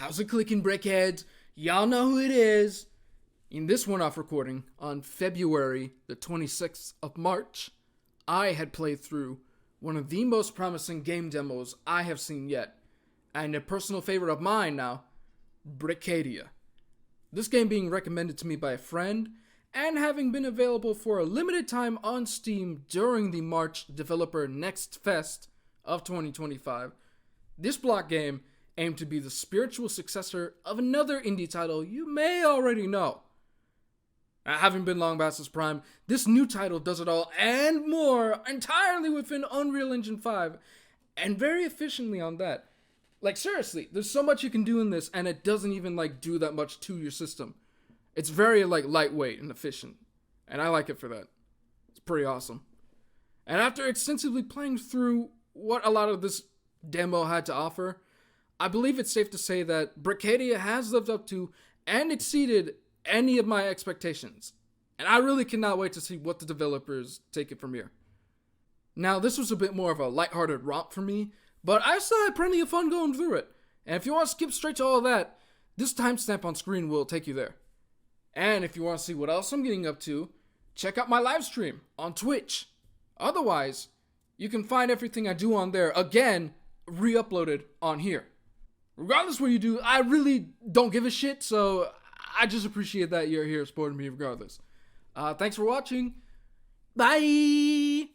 How's it clicking, brickheads? Y'all know who it is. In this one-off recording, on February the 26th of March, I had played through one of the most promising game demos I have seen yet, and a personal favorite of mine now, Brickadia. This game being recommended to me by a friend, and having been available for a limited time on Steam during the March developer NextFest of 2025, this block game aimed to be the spiritual successor of another indie title you may already know. Now, having been long past its prime, this new title does it all and more entirely within Unreal Engine 5, and very efficiently on that. Like, seriously, there's so much you can do in this, and it doesn't even, do that much to your system. It's very, lightweight and efficient, and I like it for that. It's pretty awesome. And after extensively playing through what a lot of this demo had to offer, I believe it's safe to say that Brickadia has lived up to and exceeded any of my expectations. And I really cannot wait to see what the developers take it from here. Now, this was a bit more of a lighthearted romp for me, but I still had plenty of fun going through it. And if you want to skip straight to all of that, this timestamp on screen will take you there. And if you want to see what else I'm getting up to, check out my live stream on Twitch. Otherwise, you can find everything I do on there, again, re-uploaded on here. Regardless what you do, I really don't give a shit, so I just appreciate that you're here supporting me regardless. Thanks for watching. Bye!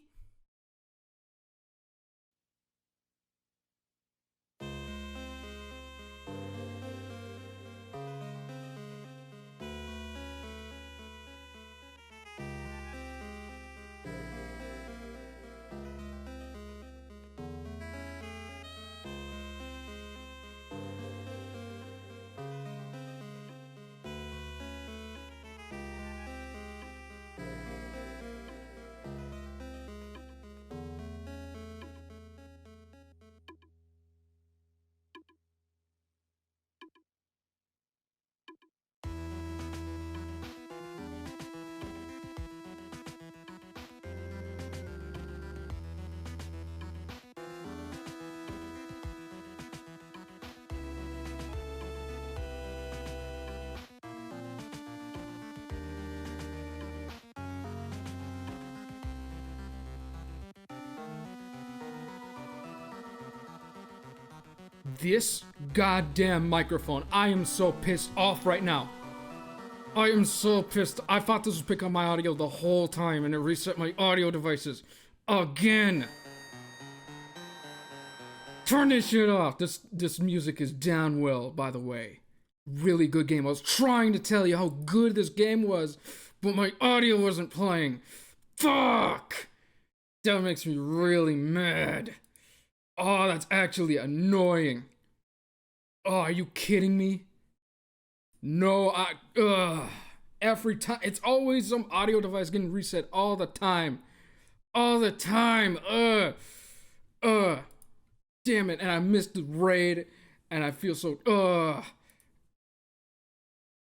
This goddamn microphone. I am so pissed off right now. I am so pissed. I thought this would pick up my audio the whole time and it reset my audio devices. Again. Turn this shit off. This music is down well, by the way. Really good game. I was trying to tell you how good this game was, but my audio wasn't playing. Fuck! That makes me really mad. Oh, that's actually annoying. Oh, are you kidding me? No, every time. It's always some audio device getting reset all the time. All the time. Damn it. And I missed the raid. And I feel so,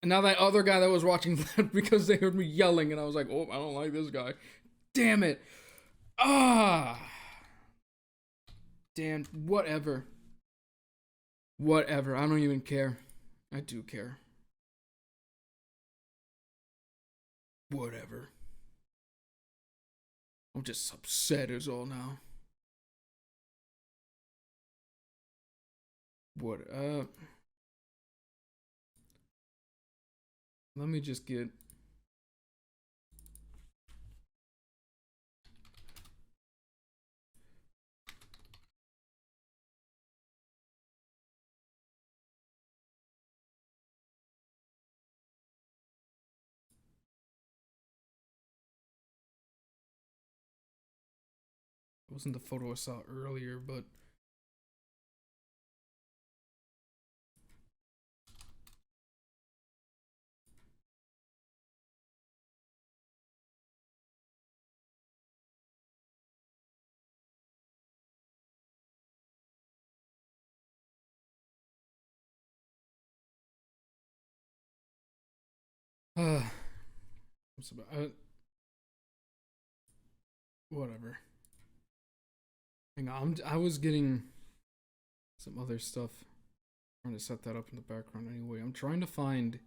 And now that other guy that was watching that because they heard me yelling and I was like, oh, I don't like this guy. Damn it. Damn, whatever. Whatever, I don't even care. I do care. Whatever. I'm just upset is all now. What, let me just get... It wasn't the photo I saw earlier, but whatever. Hang on, I was getting some other stuff Trying to set that up in the background anyway. I'm trying to find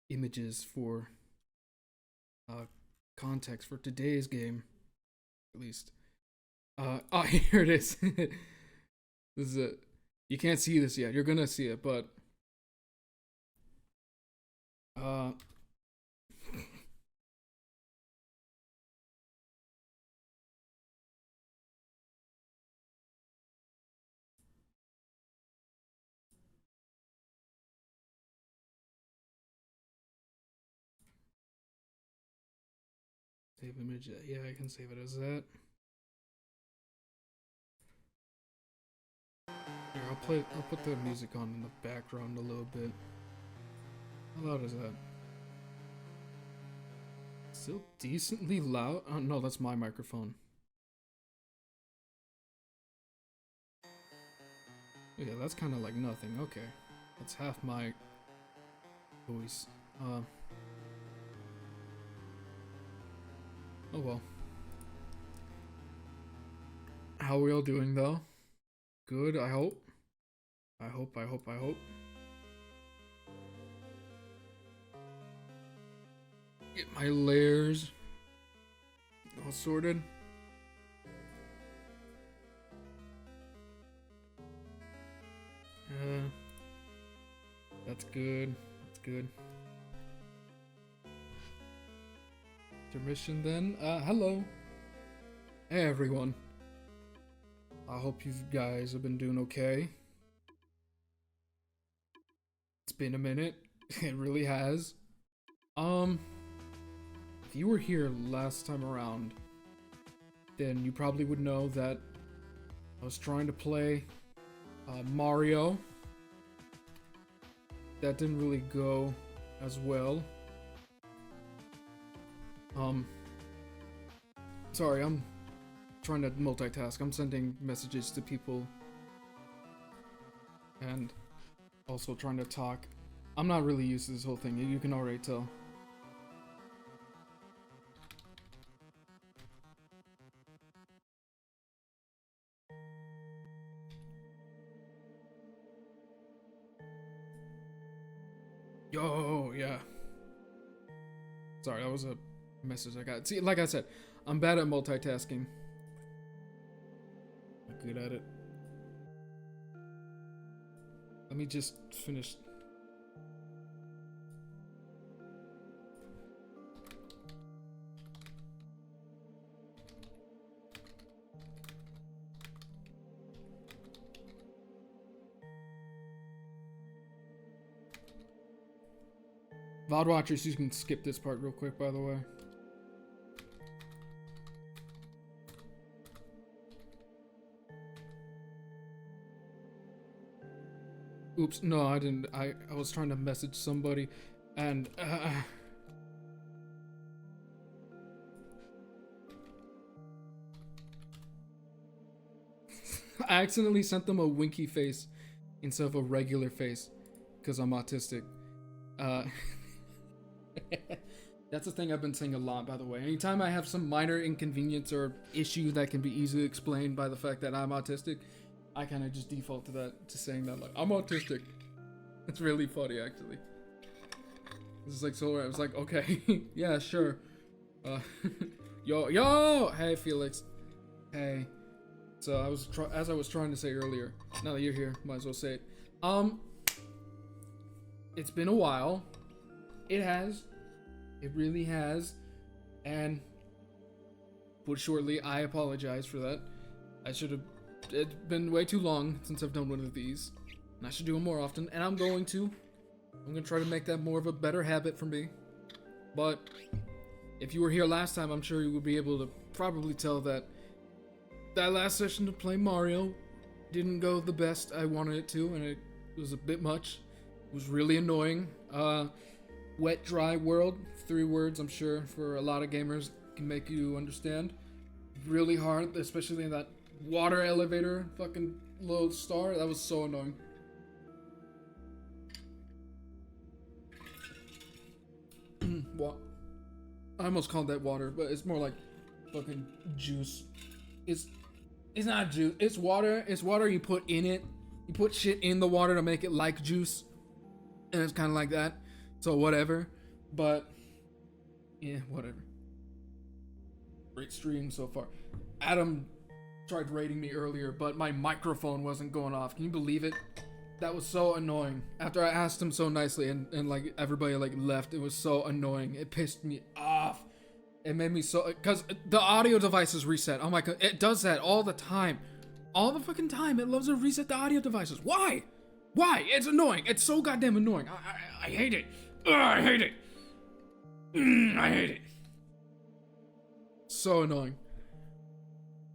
images for context for today's game, at least. Oh, here it is. This is it. You can't see this yet. You're gonna see it, but save image. Yeah, I can save it as that. Here, I'll put the music on in the background a little bit. How loud is that? Still decently loud? Oh, no, that's my microphone. Yeah, that's kind of like nothing. Okay. That's half my voice. Oh well. How are we all doing though? Good, I hope. I hope. Get my layers all sorted. That's good. That's good. Intermission then. Hello. Hey everyone. I hope you guys have been doing okay. It's been a minute. It really has. If you were here last time around, then you probably would know that I was trying to play Mario. That didn't really go as well. Sorry, I'm trying to multitask. I'm sending messages to people and also trying to talk. I'm not really used to this whole thing. You can already tell. Yo, yeah. Sorry, that was a message I got. See, like I said, I'm bad at multitasking. I'm good at it. Let me just finish. VOD watchers, you can skip this part real quick, by the way. Oops, no, I didn't. I was trying to message somebody, and I accidentally sent them a winky face instead of a regular face because I'm autistic. That's a thing I've been saying a lot, by the way. Anytime I have some minor inconvenience or issue that can be easily explained by the fact that I'm autistic, I kind of just default to that, to saying that, like, I'm autistic. It's really funny, actually. This is like so. I was like, okay, yeah, sure. Yo, hey Felix, hey. So as I was trying to say earlier. Now that you're here, might as well say it. It's been a while. It has. It really has. And put shortly, I apologize for that. I should have. It's been way too long since I've done one of these, and I should do them more often. And I'm going to try to make that more of a better habit for me. But if you were here last time, I'm sure you would be able to probably tell that last session to play Mario didn't go the best I wanted it to, and it was a bit much. It was really annoying. Wet, dry world, 3 words I'm sure for a lot of gamers can make you understand. Really hard, especially in that water elevator fucking little star. That was so annoying. What? I almost called that water, but it's more like fucking juice. It's not juice. It's water. It's water you put in it. You put shit in the water to make it like juice, and it's kind of like that. So whatever, but yeah, whatever. Great stream so far. Adam tried raiding me earlier, but my microphone wasn't going off. Can you believe it? That was so annoying. After I asked him so nicely and like everybody like left, it was so annoying. It pissed me off. It made me so, because the audio device is reset. Oh my god, it does that all the time. All the fucking time. It loves to reset the audio devices. Why? Why? It's annoying. It's so goddamn annoying. I hate it. Ugh, I hate it. I hate it. So annoying.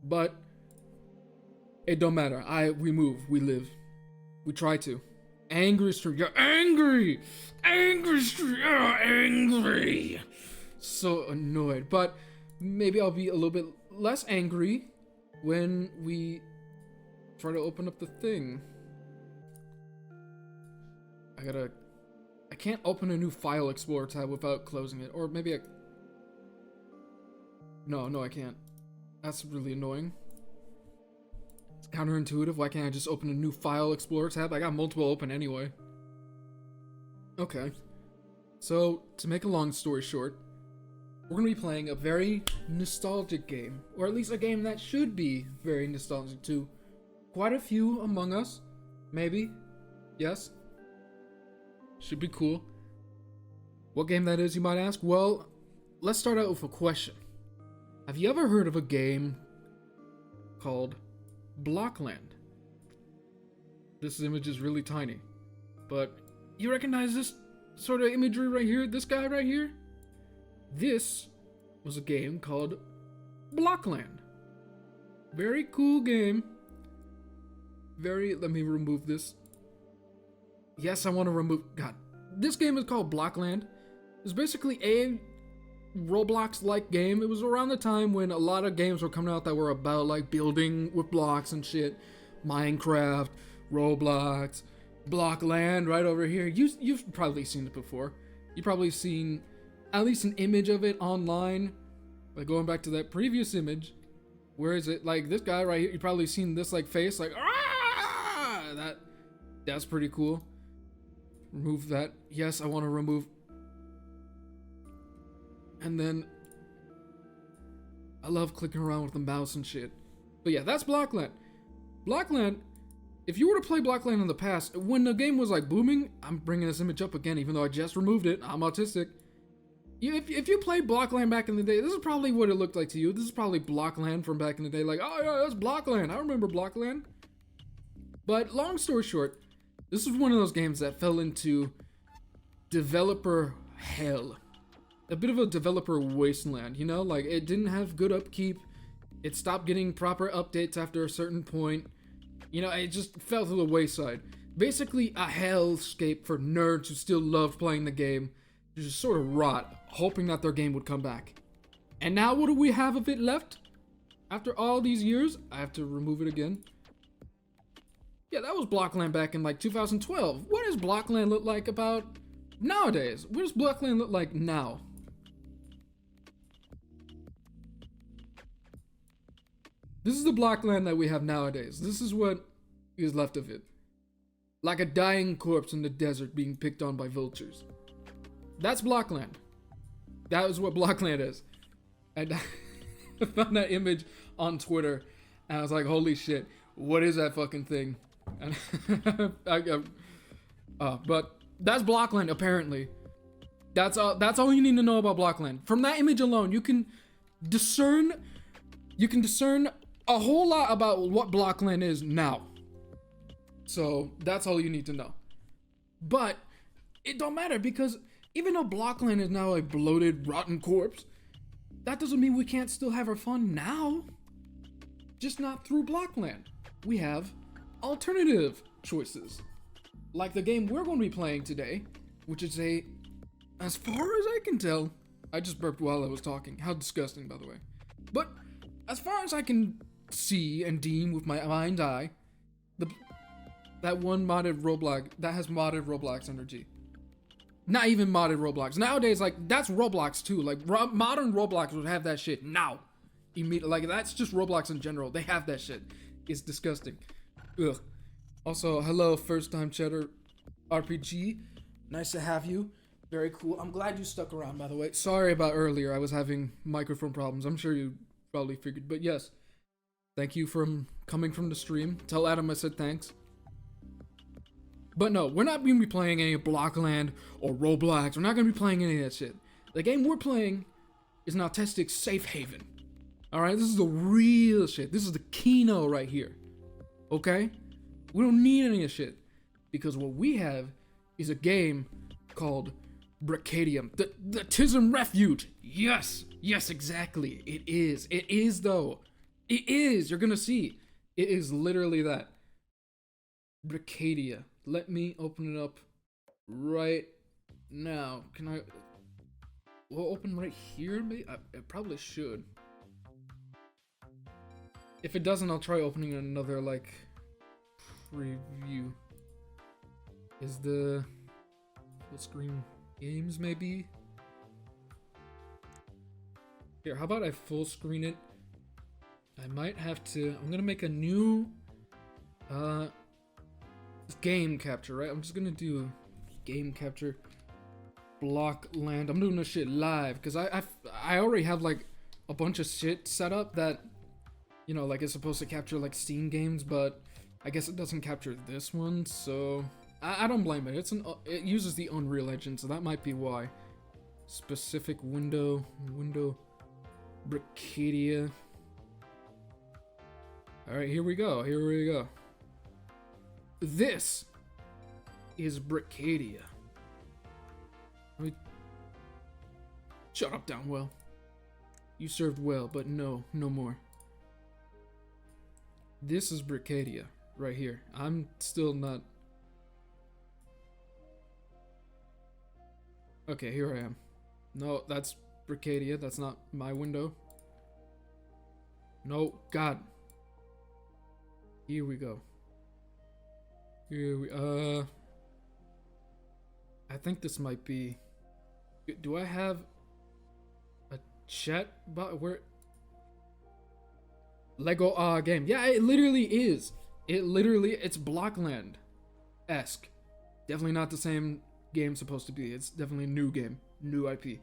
But it don't matter. We move. We live. We try to. Angry stream. You're angry. Angry stream. You're angry. So annoyed. But maybe I'll be a little bit less angry when we try to open up the thing. I can't open a new file explorer tab without closing it. Or maybe No, I can't. That's really annoying. It's counterintuitive. Why can't I just open a new file explorer tab? I got multiple open anyway. Okay. So, to make a long story short, we're going to be playing a very nostalgic game. Or at least a game that should be very nostalgic to quite a few among us. Maybe. Yes. Should be cool. What game that is, you might ask? Well, let's start out with a question. Have you ever heard of a game called Blockland? This image is really tiny, but you recognize this sort of imagery right here? This guy right here? This was a game called Blockland. Very cool game. Let me remove this. Yes, I want to remove... God. This game is called Blockland. It's basically a Roblox-like game. It was around the time when a lot of games were coming out that were about, like, building with blocks and shit. Minecraft, Roblox, Blockland, right over here. You've probably seen it before. You've probably seen at least an image of it online. Like, going back to that previous image. Where is it? Like, this guy right here. You've probably seen this, like, face. Like, ah! That's pretty cool. Remove that. Yes, I want to remove. And then I love clicking around with the mouse and shit. But yeah, that's Blockland. Blockland, if you were to play Blockland in the past, when the game was like booming, I'm bringing this image up again, even though I just removed it. I'm autistic. If you played Blockland back in the day, this is probably what it looked like to you. This is probably Blockland from back in the day. Like, oh yeah, that's Blockland. I remember Blockland. But long story short, this was one of those games that fell into developer hell. A bit of a developer wasteland, you know? Like, it didn't have good upkeep. It stopped getting proper updates after a certain point. You know, it just fell to the wayside. Basically, a hellscape for nerds who still loved playing the game. Just sort of rot, hoping that their game would come back. And now what do we have of it left? After all these years, I have to remove it again. Yeah, that was Blockland back in like 2012. What does Blockland look like about nowadays? What does Blockland look like now? This is the Blockland that we have nowadays. This is what is left of it. Like a dying corpse in the desert being picked on by vultures. That's Blockland. That is what Blockland is. And I found that image on Twitter and I was like, holy shit, what is that fucking thing? And but that's Blockland apparently. That's all you need to know about Blockland. From that image alone, you can discern a whole lot about what Blockland is now. So that's all you need to know. But it don't matter because even though Blockland is now a bloated, rotten corpse, that doesn't mean we can't still have our fun now. Just not through Blockland. We have alternative choices. Like the game we're going to be playing today, which is as far as I can tell, I just burped while I was talking. How disgusting, by the way. But as far as I can see and deem with my mind's eye, that one modded Roblox, that has modded Roblox energy. Not even modded Roblox. Nowadays, like, that's Roblox too. Like, modern Roblox would have that shit now. Immediately. Like, that's just Roblox in general. They have that shit. It's disgusting. Ugh. Also, hello, first time Cheddar RPG. Nice to have you. Very cool. I'm glad you stuck around, by the way. Sorry about earlier. I was having microphone problems. I'm sure you probably figured. But yes, thank you for coming from the stream. Tell Adam I said thanks. But no, we're not going to be playing any Blockland or Roblox. We're not going to be playing any of that shit. The game we're playing is Nautistic Safe Haven. Alright, this is the real shit. This is the Kino right here. Okay? We don't need any of shit. Because what we have is a game called Brickadia. The Tism Refuge. Yes. Yes, exactly. It is. It is, though. It is. You're gonna see. It is literally that. Brickadia. Let me open it up right now. Can I... We'll open right here, maybe? I probably should. If it doesn't, I'll try opening another, like, preview. Is the full screen games, maybe? Here, how about I full screen it? I might have to... I'm gonna make a new... game capture, right? I'm just gonna do game capture Blockland. I'm doing this shit live because I already have like a bunch of shit set up that, you know, like it's supposed to capture like Steam games, but I guess it doesn't capture this one, so I don't blame it. It uses the Unreal Engine, so that might be why. Specific window Brickadia. All right, here we go. This is Brickadia. Shut up, Downwell. You served well, but no more. This is Brickadia, right here. I'm still not... Okay, here I am. No, that's Brickadia. That's not my window. No, God. Here we go. I think this might be... Do I have a chat bot where... Lego game. Yeah, it literally is. It's Blockland-esque. Definitely not the same game supposed to be. It's definitely a new game. New IP.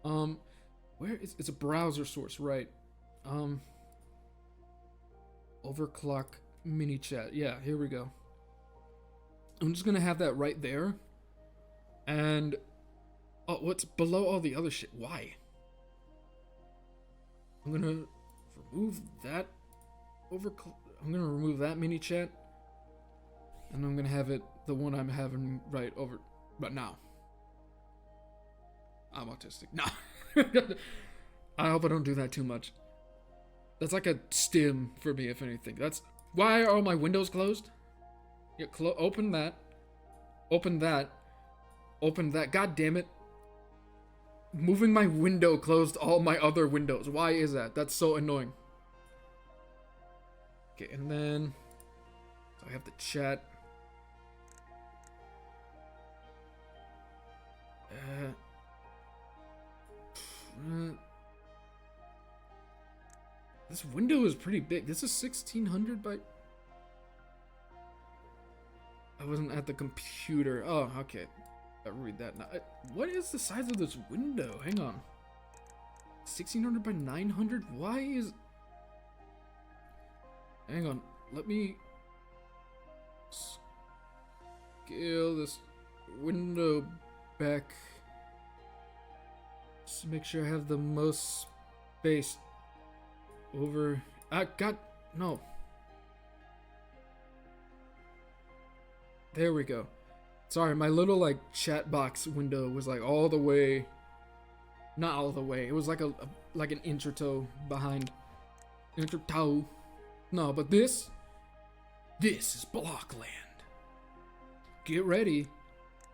Where is... It's a browser source, right? Overclock mini chat. Yeah, here we go. I'm just gonna have that right there. And oh, what's below all the other shit? Why? I'm gonna remove that I'm gonna remove that mini chat. And I'm gonna have it the one I'm having right over but now. I'm autistic. No. I hope I don't do that too much. That's like a stim for me, if anything. That's why are all my windows closed? Yeah, open that. Open that. Open that. God damn it. Moving my window closed all my other windows. Why is that? That's so annoying. Okay, and then... So I have the chat. This window is pretty big. This is 1600 by... I wasn't at the computer. Oh, okay. I'll read that now. What is the size of this window? Hang on. 1600 by 900? Why is... Hang on. Let me... scale this window back. Just to make sure I have the most space over... God, no. There we go. Sorry, my little like chat box window was like all the way, not all the way. It was like like an inch or toe behind. Inch or toe. No, but this is Blockland. Get ready.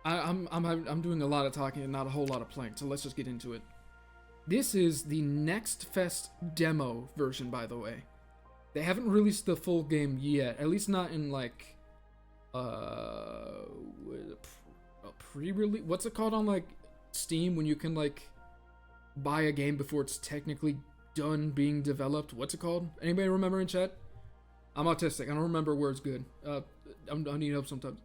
I'm doing a lot of talking and not a whole lot of playing, so let's just get into it. This is the NextFest demo version, by the way. They haven't released the full game yet, at least not in like a pre-release. What's it called on like Steam when you can like buy a game before it's technically done being developed? What's it called? Anybody remember in chat? I'm autistic. I don't remember words good. I need help sometimes.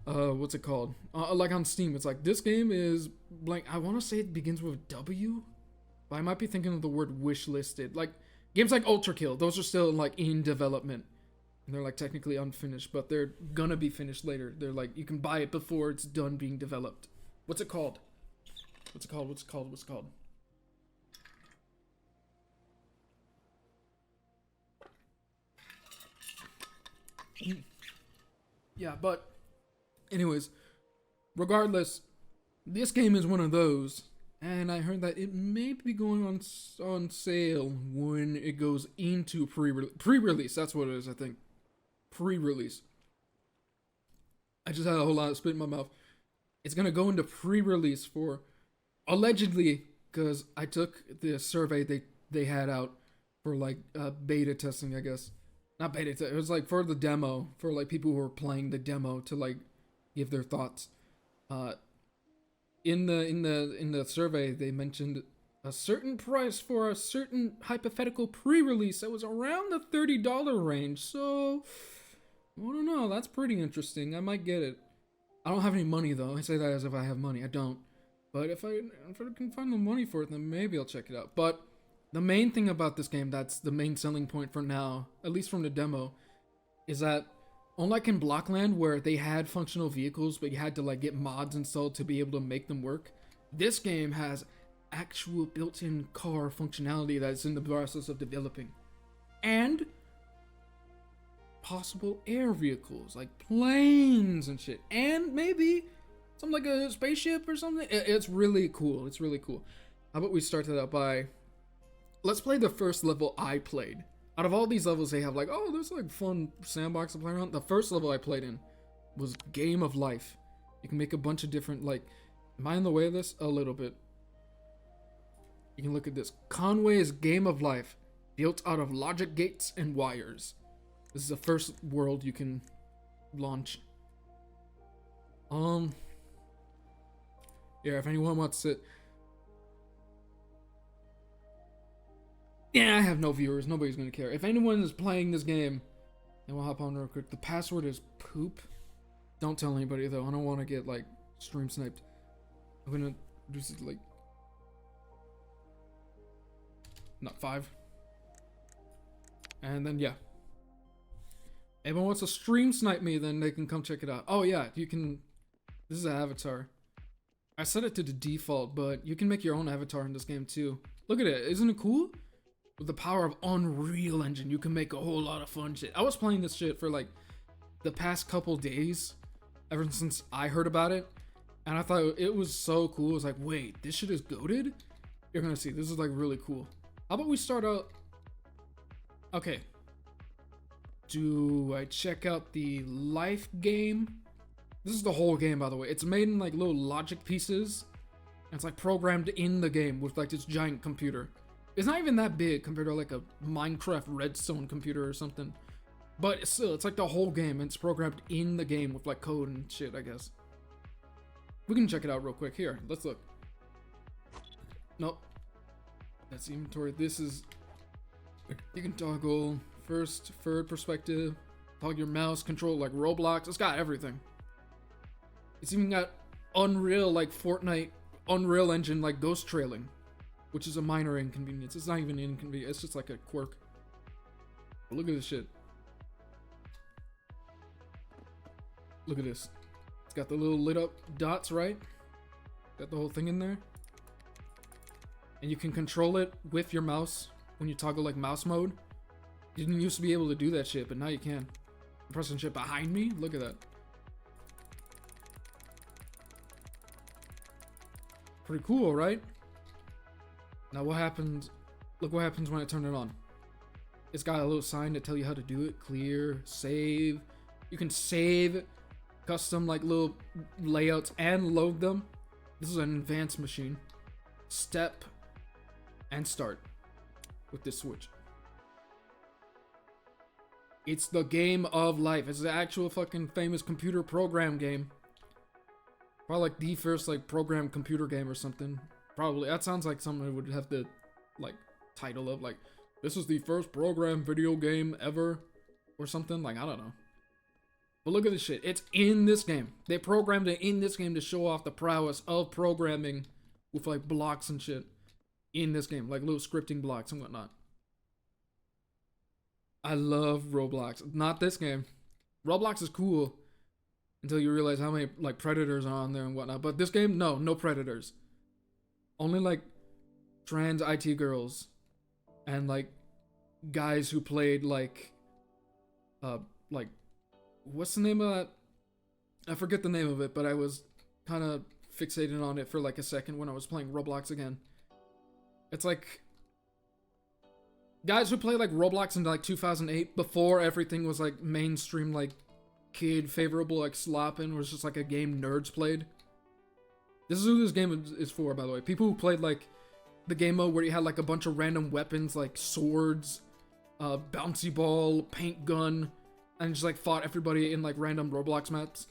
What's it called? Like on Steam, it's like, this game is blank. I want to say it begins with W, but I might be thinking of the word wish listed. Like, games like Ultra Kill, those are still like in development. And they're like technically unfinished, but they're gonna be finished later. They're like, you can buy it before it's done being developed. What's it called? What's it called? What's it called? What's it called? Yeah, but anyways, regardless, this game is one of those, and I heard that it may be going on sale when it goes into pre-release. That's what it is, I think. Pre-release. I just had a whole lot of spit in my mouth. It's gonna go into pre-release for, allegedly, because I took the survey they had out for like beta testing, I guess. Not beta, it was like for the demo, for like people who were playing the demo to like give their thoughts. In the survey, they mentioned a certain price for a certain hypothetical pre-release that was around the $30 range. So I don't know. That's pretty interesting. I might get it. I don't have any money though. I say that as if I have money. I don't. But if I can find the money for it, then maybe I'll check it out. But the main thing about this game, that's the main selling point for now, at least from the demo, is that unlike in Blockland where they had functional vehicles but you had to like get mods installed to be able to make them work, this game has actual built-in car functionality that's in the process of developing. And possible air vehicles like planes and shit, and maybe something like a spaceship or something. It's really cool. It's really cool. How about we start that out by, let's play the first level I played. Out of all these levels, they have like, oh, there's like fun sandbox to play around. The first level I played in was Game of Life. You can make a bunch of different, like, am I in the way of this? A little bit. You can look at this. Conway's Game of Life, built out of logic gates and wires. This is the first world you can launch. Yeah, if anyone wants it. Yeah, I have no viewers. Nobody's gonna care. If anyone is playing this game, then we'll hop on real quick. The password is poop. Don't tell anybody though. I don't want to get like stream sniped. I'm gonna do this like not 5. And then yeah. Anyone wants to stream snipe me, then they can come check it out. Oh yeah, you can. This is an avatar. I set it to the default, but you can make your own avatar in this game too. Look at it. Isn't it cool? With the power of Unreal Engine, you can make a whole lot of fun shit. I was playing this shit for like the past couple days, ever since I heard about it, and I thought it was so cool. I was like, wait, this shit is goated? You're gonna see, this is like really cool. How about we start out? Okay. Do I check out the life game? This is the whole game, by the way. It's made in like little logic pieces, and it's like programmed in the game with like this giant computer. It's not even that big compared to like a Minecraft Redstone computer or something. But still, it's like the whole game, and it's programmed in the game with like code and shit, I guess. We can check it out real quick. Here, let's look. Nope. That's the inventory. This is... You can toggle first, third perspective. Toggle your mouse, control like Roblox. It's got everything. It's even got Unreal, like Fortnite, Unreal Engine, like ghost trailing. Which is a minor inconvenience. It's not even an inconvenience. It's just like a quirk. But look at this shit. Look at this. It's got the little lit up dots, right? Got the whole thing in there. And you can control it with your mouse when you toggle like mouse mode. You didn't used to be able to do that shit, but now you can. I'm pressing shit behind me. Look at that. Pretty cool, right? Now what happens, look what happens when I turn it on. It's got a little sign to tell you how to do it. Clear, save. You can save custom like little layouts and load them. This is an advanced machine. Step and start with this switch. It's the Game of Life. It's the actual fucking famous computer program game. Probably like the first like program computer game or something. Probably. That sounds like something would have the like title of like, this is the first program video game ever or something. Like, I don't know. But look at this shit. It's in this game. They programmed it in this game to show off the prowess of programming with like blocks and shit in this game, like little scripting blocks and whatnot. I love Roblox. Not this game. Roblox is cool until you realize how many like predators are on there and whatnot. But this game, no predators. Only like trans IT girls and like guys who played like what's the name of that? I forget the name of it, but I was kind of fixated on it for like a second when I was playing Roblox again. It's like guys who play like Roblox in like 2008 before everything was like mainstream, like kid favorable, like slopping was just like a game nerds played. This is who this game is for, by the way. People who played like the game mode where you had like a bunch of random weapons like swords, bouncy ball, paint gun, and just like fought everybody in like random Roblox maps.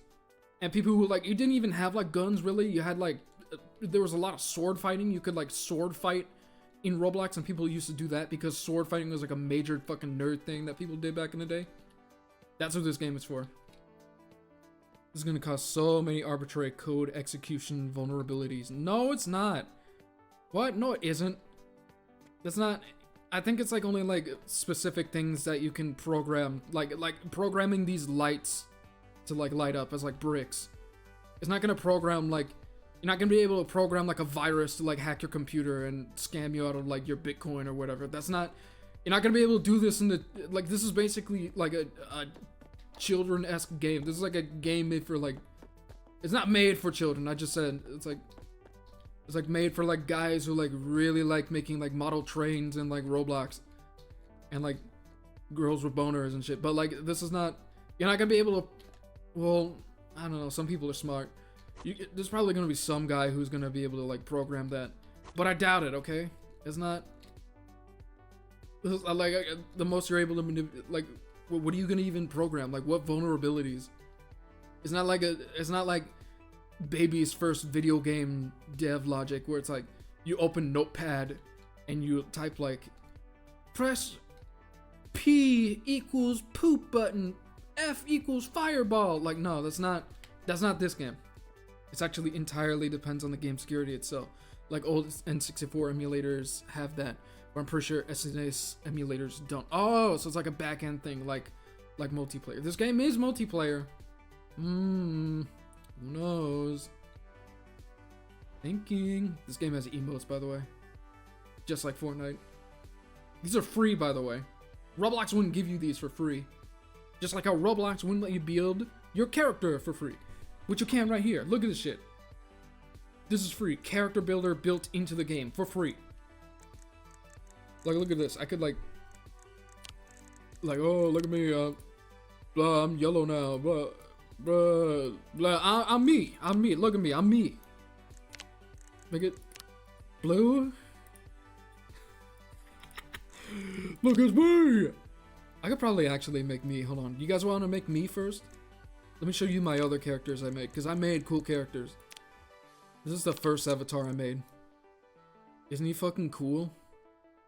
And people who like, you didn't even have like guns really. You had like, there was a lot of sword fighting. You could like sword fight in Roblox, and people used to do that because sword fighting was like a major fucking nerd thing that people did back in the day. That's what this game is for. This is gonna cause so many arbitrary code execution vulnerabilities. No, it's not. What? No, it isn't. That's not. I think it's like only like specific things that you can program, like programming these lights to like light up as like bricks. It's not gonna program like, you're not gonna be able to program like a virus to like hack your computer and scam you out of like your Bitcoin or whatever. That's not. You're not gonna be able to do this in the like. This is basically like a children-esque game. This is like a game made for like, it's not made for children. I just said it's like made for like guys who like really like making like model trains and like Roblox and like girls with boners and shit. But like this is not, you're not gonna be able to, well, I don't know, some people are smart. There's probably gonna be some guy who's gonna be able to like program that, but I doubt it. Okay, it's not. This is, like the most you're able to manipulate, like what are you gonna even program? Like what vulnerabilities? It's not like baby's first video game dev logic where it's like you open Notepad and you type like press P equals poop button, F equals fireball. Like no, that's not this game. It's actually entirely depends on the game security itself. Like old N64 emulators have that, but I'm pretty sure SNES emulators don't. Oh, so it's like a back-end thing, like multiplayer. This game is multiplayer. Who knows? Thinking. This game has emotes, by the way. Just like Fortnite. These are free, by the way. Roblox wouldn't give you these for free. Just like how Roblox wouldn't let you build your character for free. Which you can right here. Look at this shit. This is free. Character builder built into the game for free. Like, look at this. I could like, oh, look at me. Blah, I'm yellow now. Blah, blah, blah. I'm me. I'm me. Look at me. I'm me. Make it blue. Look at me. I could probably actually make me. Hold on. You guys want to make me first? Let me show you my other characters I made, because I made cool characters. This is the first avatar I made. Isn't he fucking cool?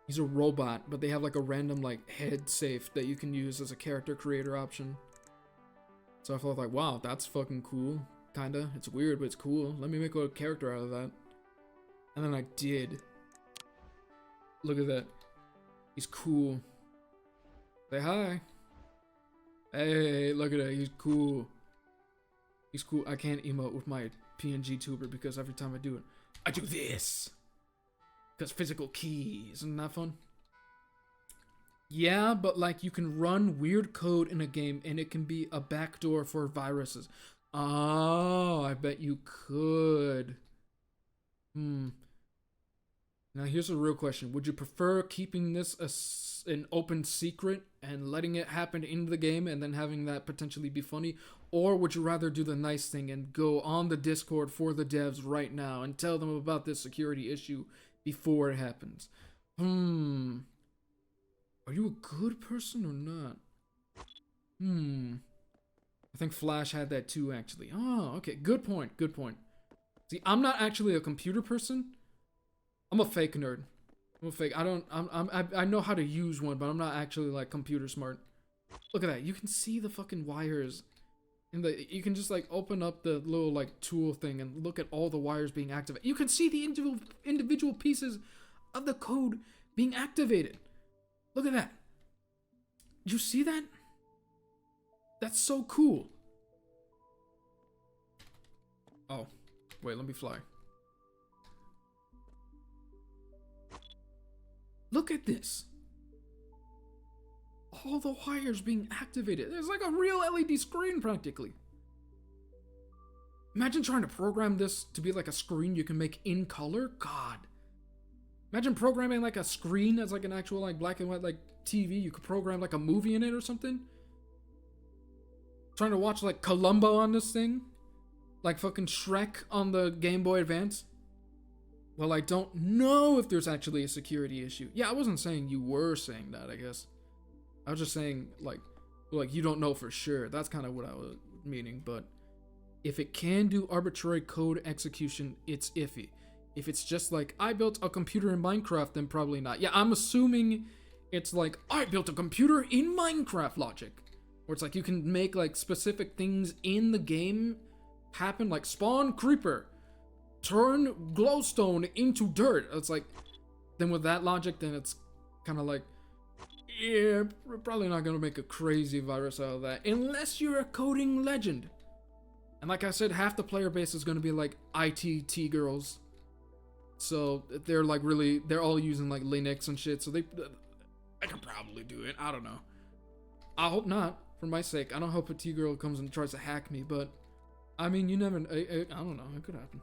He's a robot, but they have like a random like head safe that you can use as a character creator option. So I thought like, wow, that's fucking cool. Kinda. It's weird, but it's cool. Let me make a character out of that. And then I did. Look at that. He's cool. Say hi. Hey, look at that. He's cool. He's cool. I can't emote with my PNG tuber because every time I do it, I do this. Because physical keys. Isn't that fun? Yeah, but like you can run weird code in a game and it can be a backdoor for viruses. Oh, I bet you could. Now here's a real question. Would you prefer keeping this an open secret and letting it happen in the game and then having that potentially be funny? Or would you rather do the nice thing and go on the Discord for the devs right now and tell them about this security issue before it happens? Are you a good person or not? I think Flash had that too, actually. Oh, okay. Good point. Good point. See, I'm not actually a computer person. I'm a fake nerd. I'm a fake. I know how to use one, but I'm not actually like computer smart. Look at that. You can see the fucking wires And you can just like open up the little like tool thing and look at all the wires being activated. You can see the individual pieces of the code being activated. Look at that. You see that? That's so cool. Oh, wait, let me fly. Look at this. All the wires being activated. It's like a real LED screen practically. Imagine trying to program this to be like a screen you can make in color. God. Imagine programming like a screen as like an actual like black and white like TV. You could program like a movie in it or something. Trying to watch like Columbo on this thing. Like fucking Shrek on the Game Boy Advance. Well, I don't know if there's actually a security issue. Yeah, I wasn't saying you were saying that, I guess. I was just saying, like you don't know for sure. That's kind of what I was meaning. But if it can do arbitrary code execution, it's iffy. If it's just like, I built a computer in Minecraft, then probably not. Yeah, I'm assuming it's like, I built a computer in Minecraft logic. Where it's like, you can make like specific things in the game happen, like spawn creeper, turn glowstone into dirt. It's like, then with that logic, then it's kind of like, yeah, we're probably not gonna make a crazy virus out of that unless you're a coding legend. And like I said, half the player base is gonna be like ITT girls, so they're like really, they're all using like Linux and shit. So I could probably do it. I don't know. I hope not, for my sake. I don't hope a T girl comes and tries to hack me, but I mean, you never. I don't know. It could happen.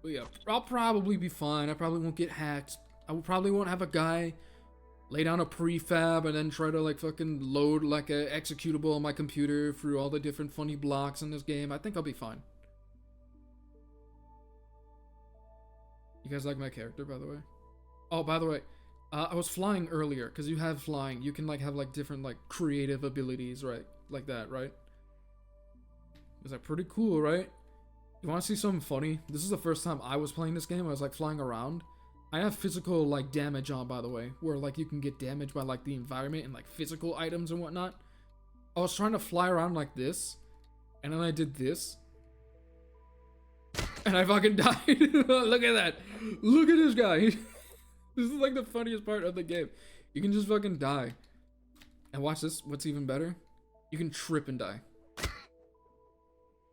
But yeah, I'll probably be fine. I probably won't get hacked. I probably won't have a guy lay down a prefab and then try to like fucking load like a executable on my computer through all the different funny blocks in this game. I think I'll be fine. You guys like my character, by the way? Oh, by the way, I was flying earlier because you have flying. You can like have like different like creative abilities, right? Like that, right? Is that pretty cool, right? You want to see something funny? This is the first time I was playing this game. I was like flying around. I have physical like damage on, by the way, where like you can get damaged by like the environment and like physical items and whatnot. I was trying to fly around like this, and then I did this, and I fucking died. Look at that. Look at this guy. This is like the funniest part of the game. You can just fucking die. And watch this. What's even better? You can trip and die.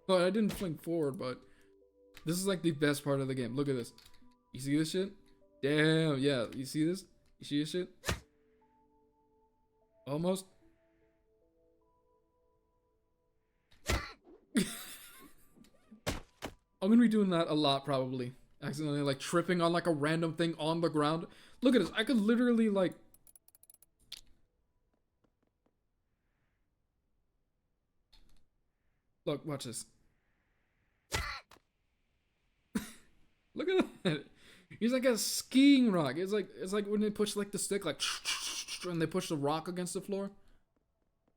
Oh, I didn't fling forward, but this is like the best part of the game. Look at this. You see this shit? Damn, yeah. You see this? You see this shit? Almost. I'm gonna be doing that a lot, probably. Accidentally, like, tripping on, like, a random thing on the ground. Look at this. I could literally, like... Look, watch this. Look at that. He's like a skiing rock. It's like when they push like the stick, like, and they push the rock against the floor.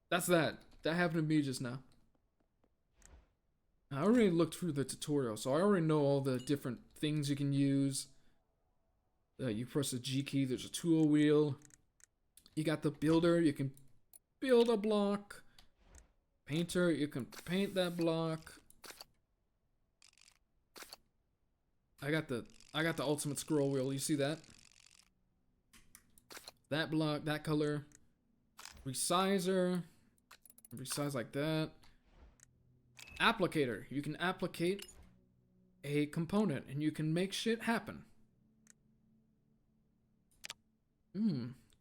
That's that. That happened to me just now. I already looked through the tutorial, so I already know all the different things you can use. You press the G key, there's a tool wheel. You got the builder, you can build a block. Painter, you can paint that block. I got the ultimate scroll wheel. You see that? That block, that color. Resizer. Resize like that. Applicator. You can applicate a component and you can make shit happen.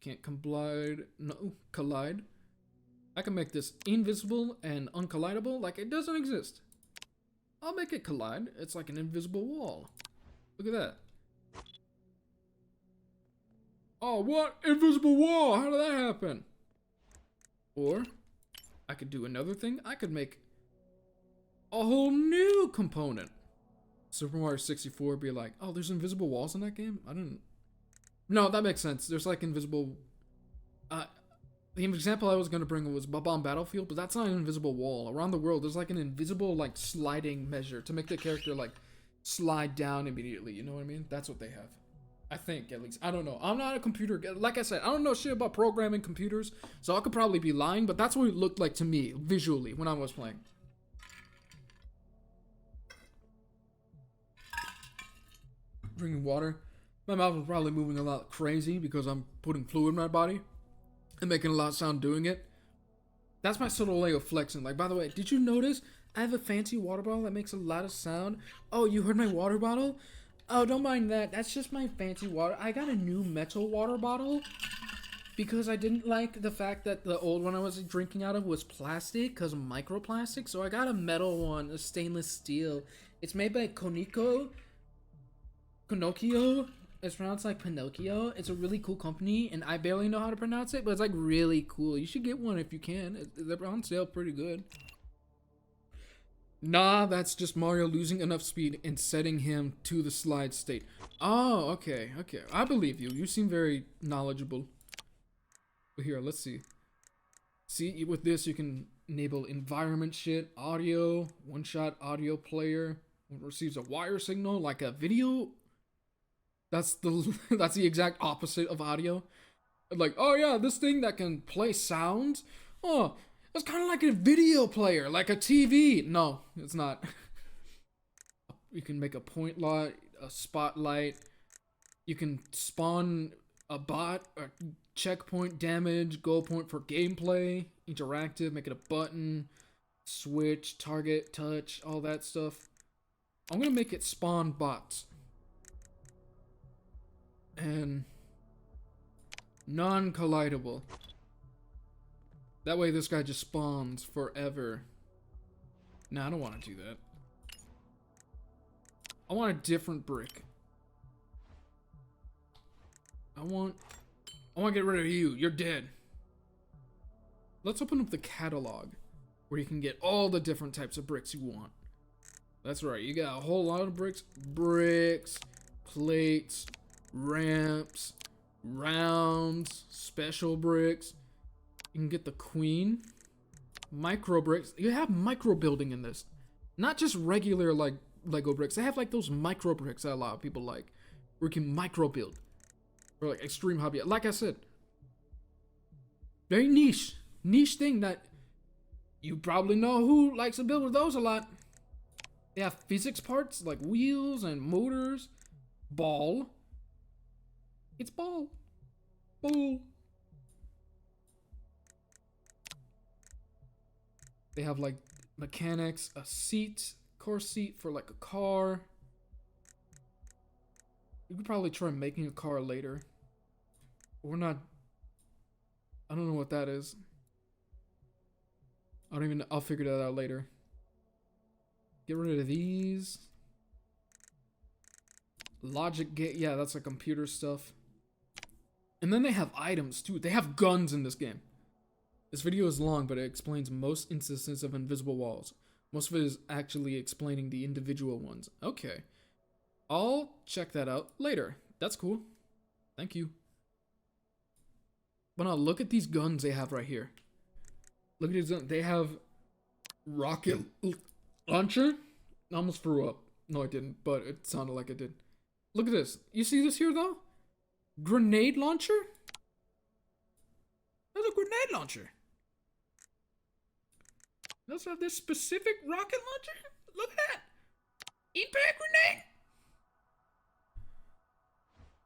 Can't collide. No, collide. I can make this invisible and uncollidable like it doesn't exist. I'll make it collide. It's like an invisible wall. Look at that. Oh, what? Invisible wall! How did that happen? Or, I could do another thing. I could make a whole new component. Super Mario 64 would be like, oh, there's invisible walls in that game? I didn't... No, that makes sense. There's like invisible... The example I was going to bring was Bob-omb Battlefield, but that's not an invisible wall. Around the world, there's like an invisible like sliding measure to make the character like slide down immediately. You know what I mean? That's what they have. I think, at least. I don't know. I'm not a computer guy. Like I said, I don't know shit about programming computers, so I could probably be lying, but that's what it looked like to me, visually, when I was playing. Drinking water. My mouth was probably moving a lot crazy because I'm putting fluid in my body and making a lot of sound doing it. That's my subtle way of flexing. Like, by the way, did you notice I have a fancy water bottle that makes a lot of sound? Oh, you heard my water bottle? Oh, don't mind that. That's just my fancy water. I got a new metal water bottle because I didn't like the fact that the old one I was drinking out of was plastic because of microplastic. So I got a metal one, a stainless steel. It's made by Pinocchio. It's pronounced like Pinocchio. It's a really cool company, and I barely know how to pronounce it, but it's like really cool. You should get one if you can. They're on sale pretty good. Nah, that's just Mario losing enough speed and setting him to the slide state. Oh, okay. I believe you. You seem very knowledgeable. But here, let's see. See, with this, you can enable environment shit, audio, one-shot audio player, receives a wire signal like a video. That's the exact opposite of audio. Like, oh yeah, this thing that can play sounds. Oh, it's kind of like a video player, like a TV. No, it's not. You can make a point light, a spotlight. You can spawn a bot, a checkpoint, damage, goal point for gameplay, interactive, make it a button, switch, target, touch, all that stuff. I'm gonna make it spawn bots. And non-collidable. That way this guy just spawns forever. Nah, I don't want to do that. I want a different brick. I want to get rid of you. You're dead. Let's open up the catalog where you can get all the different types of bricks you want. That's right. You got a whole lot of bricks. Bricks, plates, ramps, rounds, special bricks. You can get the queen, micro bricks. You have micro building in this, not just regular like Lego bricks. They have like those micro bricks that a lot of people like, where you can micro build for like extreme hobby. Like I said, very niche thing that you probably know who likes to build with those a lot. They have physics parts like wheels and motors, ball. It's ball. They have like mechanics, a seat, car seat for like a car. You could probably try making a car later. We're not. I don't know what that is. I don't even know. I'll figure that out later. Get rid of these. Logic gate. Yeah, that's like computer stuff. And then they have items too. They have guns in this game. This video is long, but it explains most instances of invisible walls. Most of it is actually explaining the individual ones. Okay. I'll check that out later. That's cool. Thank you. But now look at these guns they have right here. Look at these guns. They have rocket launcher. I almost threw up. No, I didn't, but it sounded like it did. Look at this. You see this here, though? Grenade launcher? That's a grenade launcher. They also have this specific rocket launcher. Look at that. Impact grenade.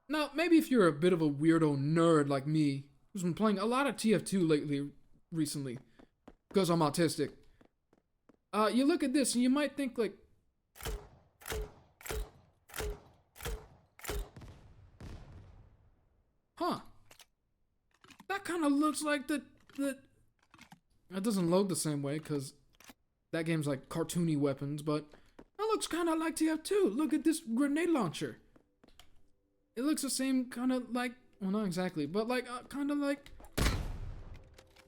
Now, maybe if you're a bit of a weirdo nerd like me, who's been playing a lot of TF2 recently, because I'm autistic, you look at this and you might think like, huh, that kind of looks like the that doesn't load the same way because that game's like cartoony weapons, but that looks kind of like TF2. Look at this grenade launcher. It looks the same kind of like, well, not exactly, but like kind of like,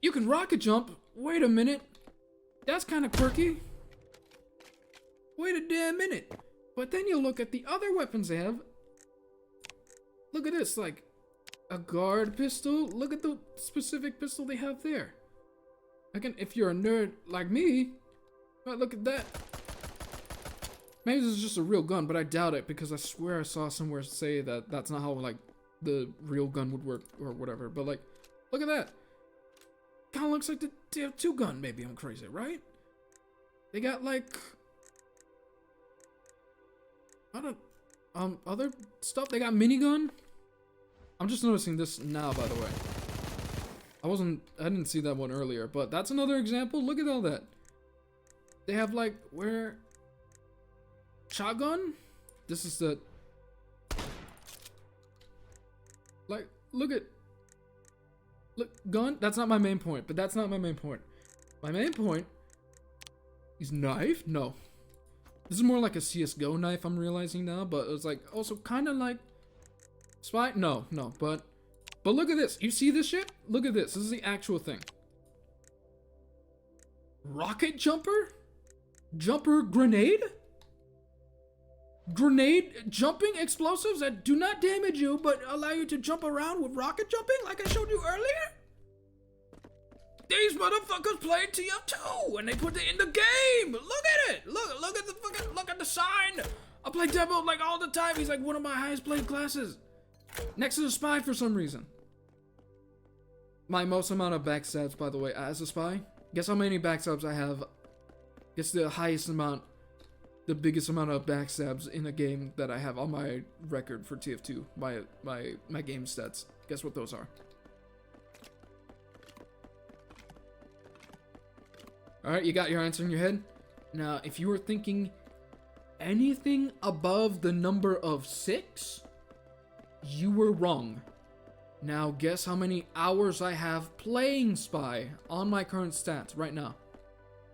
you can rocket jump. Wait a minute. That's kind of quirky. Wait a damn minute. But then you look at the other weapons they have. Look at this, like a guard pistol. Look at the specific pistol they have there. Again, if you're a nerd like me, but look at that. Maybe this is just a real gun, but I doubt it because I swear I saw somewhere say that that's not how, like, the real gun would work or whatever. But, like, look at that. Kind of looks like the TF2 gun. Maybe I'm crazy, right? They got, like, I don't, other stuff. They got minigun. I'm just noticing this now, by the way. I didn't see that one earlier, but that's another example. Look at all that. They have, like, where... Shotgun? This is the... Like, look, gun? That's not my main point, but that's not my main point. My main point is knife? No. This is more like a CSGO knife, I'm realizing now, but it's like, also kind of like... Spy? No, but look at this. You see this shit? Look at this. This is the actual thing. Rocket jumper? Jumper grenade? Grenade jumping explosives that do not damage you but allow you to jump around with rocket jumping like I showed you earlier? These motherfuckers played TF2 and they put it in the game. Look at it. Look at the fucking, look at the sign. I play demo like all the time. He's like one of my highest played classes. Next to the spy for some reason. My most amount of backstabs, by the way, as a spy. Guess how many backstabs I have? Guess the highest amount, the biggest amount of backstabs in a game that I have on my record for TF2. My game stats. Guess what those are? Alright, you got your answer in your head? Now, if you were thinking anything above the number of 6, you were wrong. Now, guess how many hours I have playing Spy on my current stats right now.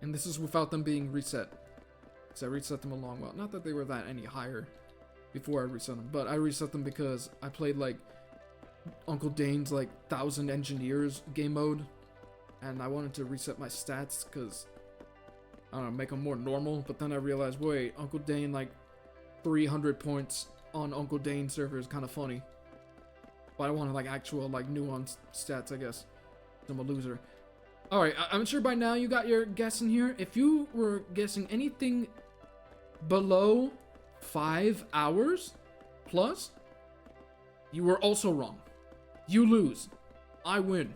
And this is without them being reset. Because I reset them a long while. Not that they were that any higher before I reset them, but I reset them because I played, like, Uncle Dane's, like, 1,000 Engineers game mode. And I wanted to reset my stats because, I don't know, make them more normal. But then I realized, wait, Uncle Dane, like, 300 points on Uncle Dane server is kind of funny. But I wanted, like, actual, like, nuanced stats, I guess. I'm a loser. Alright, I'm sure by now you got your guess in here. If you were guessing anything below 5 hours plus, you were also wrong. You lose. I win.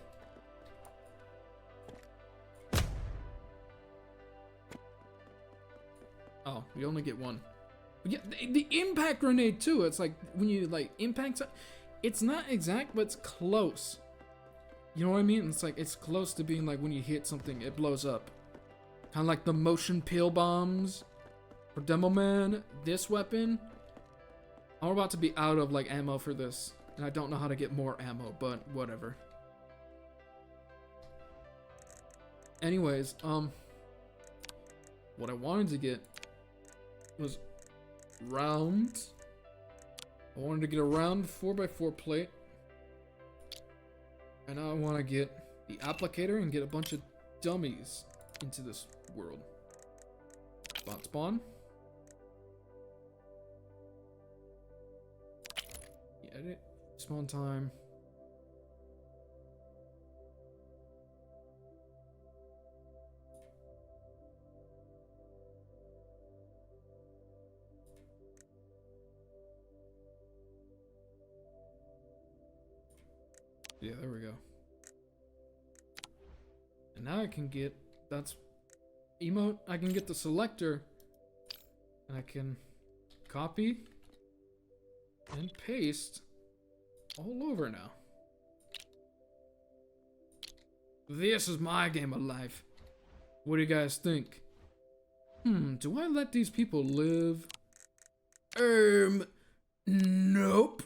Oh, you only get one. But yeah, the impact grenade too. It's like when you like impact, it's not exact, but it's close. You know what I mean? It's like it's close to being like when you hit something, it blows up. Kind of like the motion pill bombs for Demo Man. This weapon, I'm about to be out of like ammo for this, and I don't know how to get more ammo, but whatever. Anyways, what I wanted to get was round. I wanted to get a round 4x4 plate. And now I want to get the applicator and get a bunch of dummies into this world. Bot spawn. Edit. Spawn time. Yeah, there we go. And now I can get, that's emote, I can get the selector, and I can copy and paste all over now. This is my game of life. What do you guys think? Do I let these people live? Nope.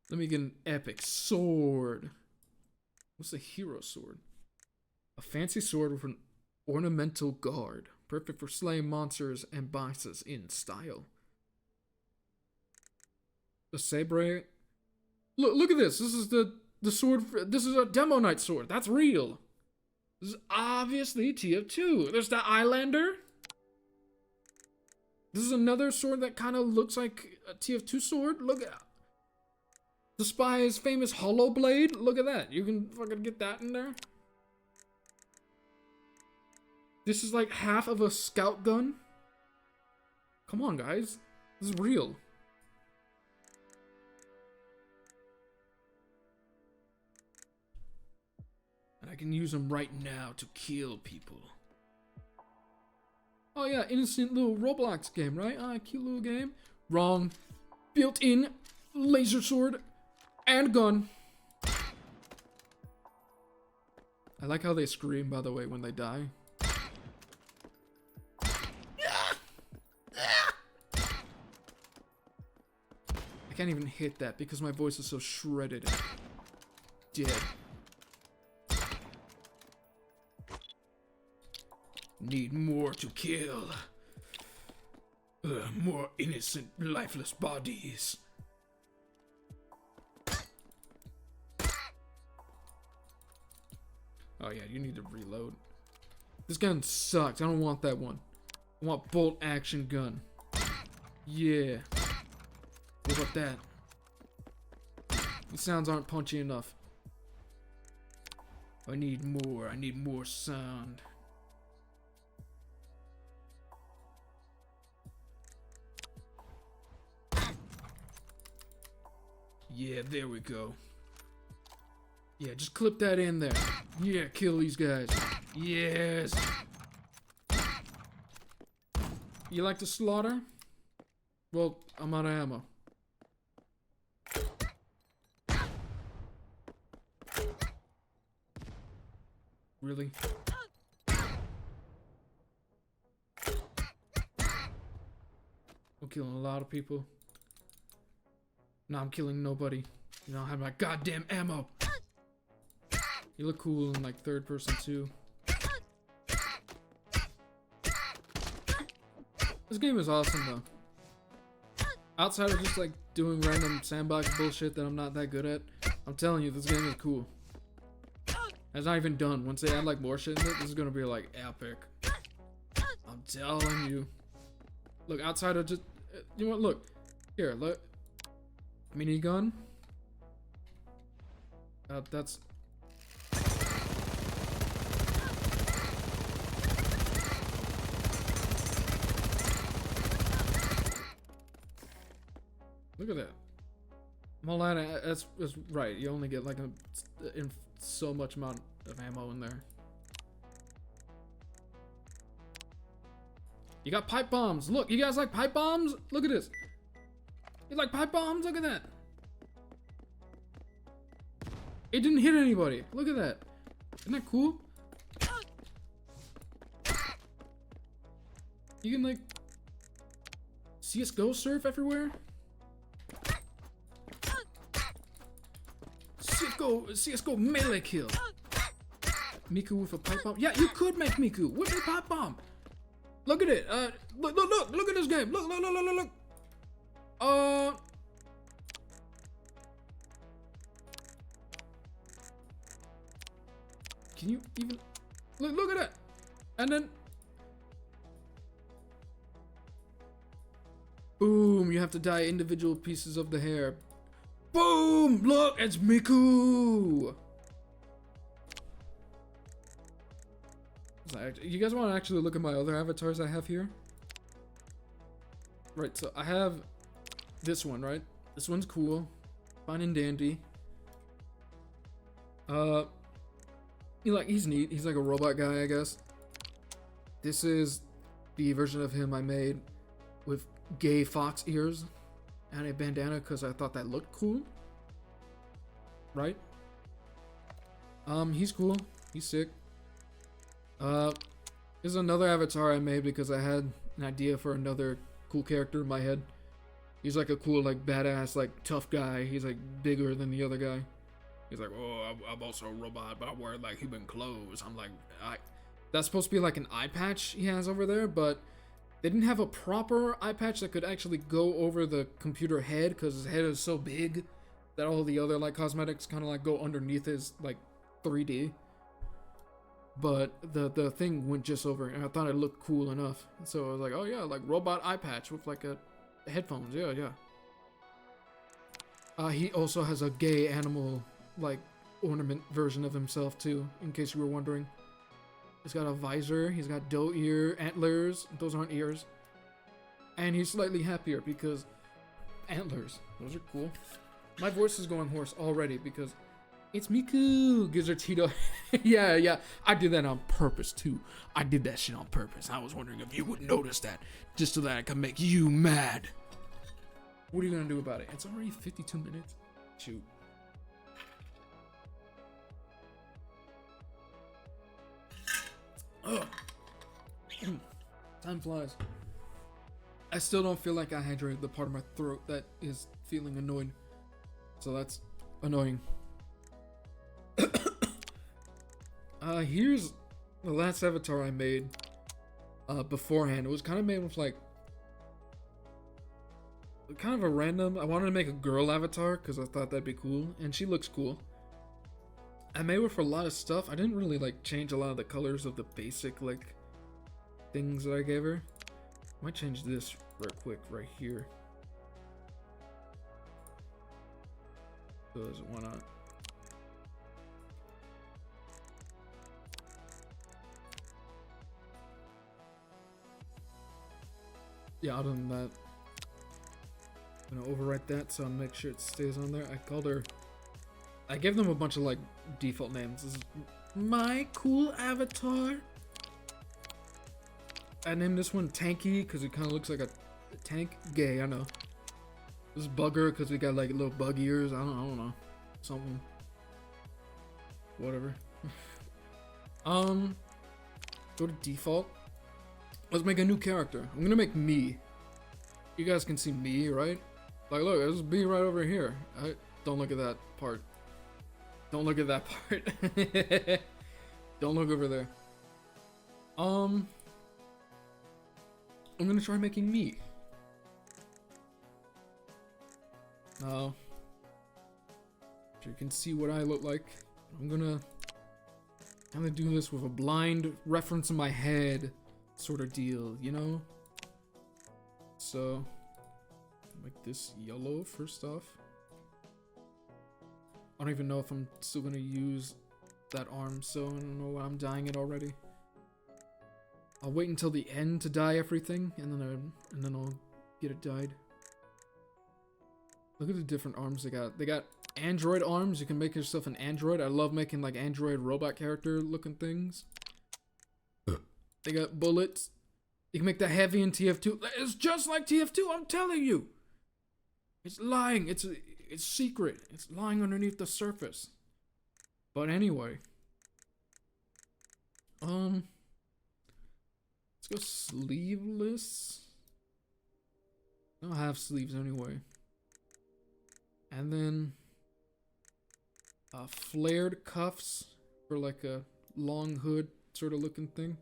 Let me get an epic sword. What's a hero sword? A fancy sword with an ornamental guard. Perfect for slaying monsters and bosses in style. The sabre. Look at this. This is the sword. This is a Demo Knight sword. That's real. This is obviously TF2. There's the Islander. This is another sword that kind of looks like a TF2 sword. Look at the Spy's famous hollow blade. Look at that. You can fucking get that in there. This is like half of a scout gun. Come on, guys. This is real. And I can use them right now to kill people. Oh yeah, innocent little Roblox game, right? Ah, cute little game. Wrong. Built-in laser sword and gun. I like how they scream, by the way, when they die. I can't even hit that because my voice is so shredded. Dead. Need more to kill. More innocent, lifeless bodies. Oh yeah, you need to reload. This gun sucks. I don't want that one. I want bolt action gun. Yeah. What about that? These sounds aren't punchy enough. I need more. I need more sound. Yeah, there we go. Yeah, just clip that in there. Yeah, kill these guys. Yes. You like to slaughter? Well, I'm out of ammo. Really? I'm killing a lot of people. No, I'm killing nobody. You don't have my goddamn ammo. You look cool in like third person too. This game is awesome though. Outside of just like doing random sandbox bullshit that I'm not that good at, I'm telling you, this game is cool. It's not even done. Once they add like more shit in it, this is gonna be like epic. I'm telling you. Look, outside of just, you know what? Look, here, look, minigun. That's. Look at that. Molana, that's right. You only get like so much amount of ammo in there. You got pipe bombs. Look, you guys like pipe bombs? Look at this. You like pipe bombs? Look at that. It didn't hit anybody. Look at that. Isn't that cool? You can like CSGO surf everywhere. CSGO melee kill. Miku with a pipe bomb. Yeah, you could make Miku with a pipe bomb. Look at it. Look at this game. Look. Can you even look at it? And then boom, you have to dye individual pieces of the hair. Boom! Look, it's Miku! You guys want to actually look at my other avatars I have here? Right, so I have this one, right? This one's cool. Fine and dandy. He's neat. He's like a robot guy, I guess. This is the version of him I made with gay fox ears and a bandana because I thought that looked cool. Right? He's cool. He's sick. This is another avatar I made because I had an idea for another cool character in my head. He's like a cool, like, badass, like, tough guy. He's like bigger than the other guy. He's like, oh, I'm also a robot, but I wear like human clothes. I'm like, that's supposed to be like an eye patch he has over there, but they didn't have a proper eye patch that could actually go over the computer head because his head is so big that all the other like cosmetics kind of like go underneath his like 3D. But the thing went just over, and I thought it looked cool enough. So I was like, oh yeah, like robot eye patch with like a headphones. Yeah. He also has a gay animal like ornament version of himself too, in case you were wondering. He's got a visor. He's got doe ear antlers. Those aren't ears. And he's slightly happier because antlers. Those are cool. My voice is going hoarse already because it's Miku. Gives her Tito. yeah. I did that on purpose too. I did that shit on purpose. I was wondering if you would notice that, just so that I could make you mad. What are you gonna do about it? It's already 52 minutes. Shoot. Ugh. Time flies. I still don't feel like I hydrated the part of my throat that is feeling annoyed. So that's annoying. Here's the last avatar I made beforehand. It was kind of made with like kind of a random. I wanted to make a girl avatar because I thought that'd be cool, and she looks cool. I made her for a lot of stuff. I didn't really like change a lot of the colors of the basic like things that I gave her. Might change this real quick right here. Because why not? Yeah, other than that, I'm gonna overwrite that so I'll make sure it stays on there. I gave them a bunch of like default names. This is my cool avatar. I named this one Tanky because it kind of looks like a tank. Gay, I know. This is Bugger because we got like little bug ears. I don't know. Something. Whatever. Go to default. Let's make a new character. I'm gonna make me. You guys can see me, right? Like, look, there's me right over here. Don't look at that part. Don't look at that part. Don't look over there. I'm gonna try making me. Now, so you can see what I look like. I'm gonna do this with a blind reference in my head sort of deal, you know? So, make this yellow first off. I don't even know if I'm still gonna use that arm, so I don't know why I'm dyeing it already. I'll wait until the end to dye everything, and then I'll get it dyed. Look at the different arms they got. They got android arms. You can make yourself an android. I love making like android robot character looking things. They got bullets. You can make that heavy in TF2. It's just like TF2, I'm telling you. It's lying. It's secret. It's lying underneath the surface. But anyway. Let's go sleeveless. I don't have sleeves anyway. And then flared cuffs for like a long hood sort of looking thing.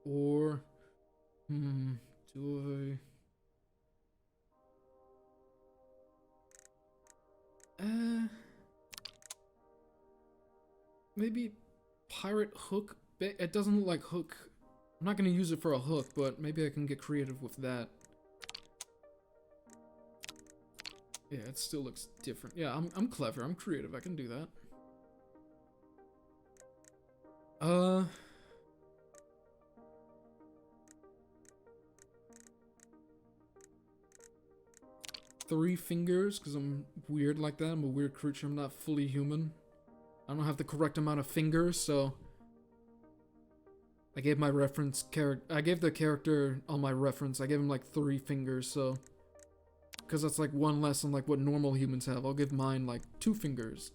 Or do I maybe pirate hook? It doesn't look like hook. I'm not gonna use it for a hook, but maybe I can get creative with that. Yeah, it still looks different. Yeah, I'm clever. I'm creative. I can do that. 3 fingers, because I'm weird like that. I'm a weird creature. I'm not fully human. I don't have the correct amount of fingers, so I gave my reference I gave the character on my reference. I gave him like 3 fingers, so because that's like 1 less than like what normal humans have. I'll give mine like 2 fingers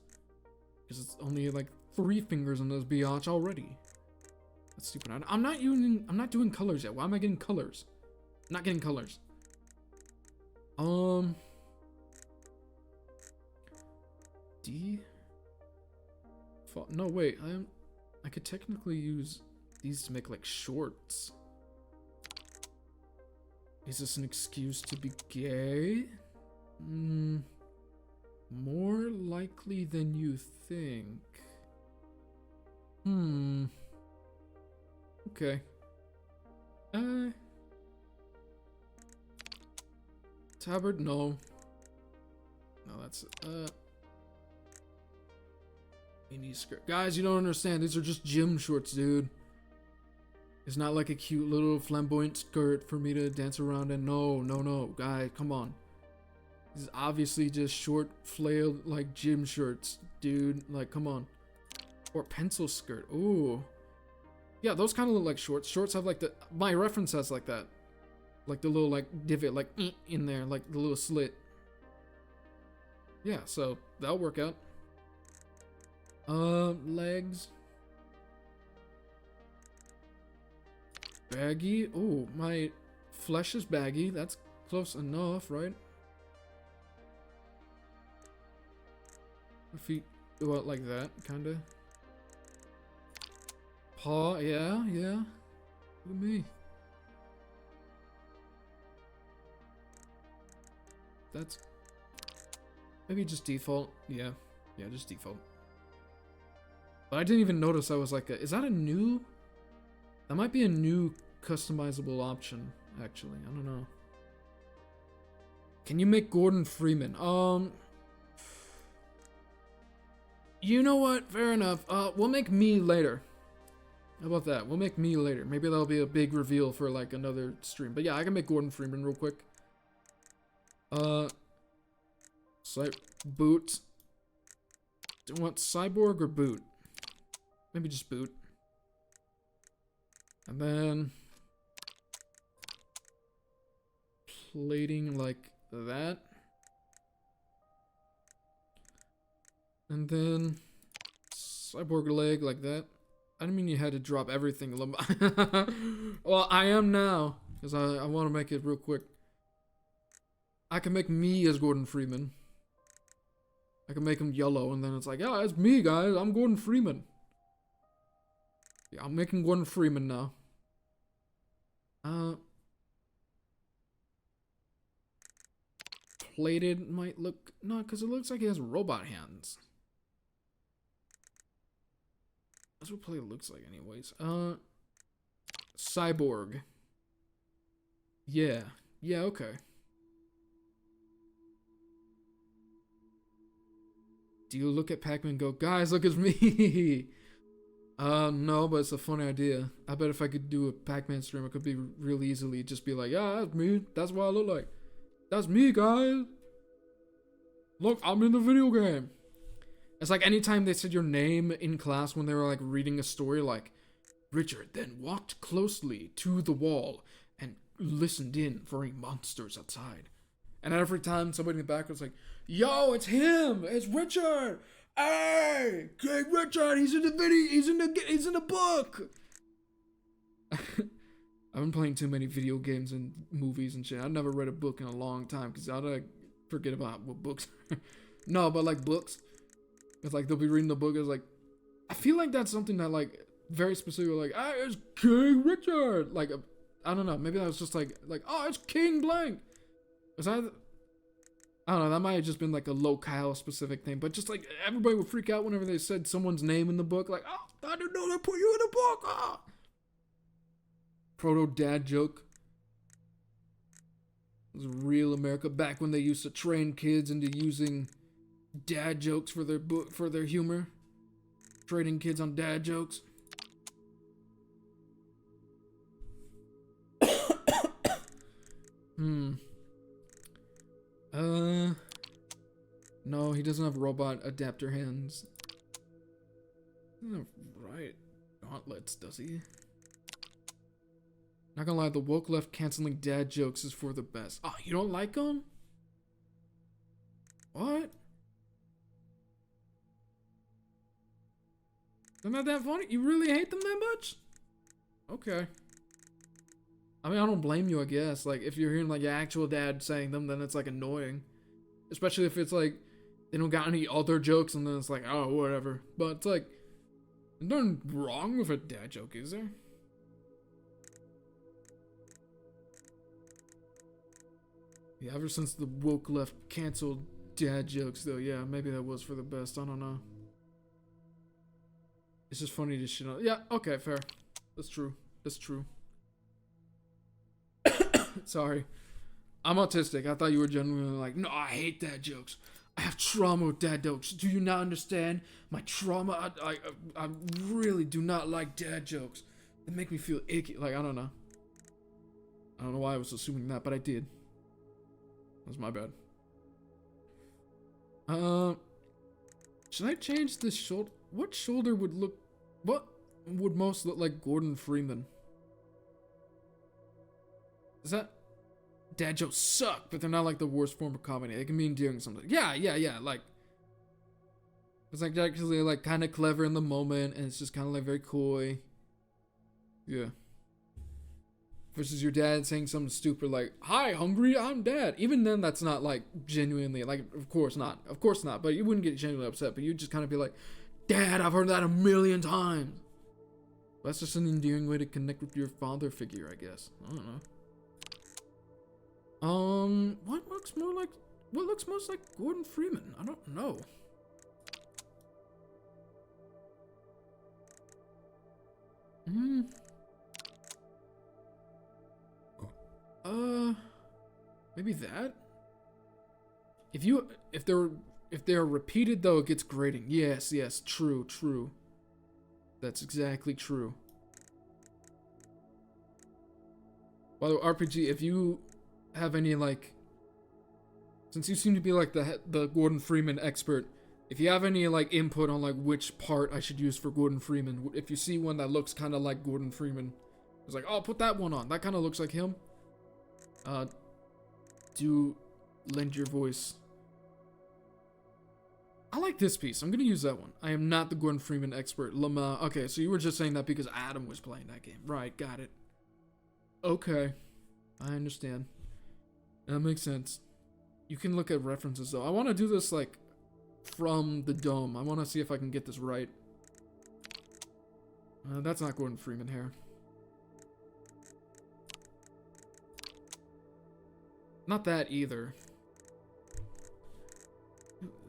because it's only like 3 fingers in this biatch already. That's stupid. I'm not doing colors yet. Why am I getting colors? I'm not getting colors. No, wait. I could technically use these to make like shorts. Is this an excuse to be gay? More likely than you think. Okay. Tabard? No. No, that's Mini skirt. Guys, you don't understand. These are just gym shorts, dude. It's not like a cute little flamboyant skirt for me to dance around in. No, no, no. Guys, come on. This is obviously just short, flailed, like, gym shorts, dude. Like, come on. Or pencil skirt. Ooh. Yeah, those kind of look like shorts. Shorts have, like, the... My reference has, like, that. Like, the little, like, divot, like, in there. Like, the little slit. Yeah, so, that'll work out. Legs. Baggy. Oh, my flesh is baggy. That's close enough, right? Feet go out like that, kinda. Paw, yeah, yeah. Look at me. That's maybe just default. Yeah, yeah, just default. But I didn't even notice I was like, is that a new? That might be a new customizable option, actually. I don't know. Can you make Gordon Freeman? You know what? Fair enough. We'll make me later. How about that? We'll make me later. Maybe that'll be a big reveal for like another stream. But yeah, I can make Gordon Freeman real quick. Boot. Do you want cyborg or boot? Maybe just boot. And then plating like that. And then cyborg leg like that. I didn't mean you had to drop everything. Well, I am now, because I want to make it real quick. I can make me as Gordon Freeman. I can make him yellow, and then it's like, yeah, it's me, guys. I'm Gordon Freeman. Yeah, I'm making Gordon Freeman now. Plated might look... No, because it looks like he has robot hands. That's what plated looks like anyways. Cyborg. Yeah. Yeah, okay. Do you look at Pac-Man and go, guys, look at me? No, but it's a funny idea. I bet if I could do a Pac-Man stream, it could be real easily just be like, yeah, that's me. That's what I look like. That's me, guys. Look, I'm in the video game. It's like anytime they said your name in class when they were like reading a story, like, Richard then walked closely to the wall and listened in for any monsters outside. And every time somebody in the back was like, yo, it's him. It's Richard. Hey, King Richard, he's in the video, he's in the book. I've been playing too many video games and movies and shit. I've never read a book in a long time because I'd like forget about what books. No, but like books. It's like they'll be reading the book. It's like, I feel like that's something that like very specific. Like, it's King Richard. Like, I don't know. Maybe that was just like, oh, it's King Blank. Was that? I don't know, that might have just been like a locale specific thing, but just like everybody would freak out whenever they said someone's name in the book, like, oh, I didn't know they put you in the book. Oh. Proto dad joke. It was real America back when they used to train kids into using dad jokes for their book, for their humor. Training kids on dad jokes. No, he doesn't have robot adapter hands. Right. Gauntlets, does he? Not gonna lie, the woke left canceling dad jokes is for the best. Oh, you don't like them? What? They're not that funny? You really hate them that much? Okay. I mean, I don't blame you, I guess. Like, if you're hearing, like, your actual dad saying them, then it's, like, annoying. Especially if it's, like, they don't got any other jokes, and then it's like, oh, whatever. But it's, like, there's nothing wrong with a dad joke, is there? Yeah, ever since the woke left canceled dad jokes, though, yeah, maybe that was for the best. I don't know. It's just funny to shit on. Yeah, okay, fair. That's true. That's true. Sorry. I'm autistic. I thought you were genuinely like, no, I hate dad jokes. I have trauma with dad jokes. Do you not understand my trauma? I really do not like dad jokes. They make me feel icky. Like, I don't know. I don't know why I was assuming that, but I did. That's my bad. Should I change this shoulder? What shoulder would look... What would most look like Gordon Freeman? Is that... Dad jokes suck, but they're not like the worst form of comedy. They can be endearing sometimes. Yeah. Like... It's like actually like kind of clever in the moment, and it's just kind of like very coy. Yeah. Versus your dad saying something stupid like, "Hi, hungry? I'm dad." Even then, that's not like genuinely, like, of course not. But you wouldn't get genuinely upset, but you'd just kind of be like, "Dad, I've heard that 1,000,000 times." That's just an endearing way to connect with your father figure, I guess. I don't know. What looks most like Gordon Freeman? I don't know. Maybe that? If they're repeated though, it gets grating. Yes, true. That's exactly true. By the way, RPG, if you have any like, since you seem to be like the Gordon Freeman expert, if you have any like input on like which part I should use for Gordon Freeman, if you see one that looks kind of like Gordon Freeman, it's like, oh, put that one on. That kind of looks like him. Do lend your voice. I like this piece. I'm gonna use that one. I am not the Gordon Freeman expert. Lama. Okay, so you were just saying that because Adam was playing that game. Right, got it. Okay. I understand. That makes sense. You can look at references though. I want to do this like from the dome. I want to see if I can get this right. That's not Gordon Freeman hair. Not that either.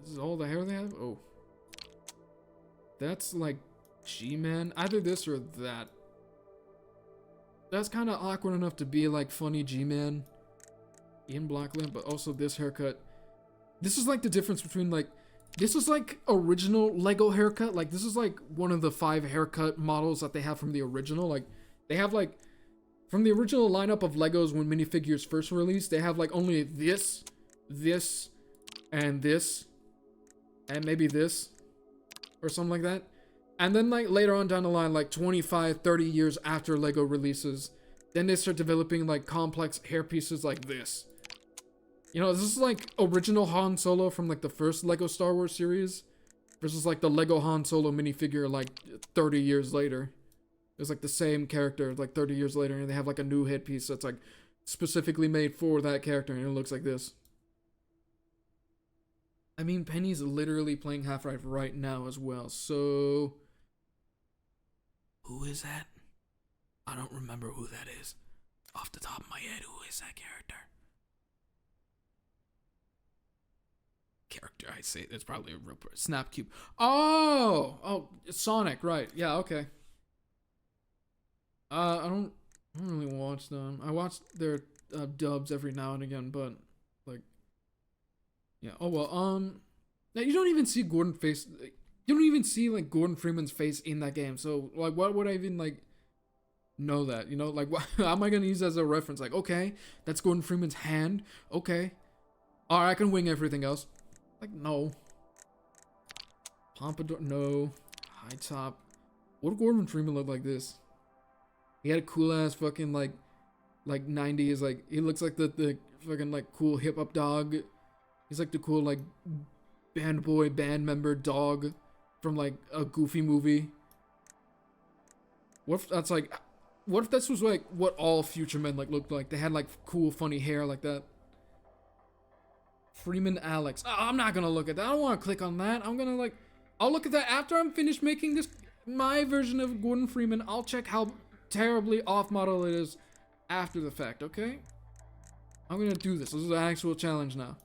This is all the hair they have? Oh. That's like G-Man. Either this or that. That's kind of awkward enough to be like funny G-Man in Blackland, but also this haircut. This is like the difference between like, this is like original Lego haircut. Like this is like one of the 5 haircut models that they have from the original. Like they have like, from the original lineup of Legos when minifigures first released, they have like only this, and maybe this, or something like that. And then like later on down the line, like 25, 30 years after Lego releases, then they start developing like complex hair pieces like this. You know, this is like original Han Solo from like the first Lego Star Wars series versus like the Lego Han Solo minifigure like 30 years later. It's like the same character like 30 years later, and they have like a new headpiece that's like specifically made for that character, and it looks like this. I mean, Penny's literally playing Half-Life right now as well, so... Who is that? I don't remember who that is. Off the top of my head, who is that character? I say that's probably a real person. Snapcube. Oh, it's Sonic, right? Yeah, okay. I don't really watch them. I watch their dubs every now and again, but like, yeah. Oh well. Now you don't even see Gordon face. You don't even see like Gordon Freeman's face in that game. So like, what would I even like know that? You know, like, what, how am I gonna use that as a reference? Like, okay, that's Gordon Freeman's hand. Okay, all right, I can wing everything else. Like, no. Pompadour, no. High top. What if Gordon Freeman looked like this? He had a cool ass fucking like 90s, like he looks like the fucking like cool hip hop dog. He's like the cool like band member dog from like a Goofy movie. What if this was like what all future men like looked like? They had like cool funny hair like that. Freeman Alex. Oh, I'm not gonna look at that. I don't want to click on that. I'll look at that after I'm finished making this my version of Gordon Freeman. I'll check how terribly off model it is after the fact, okay? I'm gonna do this. This is an actual challenge now.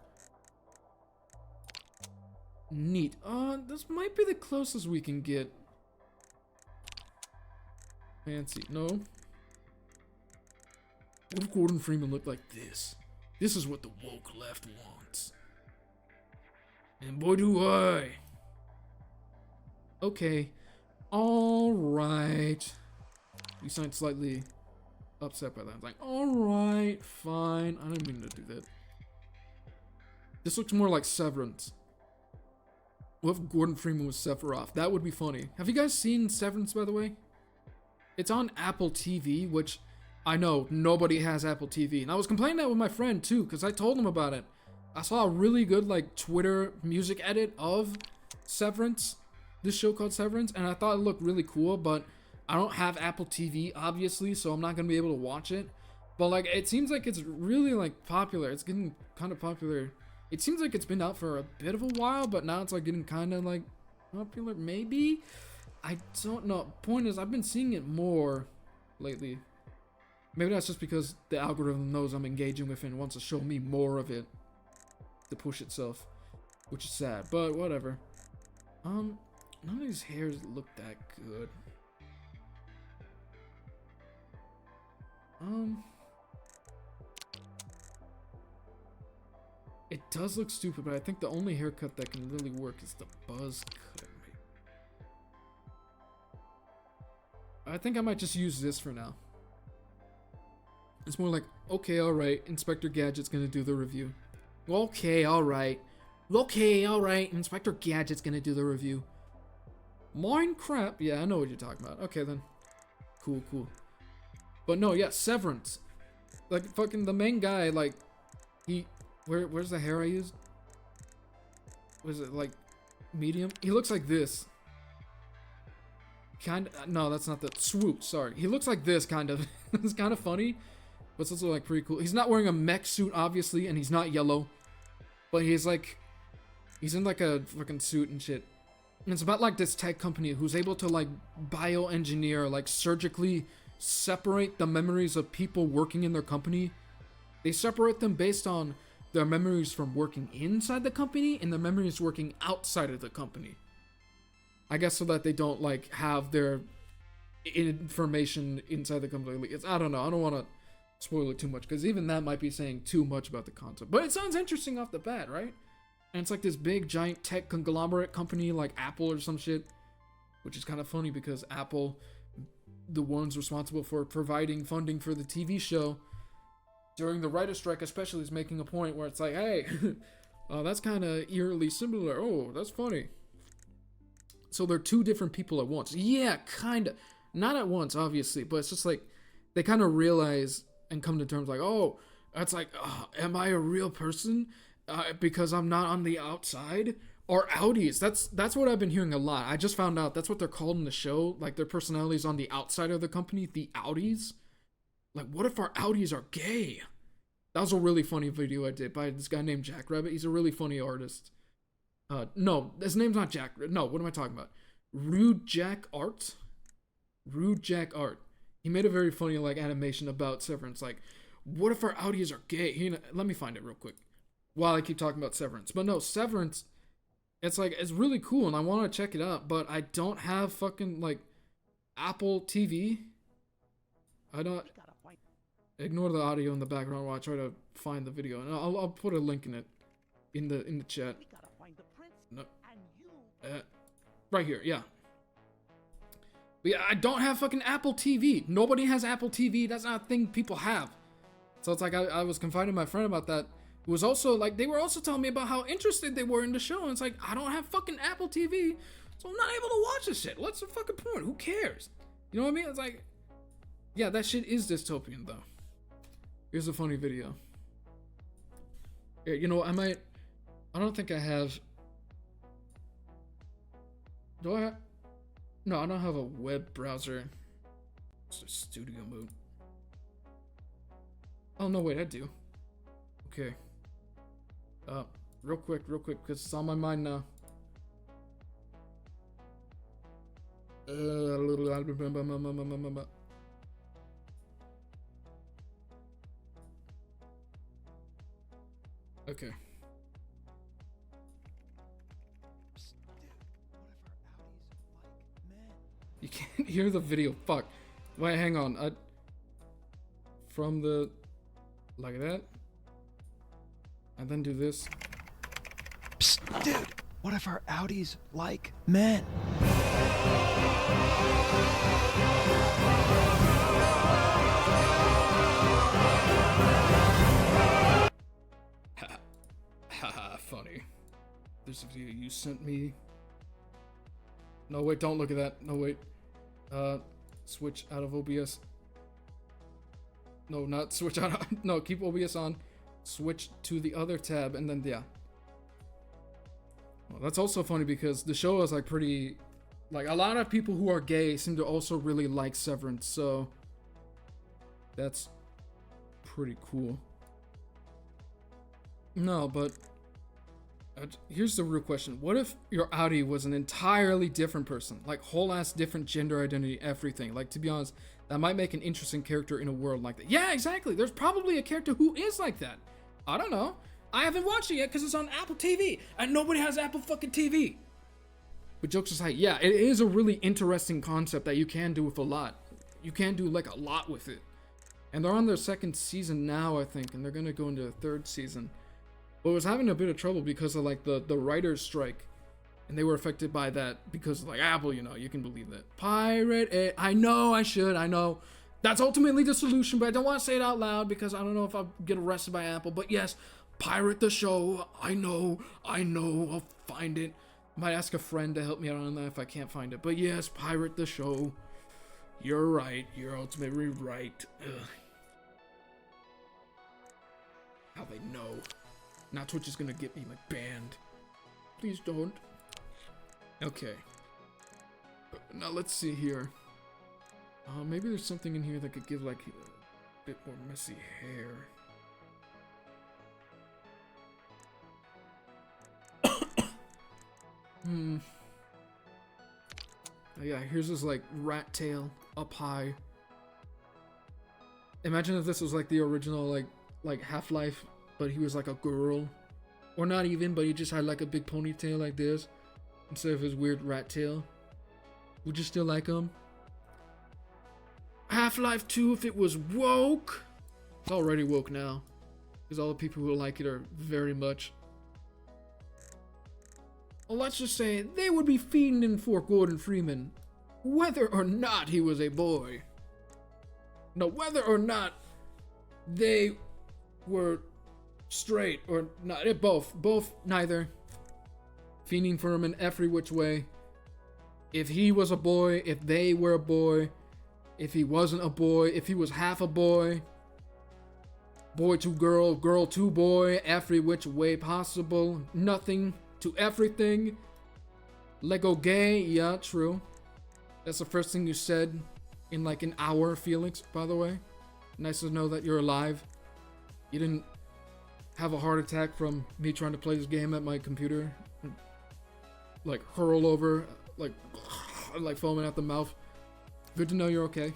Neat. This might be the closest we can get. Fancy. No. What if Gordon Freeman looked like this? This is what the woke left wants. And boy do I. Okay. Alright. You sound slightly upset by that. I'm like, alright, fine. I didn't mean to do that. This looks more like Severance. What if Gordon Freeman was Sephiroth? That would be funny. Have you guys seen Severance, by the way? It's on Apple TV, which I know nobody has Apple TV. And I was complaining that with my friend too, because I told him about it. I saw a really good like Twitter music edit of Severance, this show called Severance, and I thought it looked really cool, but I don't have Apple TV, obviously, so I'm not going to be able to watch it. But like, it seems like it's really like popular. It's getting kind of popular. It seems like it's been out for a bit of a while, but now it's like getting kind of like popular, maybe? I don't know. Point is, I've been seeing it more lately. Maybe that's just because the algorithm knows I'm engaging with it and wants to show me more of it to push itself, which is sad, but whatever. None of these hairs look that good. It does look stupid, but I think the only haircut that can really work is the buzz cut. I think I might just use this for now. It's more like, okay, alright, Inspector Gadget's gonna do the review. Okay, alright. Okay, alright, Inspector Gadget's gonna do the review. Minecraft? Yeah, I know what you're talking about. Okay, then. Cool, cool. But no, yeah, Severance. Like, fucking the main guy, like, where's the hair I used? Was it, like, medium? He looks like this. No, that's not the swoop, sorry. He looks like this, kind of. It's kind of funny, but it's also, like, pretty cool. He's not wearing a mech suit, obviously, and he's not yellow. But he's, like, he's in, like, a fucking suit and shit. And it's about, like, this tech company who's able to, like, bioengineer, like, surgically separate the memories of people working in their company. They separate them based on their memories from working inside the company and their memories working outside of the company. I guess so that they don't, like, have their information inside the company. I don't know. I don't want to spoil it too much, because even that might be saying too much about the concept. But it sounds interesting off the bat, right? And it's like this big, giant tech conglomerate company like Apple or some shit. Which is kind of funny, because Apple, the ones responsible for providing funding for the TV show during the writer's strike especially, is making a point where it's like, hey, that's kind of eerily similar. Oh, that's funny. So they're two different people at once. Yeah, kind of. Not at once, obviously, but it's just like they kind of realize and come to terms like, oh, that's like, am I a real person because I'm not on the outside? Or outies. That's what I've been hearing a lot. I just found out that's what they're called in the show. Like, their personalities on the outside of the company, the outies. Like, what if our outies are gay? That was a really funny video I did by this guy named Jack Rabbit. He's a really funny artist. No, his name's not Jack. No, what am I talking about? Rude Jack Art? Rude Jack Art. He made a very funny, like, animation about Severance. Like, what if our outies are gay? Let me find it real quick while I keep talking about Severance. But no, Severance, it's like, it's really cool and I want to check it out, but I don't have fucking, like, Apple TV. I don't. Ignore the audio in the background while I try to find the video, and I'll put a link in it in the chat. No. Right here, yeah. But yeah, I don't have fucking Apple TV. Nobody has Apple TV. That's not a thing people have. So it's like I was confiding my friend about that. Who was also like, they were also telling me about how interested they were in the show, and it's like, I don't have fucking Apple TV, so I'm not able to watch this shit. What's the fucking point? Who cares? You know what I mean? It's like, yeah, that shit is dystopian though. Here's a funny video. Yeah, you know, I don't think I have. Do I have? No, I don't have a web browser. It's a studio mode. Oh, no, wait, I do. Okay. Real quick, because it's on my mind now. Okay. You can't hear the video. Fuck. Wait, hang on. From the... like that. And then do this. Psst, dude, what if our Audis like men? Haha, funny. There's a video you sent me. No, wait, don't look at that. No, wait. Switch out of OBS. No, not switch out. No, keep OBS on. Switch to the other tab, and then, yeah. Well, that's also funny because the show is like pretty. Like, a lot of people who are gay seem to also really like Severance, so. That's pretty cool. No, but. Here's the real question. What if your Audi was an entirely different person? Like, whole ass different gender identity, everything. Like, to be honest, that might make an interesting character in a world like that. Yeah, exactly. There's probably a character who is like that. I don't know. I haven't watched it yet because it's on Apple TV. And nobody has Apple fucking TV. But jokes aside, yeah, it is a really interesting concept that you can do with a lot. You can do, like, a lot with it. And they're on their second season now, I think. And they're going to go into a third season. But it was having a bit of trouble because of, like, the writer's strike. And they were affected by that because, like, Apple, you know, you can believe that. Pirate it. I know I should. I know. That's ultimately the solution, but I don't want to say it out loud because I don't know if I'll get arrested by Apple. But yes, pirate the show. I know. I'll find it. Might ask a friend to help me out on that if I can't find it. But yes, pirate the show. You're right. You're ultimately right. Ugh. How they know. Now Twitch is gonna get me like banned. Please don't. Okay. Now let's see here. Maybe there's something in here that could give like a bit more messy hair. Oh, yeah, here's this like rat tail up high. Imagine if this was like the original like Half-Life, but he was like a girl. Or not even, but he just had like a big ponytail like this instead of his weird rat tail. Would you still like him? Half-Life 2 if it was woke. It's already woke now. Because all the people who like it are very much. Well, let's just say they would be fiending for Gordon Freeman. Whether or not he was a boy. No, whether or not they were straight or not. Both, neither. Fiending for him in every which way. If he was a boy, if they were a boy, if he wasn't a boy, if he was half a boy, boy to girl, girl to boy, every which way possible, nothing to everything. Lego gay, yeah, true. That's the first thing you said in like an hour, Felix, by the way. Nice to know that you're alive. You didn't have a heart attack from me trying to play this game at my computer. Like hurl over, like foaming at the mouth. Good to know you're okay.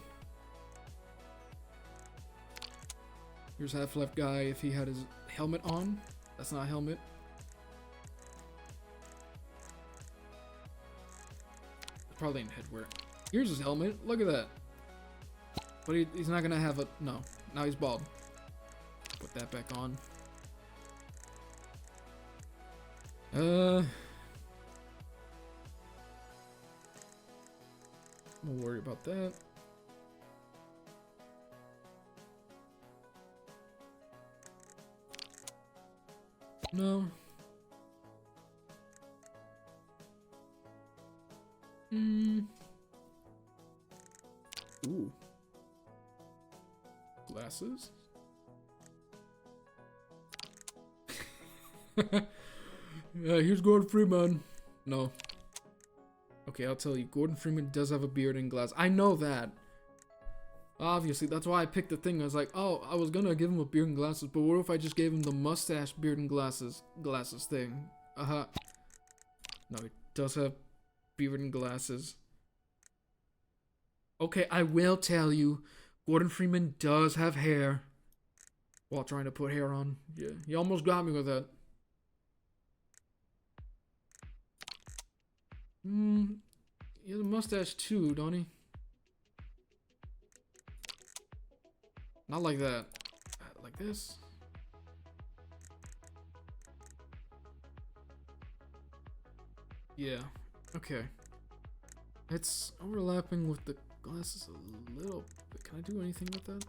Here's Half-Life guy if he had his helmet on. That's not a helmet. It's probably in headwear. Here's his helmet. Look at that. But he's not gonna have a... No. Now he's bald. Put that back on. I'm not worry about that. No. Ooh. Glasses? Here's Gordon Freeman. No. Okay, I'll tell you. Gordon Freeman does have a beard and glasses. I know that. Obviously, that's why I picked the thing. I was like, oh, I was gonna give him a beard and glasses, but what if I just gave him the mustache, beard, and glasses thing? No, he does have beard and glasses. Okay, I will tell you. Gordon Freeman does have hair. While trying to put hair on. Yeah, you almost got me with that. He has a mustache too, don't he? Not like that. Like this. Yeah. Okay. It's overlapping with the glasses a little bit. Can I do anything with that?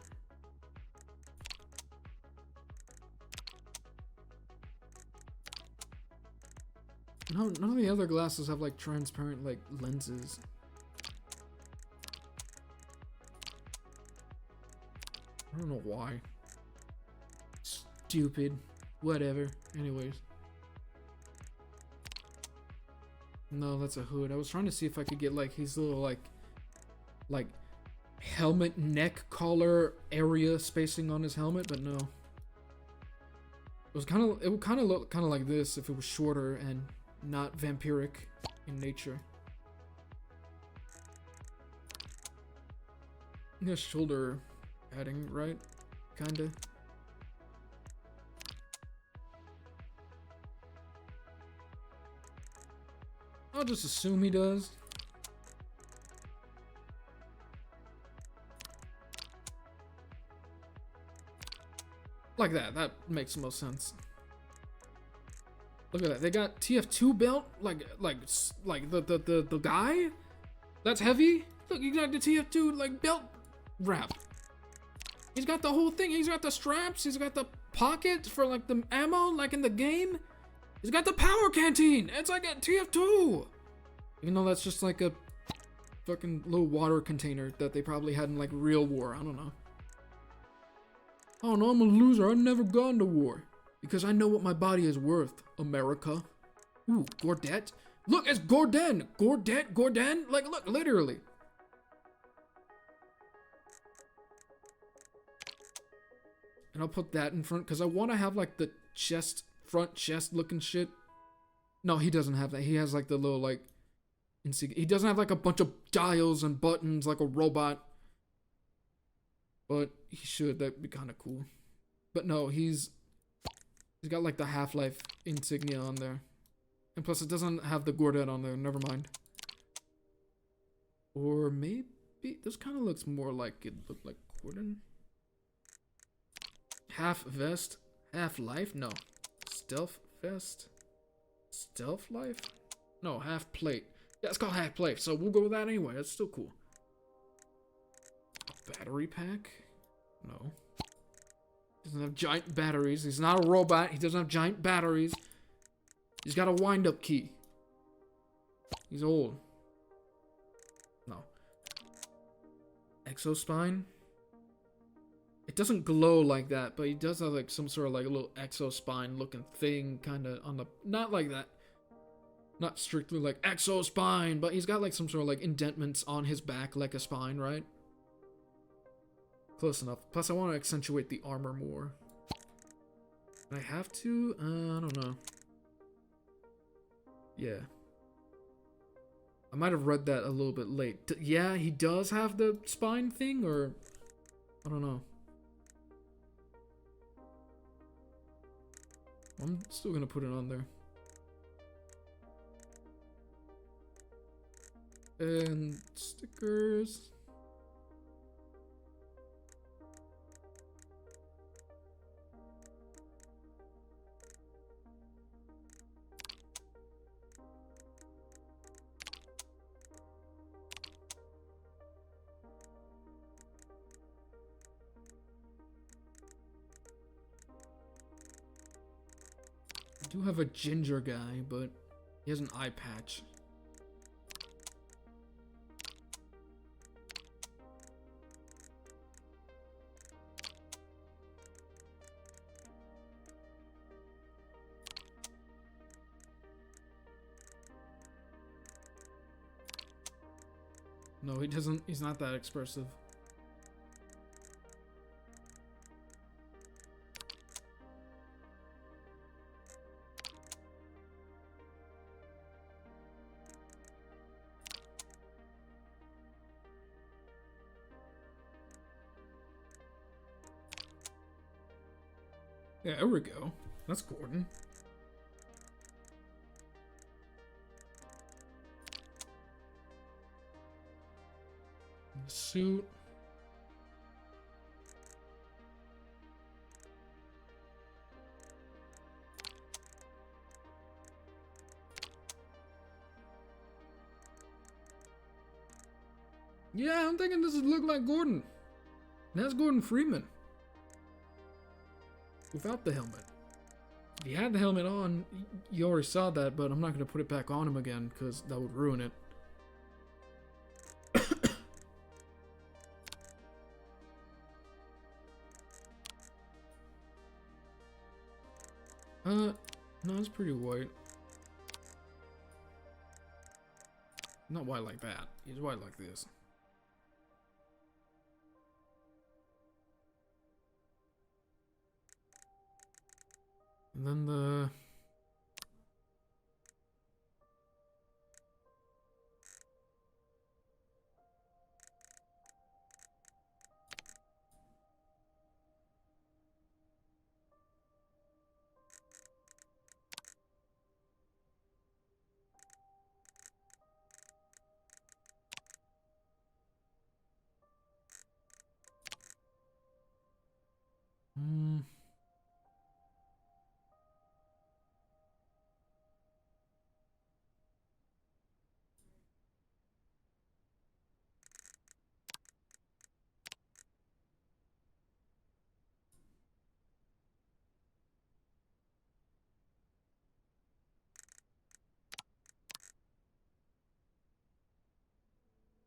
No, none of the other glasses have like transparent like lenses. I don't know why. Stupid. Whatever. Anyways. No, that's a hood. I was trying to see if I could get like his little like helmet neck collar area spacing on his helmet, but no. It would kind of look kind of like this if it was shorter and not vampiric in nature. Yeah, shoulder padding, right? Kinda. I'll just assume he does. Like that. That makes the most sense. Look at that. They got TF2 belt. Like the guy. That's heavy. Look, you got the TF2 like belt wrap. He's got the whole thing. He's got the straps. He's got the pocket for like the ammo, like in the game. He's got the power canteen. It's like a TF2. Even though that's just like a fucking little water container that they probably had in like real war. I don't know. Oh no, I'm a loser. I've never gone to war. Because I know what my body is worth, America. Ooh, Gordette. Look, it's Gordon. Gordon. Like, look, literally. And I'll put that in front because I want to have like the front chest looking shit. No, he doesn't have that. He has like the little like insignia. He doesn't have like a bunch of dials and buttons like a robot. But he should. That'd be kind of cool. But no, he's got like the Half-Life insignia on there. And plus it doesn't have the Gordette on there. Never mind. Or maybe this kind of looks more like it looked like Gordon. Half vest, Half-Life? No. Stealth vest? Stealth life? No, half plate. Yeah, it's called half plate, so we'll go with that anyway. That's still cool. A battery pack? No. Doesn't have giant batteries. He's not a robot. He doesn't have giant batteries. He's got a wind-up key. He's old. No. Exospine? It doesn't glow like that, but he does have like some sort of like a little exospine looking thing kind of on the... Not like that. Not strictly like exospine, but he's got like some sort of like indentments on his back like a spine, right? Close enough. Plus I want to accentuate the armor more. I have to? I don't know. Yeah. I might have read that a little bit late. Yeah, he does have the spine thing, or... I don't know. I'm still gonna put it on there. And stickers. I do have a ginger guy, but he has an eye patch. No, he doesn't. He's not that expressive. Yeah, there we go. That's Gordon. Suit. Yeah, I'm thinking this would look like Gordon. That's Gordon Freeman. Without the helmet. If he had the helmet on, you already saw that, but I'm not going to put it back on him again because that would ruin it. No, it's pretty white. Not white like that. He's white like this. And then the...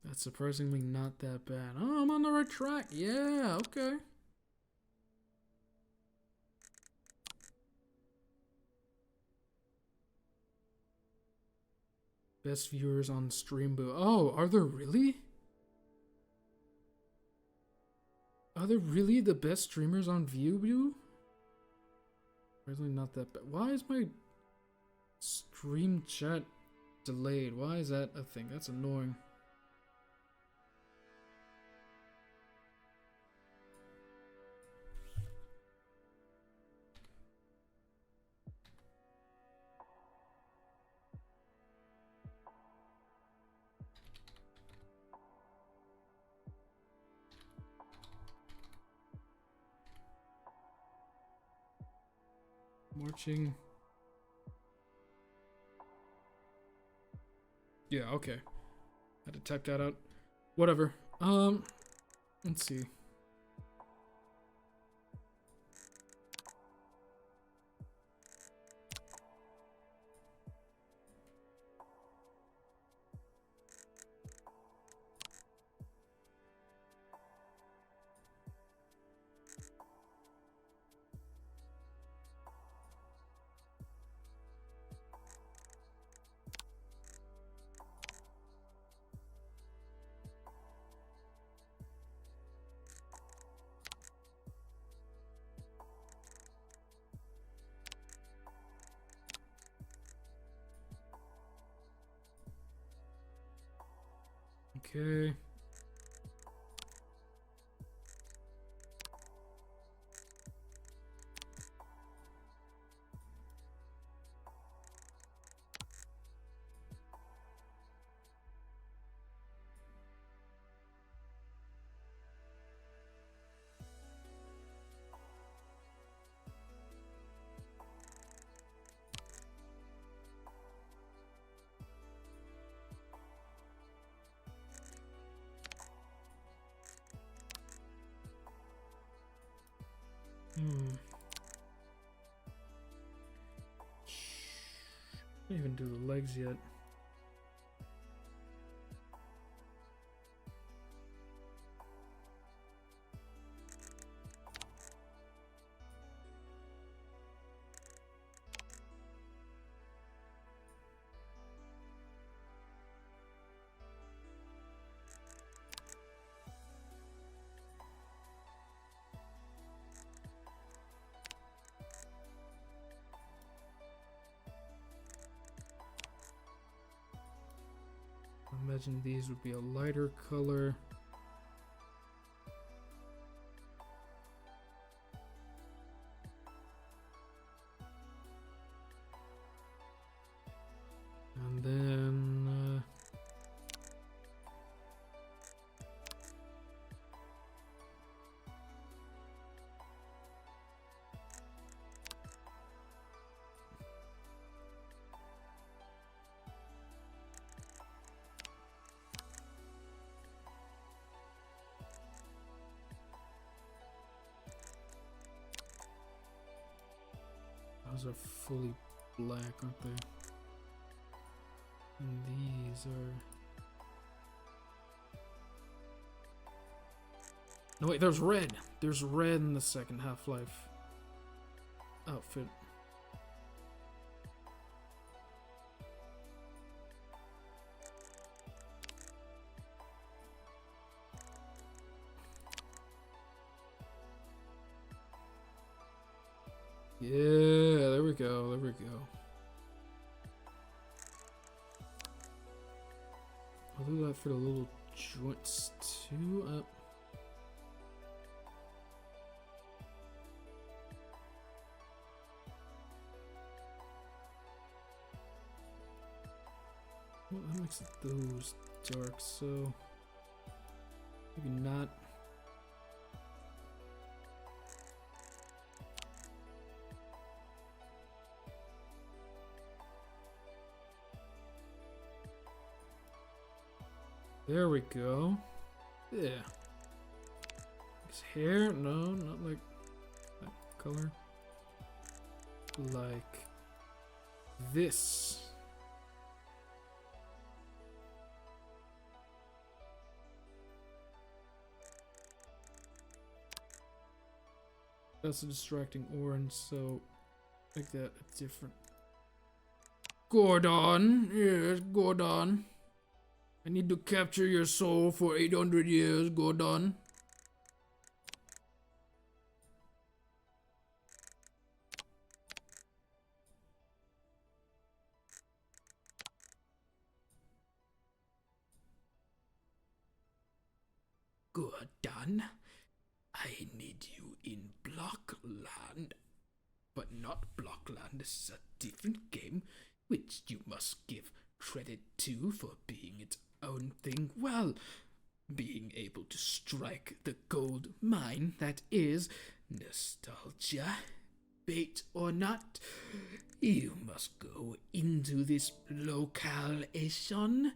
That's surprisingly not that bad. Oh, I'm on the right track. Yeah, okay. Best viewers on Stream Boo. Oh, are there really? Are there really the best streamers on ViewBoo? Really not that bad. Why is my stream chat delayed? Why is that a thing? That's annoying. Marching. Yeah, okay. Had to type that out. Whatever. Let's see. Okay. Didn't even do the legs yet. I imagine these would be a lighter color. And then Those are fully black, aren't they? And these are... No, wait, there's red. There's red in the second Half-Life outfit. Yeah, there we go, there we go. I'll do that for the little joints too. Well, that makes those dark, so maybe not. There we go. Yeah. His hair? No, not like that color. Like this. That's a distracting orange, so make that a different. Gordon, yes, Gordon. I need to capture your soul for 800 years, Gordon. Gordon, I need you in Blockland. But not Blockland, this is a different game, which you must give credit to for being its own thing. Well, being able to strike the gold mine that is nostalgia. Bait or not, you must go into this localization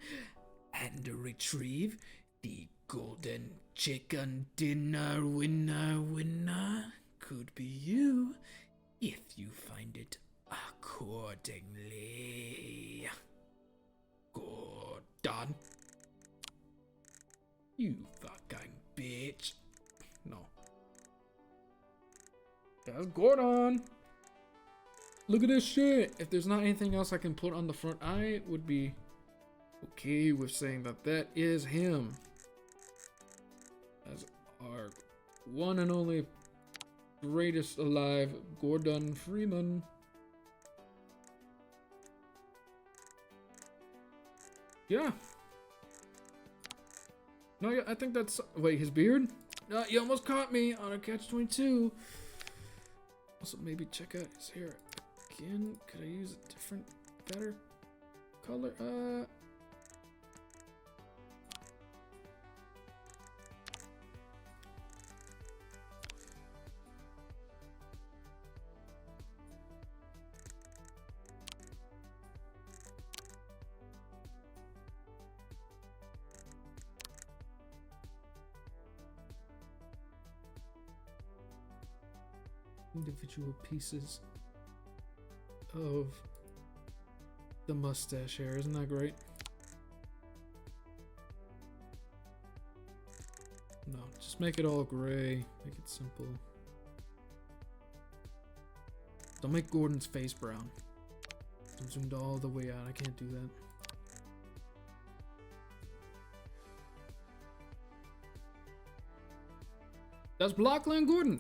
and retrieve the golden chicken dinner. Winner could be you if you find it accordingly. Gordon. You fucking bitch. No. That's Gordon. Look at this shit. If there's not anything else I can put on the front, I would be okay with saying that that is him. As our one and only greatest alive, Gordon Freeman. Yeah. No, yeah, I think that's... Wait, his beard? No, you almost caught me on a catch-22. Also, maybe check out his hair again. Could I use a different, better color? Individual pieces of the mustache hair. Isn't that great? No, just make it all gray. Make it simple. Don't make Gordon's face brown. I'm zoomed all the way out. I can't do that. That's Blockland Gordon.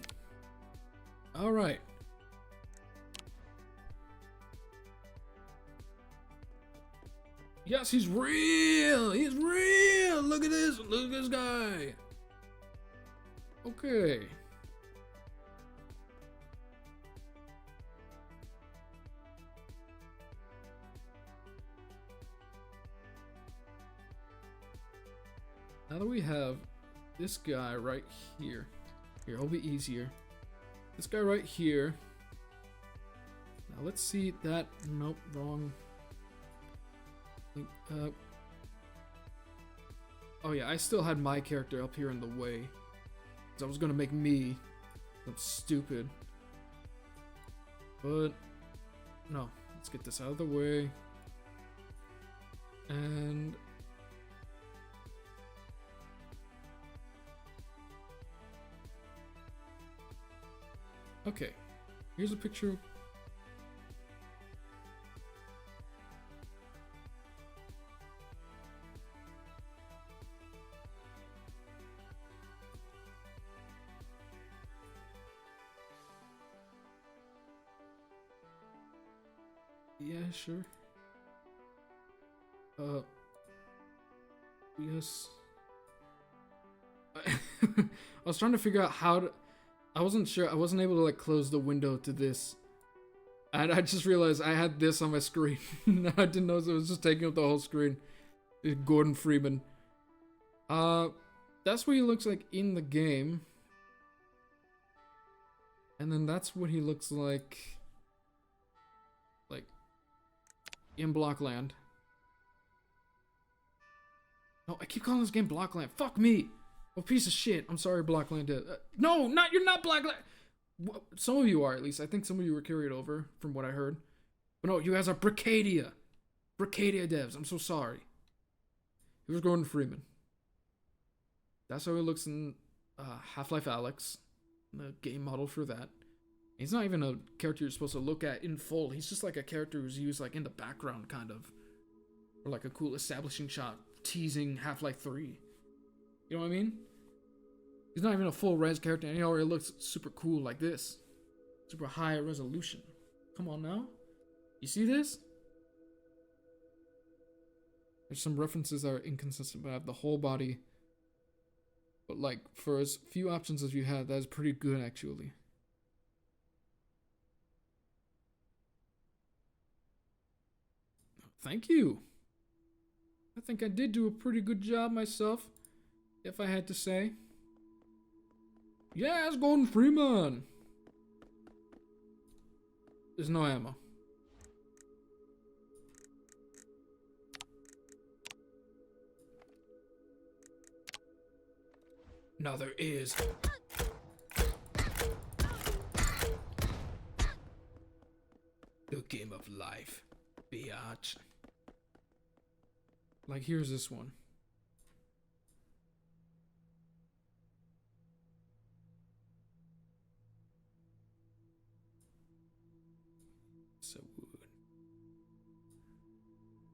All right. Yes, he's real. He's real. Look at this. Look at this guy. Okay. Now that we have this guy right here. Here, it'll be easier. This guy right here. Now let's see that. Nope, wrong. Oh yeah, I still had my character up here in the way. Cause I was gonna make me look stupid. But No, let's get this out of the way. And okay, here's a picture. Yeah, sure. Yes. I was trying to figure out how to. I wasn't sure. I wasn't able to like close the window to this. And I just realized I had this on my screen. I didn't know, so it was just taking up the whole screen. Gordon Freeman. That's what he looks like in the game. And then that's what he looks like in Blockland. No, I keep calling this game Blockland. Fuck me. Oh, piece of shit. I'm sorry, Blockland. No, you're not Blockland. Some of you are, at least. I think some of you were carried over from what I heard. But no, you guys are Brickadia. Brickadia devs. I'm so sorry. He was Gordon Freeman. That's how he looks in Half-Life Alyx. The game model for that. He's not even a character you're supposed to look at in full. He's just like a character who's used like in the background, kind of. Or like a cool establishing shot teasing Half-Life 3. You know what I mean? He's not even a full res character, and he already looks super cool like this. Super high resolution. Come on now. You see this? There's some references that are inconsistent, but I have the whole body. But like, for as few options as you had, that is pretty good actually. Thank you. I think I did do a pretty good job myself, if I had to say. Yeah, it's Gordon Freeman. There's no ammo. No, there is. The game of life, biatch. Like, here's this one. So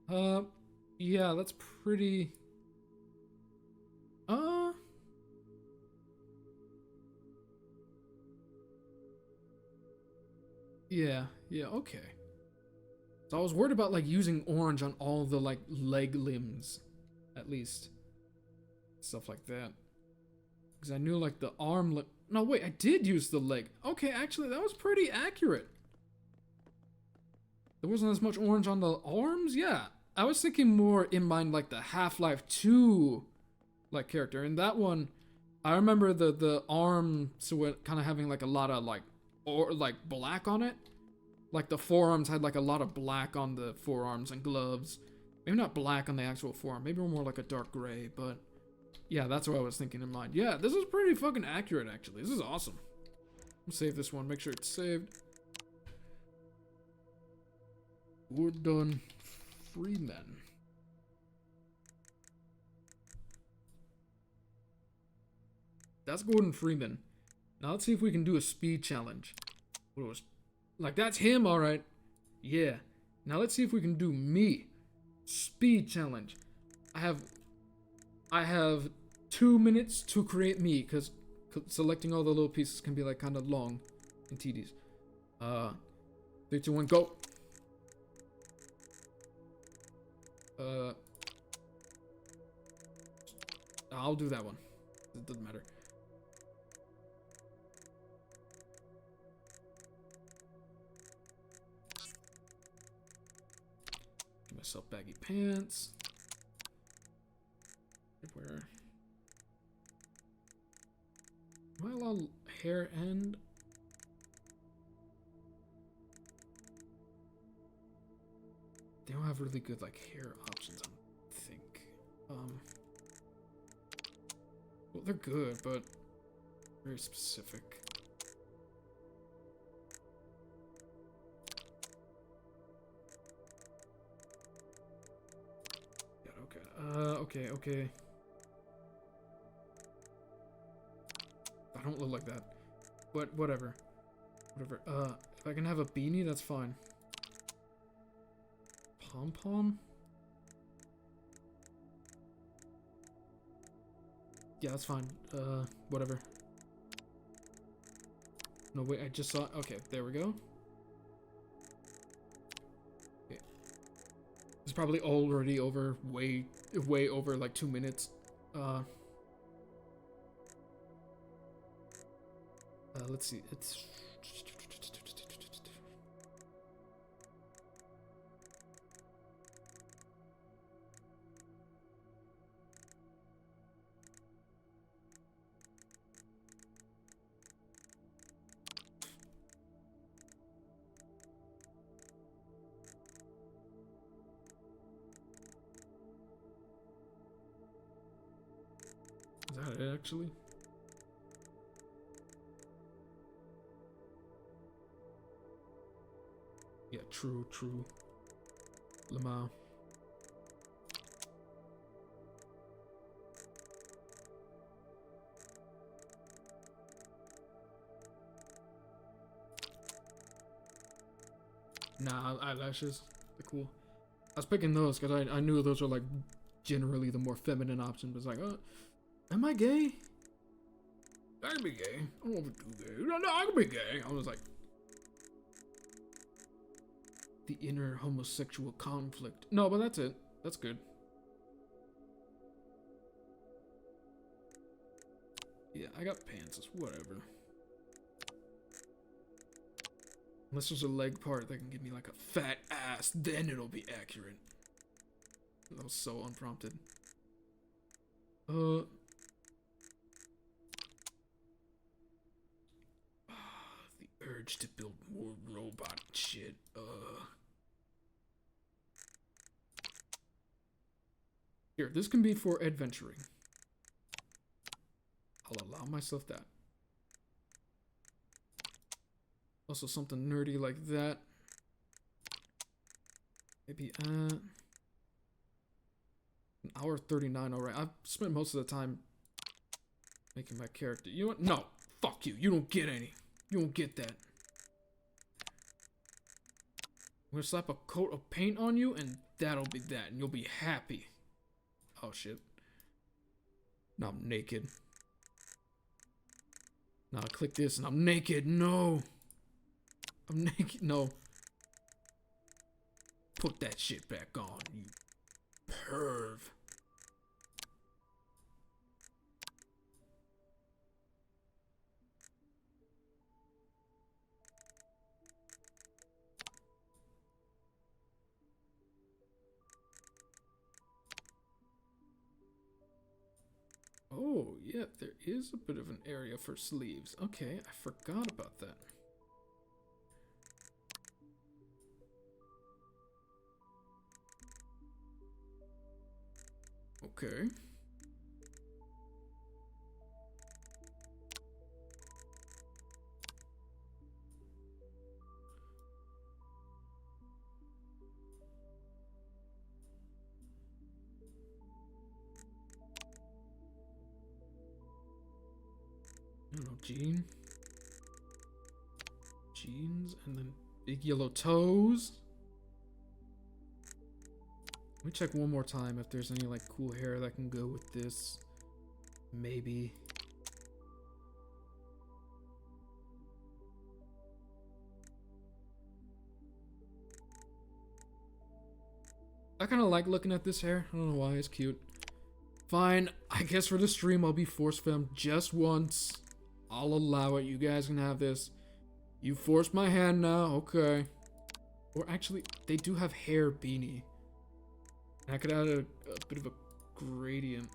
wood. Yeah, that's pretty. Yeah, okay. So I was worried about like using orange on all the like leg limbs, at least. Stuff like that. Because I knew like the arm no, wait, I did use the leg. Okay, actually, that was pretty accurate. There wasn't as much orange on the arms? Yeah. I was thinking more in mind like the Half-Life 2 like character. In that one, I remember the arm silhouette kind of having like a lot of like black on it. Like the forearms had like a lot of black on the forearms and gloves. Maybe not black on the actual forearm. Maybe more like a dark gray, but yeah, that's what I was thinking in mind. Yeah, this is pretty fucking accurate actually. This is awesome. I'll save this one, make sure it's saved. Gordon Freeman. That's Gordon Freeman. Now let's see if we can do a speed challenge. What was like, that's him, all right. Yeah. Now let's see if we can do me. Speed challenge. I have 2 minutes to create me, because selecting all the little pieces can be like kind of long and tedious. 3, 2, 1, go. I'll do that one. It doesn't matter. Give myself baggy pants. Where? Am I allowed hair and? They don't have really good like hair options, I don't think. Well, they're good, but very specific. Okay, okay. I don't look like that. But whatever. Whatever. If I can have a beanie, that's fine. Pom-pom? Yeah, that's fine. Whatever. No, wait, I just saw... Okay, there we go. Okay. It's probably already over, way over, like, 2 minutes. Let's see, it's... Is that it, actually? Yeah, true. Lamau. Nah, eyelashes. They're cool. I was picking those because I knew those are like generally the more feminine option. But it's like, am I gay? I can be gay. I don't want to be gay. No, I can be gay. I was like, the inner homosexual conflict. No, but that's it. That's good. Yeah, I got pants. It's whatever. Unless there's a leg part that can give me like a fat ass, then it'll be accurate. That was so unprompted. The urge to build more robot shit. Here, this can be for adventuring. I'll allow myself that. Also something nerdy like that. Maybe, an hour 39 already. I've spent most of the time making my character. You know what? No, fuck you. You don't get any. You don't get that. I'm gonna slap a coat of paint on you and that'll be that. And you'll be happy. Oh shit. Now I'm naked. Now I click this and I'm naked. No. I'm naked. No. Put that shit back on, you perv. Oh, yeah, there is a bit of an area for sleeves. Okay, I forgot about that. Okay. I don't know, jeans, and then big yellow toes. Let me check one more time if there's any like cool hair that can go with this. Maybe. I kind of like looking at this hair. I don't know why, it's cute. Fine, I guess for the stream I'll be force filmed just once. I'll allow it. You guys can have this. You forced my hand now. Okay. Or actually, they do have hair beanie. I could add a bit of a gradient.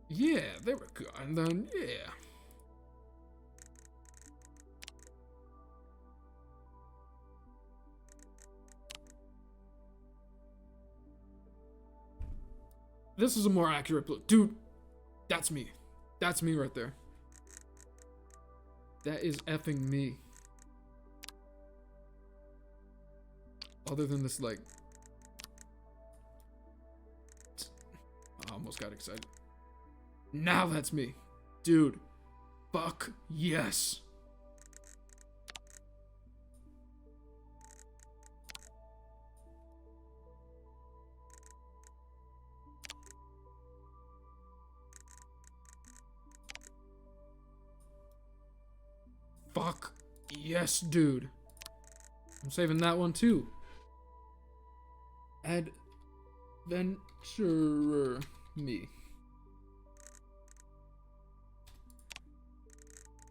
Yeah, there we go. And then, yeah. This is a more accurate blue. Dude, that's me. That's me right there. That is effing me. Other than this, like... I almost got excited. Now that's me. Dude. Fuck yes. Fuck yes, dude. I'm saving that one too. Adventurer me.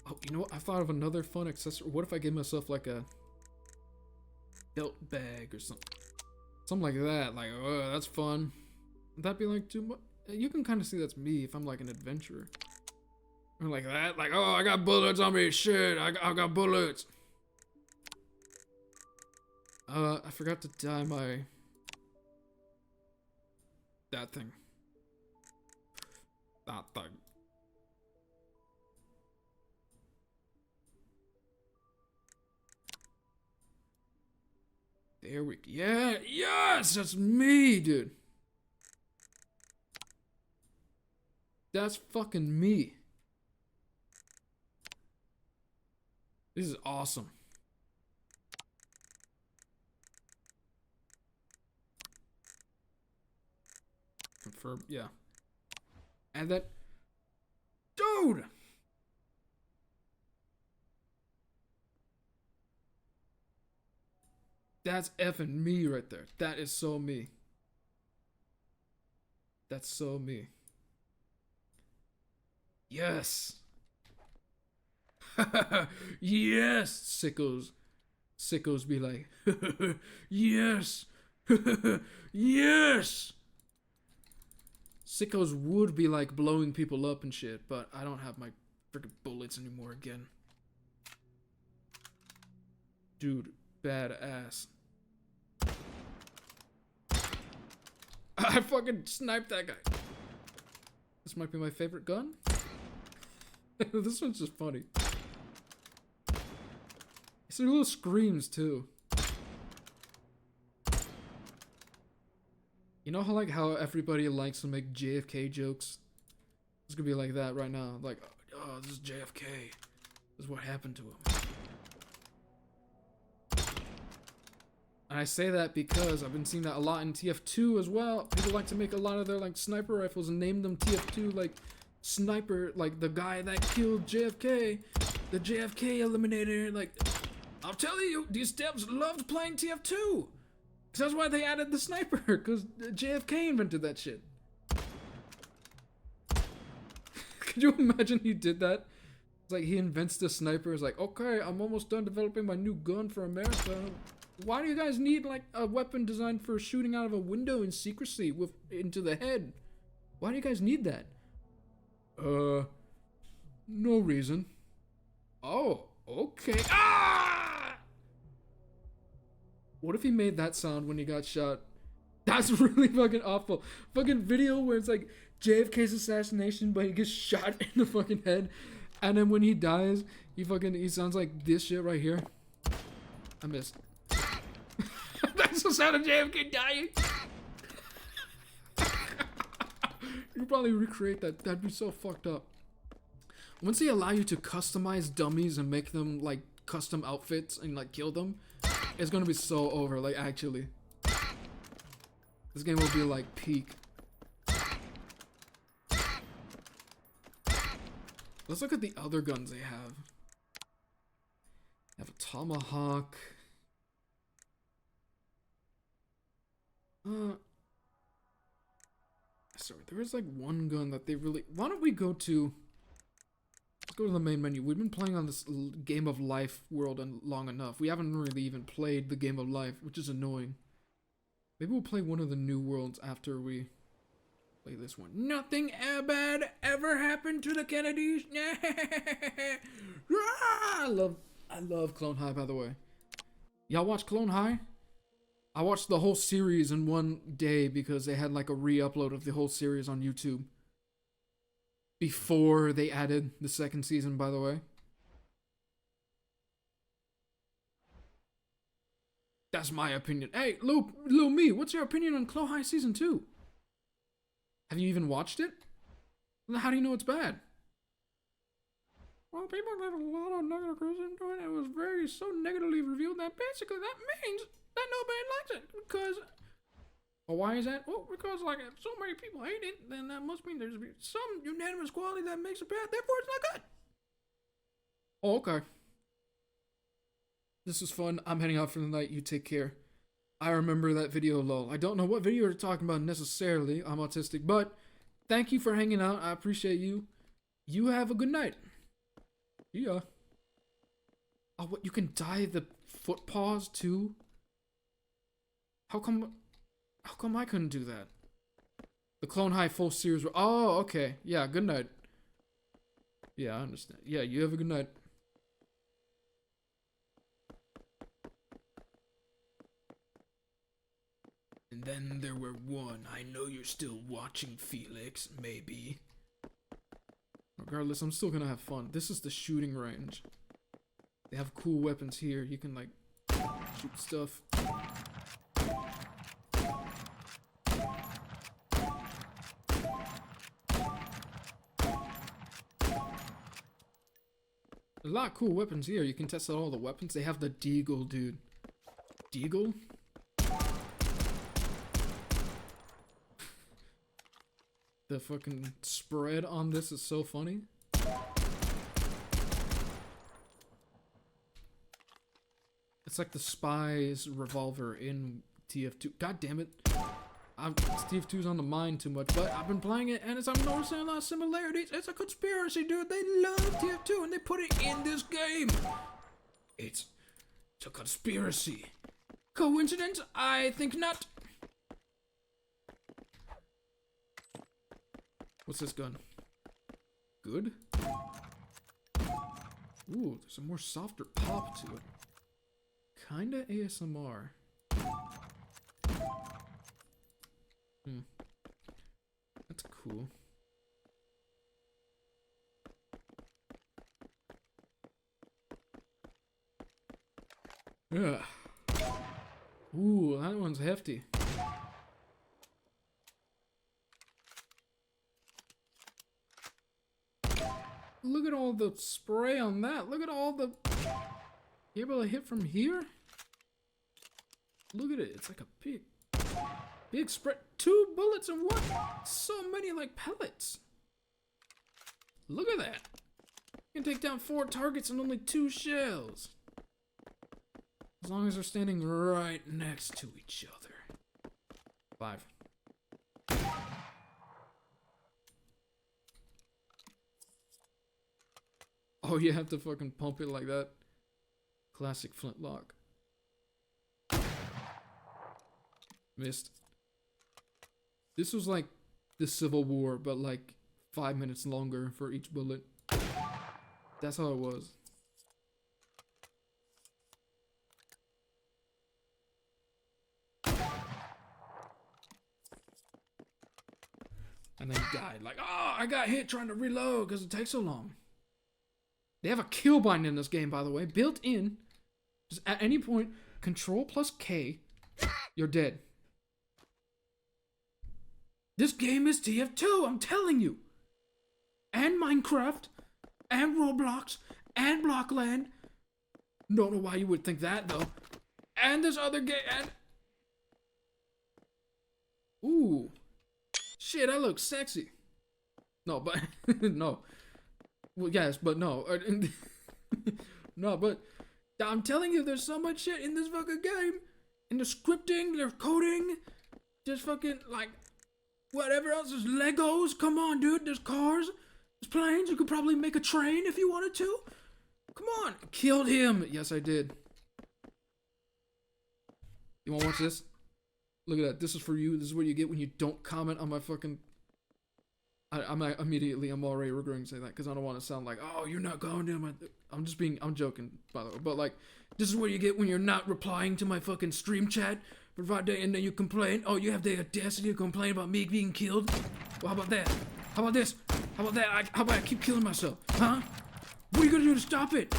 Oh, you know what? I thought of another fun accessory. What if I gave myself like a belt bag or something? Something like that. Like, oh, that's fun. Would that be like too much? You can kind of see that's me if I'm like an adventurer. Or like that. Like, oh, I got bullets on me. Shit, I got bullets. I forgot to dye my... that thing. That thing. There we go. Yeah, yes, that's me, dude. That's fucking me. This is awesome. Confirm, yeah. And that... dude! That's effing me right there. That is so me. That's so me. Yes! Yes! Sickos. Sickos be like, yes! Yes! Sickos would be like blowing people up and shit, but I don't have my freaking bullets anymore again. Dude, badass. I fucking sniped that guy. This might be my favorite gun. This one's just funny. It's little screams too. You know how everybody likes to make JFK jokes? It's gonna be like that right now. Like, oh, this is JFK. This is what happened to him. And I say that because I've been seeing that a lot in TF2 as well. People like to make a lot of their like sniper rifles and name them TF2 like sniper, like the guy that killed JFK, the JFK eliminator. Like, I'll tell you, these devs loved playing TF2. Cause that's why they added the sniper, cause JFK invented that shit. Could you imagine he did that? It's like he invents the sniper. It's like, okay, I'm almost done developing my new gun for America. Why do you guys need like a weapon designed for shooting out of a window in secrecy with into the head? Why do you guys need that? No reason. Oh, okay. Ah! What if he made that sound when he got shot? That's really fucking awful. Fucking video where it's like JFK's assassination, but he gets shot in the fucking head, and then when he dies, he sounds like this shit right here. I missed. That's the sound of JFK dying. You probably recreate that. That'd be so fucked up. Once they allow you to customize dummies and make them like custom outfits and like kill them, it's gonna be so over. Like, actually, this game will be like peak. Let's look at the other guns they have. They have a tomahawk. Sorry, there was like one gun that they really... Why don't we go to... Let's go to the main menu. We've been playing on this Game of Life world long enough. We haven't really even played the Game of Life, which is annoying. Maybe we'll play one of the new worlds after we play this one. Nothing bad ever happened to the Kennedys. I love Clone High, by the way. Y'all watch Clone High? I watched the whole series in one day because they had like a re-upload of the whole series on YouTube. Before they added the second season, by the way. That's my opinion. Hey, Lil Me, what's your opinion on Clo High Season 2? Have you even watched it? How do you know it's bad? Well, people have a lot of negative criticism to it. It was so negatively reviewed that basically that means that nobody likes it. Because, well, why is that? Well, because like if so many people hate it, then that must mean there's some unanimous quality that makes it bad. Therefore, it's not good. Oh, okay. This was fun. I'm heading out for the night. You take care. I remember that video, lol. I don't know what video you're talking about necessarily. I'm autistic, but thank you for hanging out. I appreciate you. You have a good night. Yeah. Oh, what? You can dye the foot paws too? How come I couldn't do that? The Clone High full series. Oh, okay. Yeah. Good night. Yeah, I understand. Yeah, you have a good night. And then there were one. I know you're still watching, Felix. Maybe. Regardless, I'm still gonna have fun. This is the shooting range. They have cool weapons here. You can, like, shoot stuff. A lot of cool weapons here. You can test out all the weapons. They have the Deagle, dude. Deagle? The fucking spread on this is so funny. It's like the spy's revolver in TF2. God damn it. TF2's on the mind too much, but I've been playing it and I'm noticing a lot of similarities. It's a conspiracy, dude. They love TF2 and they put it in this game. It's a conspiracy. Coincidence? I think not. What's this gun? Good? Ooh, there's a more softer pop to it. Kinda ASMR. That's cool. Yeah. Ooh, that one's hefty. Look at all the spray on that. Look at all the... You able to hit from here? Look at it. It's like a big spread. 2 bullets and what? So many like pellets. Look at that. You can take down 4 targets and only 2 shells. As long as they're standing right next to each other. 5. Oh, you have to fucking pump it like that. Classic flintlock. Missed. This was like the Civil War, but like 5 minutes longer for each bullet. That's how it was. And then he died. Like, oh, I got hit trying to reload because it takes so long. They have a kill bind in this game, by the way, built in. Just at any point, Control plus K, you're dead. This game is TF2, I'm telling you. And Minecraft, and Roblox, and Blockland. Don't know why you would think that, though. And this other game, and... Ooh. Shit, I look sexy. No, but... no. Well, yes, but no. No, but I'm telling you, there's so much shit in this fucking game. In the scripting, there's coding, just fucking, like, whatever else. There's Legos. Come on, dude. There's cars. There's planes. You could probably make a train if you wanted to. Come on. Killed him. Yes, I did. You want to watch this? Look at that. This is for you. This is what you get when you don't comment on my fucking... I'm already regretting saying that because I don't want to sound like, oh, you're not going to my... I'm joking, by the way. But, like, this is what you get when you're not replying to my fucking stream chat for 5 days and then you complain. Oh, you have the audacity to complain about me being killed? Well, how about that? How about this? How about that? How about I keep killing myself? Huh? What are you going to do to stop it?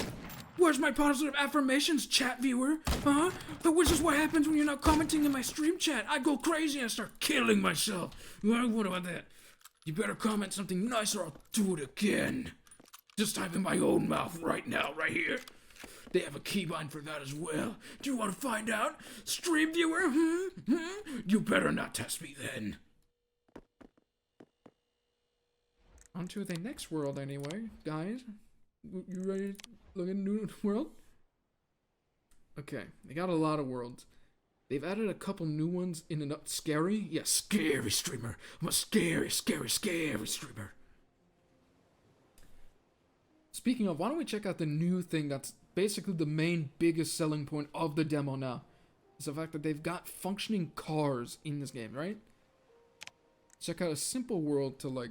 Where's my positive affirmations, chat viewer? Huh? Which is what happens when you're not commenting in my stream chat. I go crazy and start killing myself. What about that? You better comment something nice or I'll do it again. Just type in my own mouth right now, right here. They have a keybind for that as well. Do you want to find out? Stream viewer? You better not test me then. On to the next world anyway, guys. You ready to look at a new world? Okay, they got a lot of worlds. They've added a couple new ones in an scary? Yeah, scary streamer. I'm a scary streamer. Speaking of, why don't we check out the new thing that's basically the main biggest selling point of the demo now. It's the fact that they've got functioning cars in this game, right? Check out a simple world to like...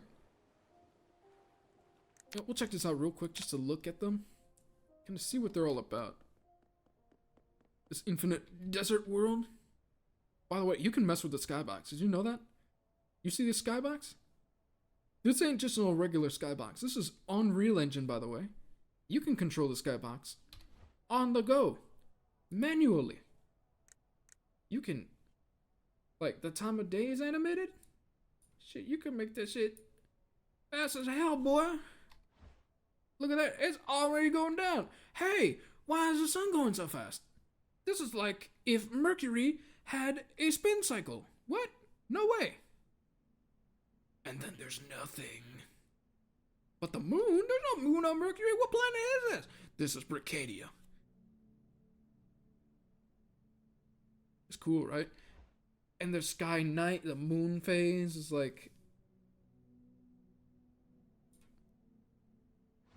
We'll check this out real quick just to look at them. Kind of see what they're all about. This infinite desert world. By the way, you can mess with the skybox. Did you know that? You see this skybox? This ain't just a regular skybox. This is Unreal Engine, by the way. You can control the skybox on the go, manually. You can, like, the time of day is animated. Shit, you can make that shit fast as hell, boy. Look at that, it's already going down. Hey, why is the sun going so fast? This is like if Mercury had a spin cycle. What? No way. And then there's nothing. But the moon? There's no moon on Mercury. What planet is this? This is Brickadia. It's cool, right? And the sky night, the moon phase is like...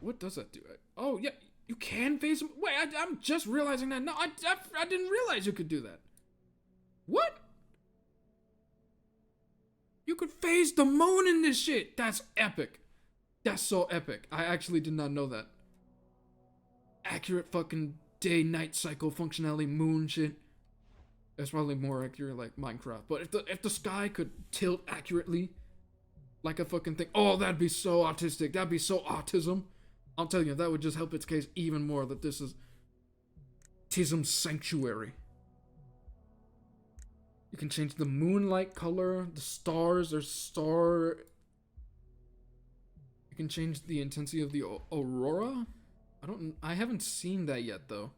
What does that do? Oh, yeah, you can phase them. Wait, I'm just realizing that. No, I didn't realize you could do that. What? You could phase the moon in this shit. That's epic. That's so epic. I actually did not know that. Accurate fucking day-night cycle functionality moon shit. That's probably more accurate like Minecraft. But if the sky could tilt accurately like a fucking thing, oh, that'd be so autistic. That'd be so autism. I'm telling you, that would just help its case even more that this is Tism Sanctuary. You can change the moonlight color, the stars, there's star... You can change the intensity of the aurora? I haven't seen that yet, though.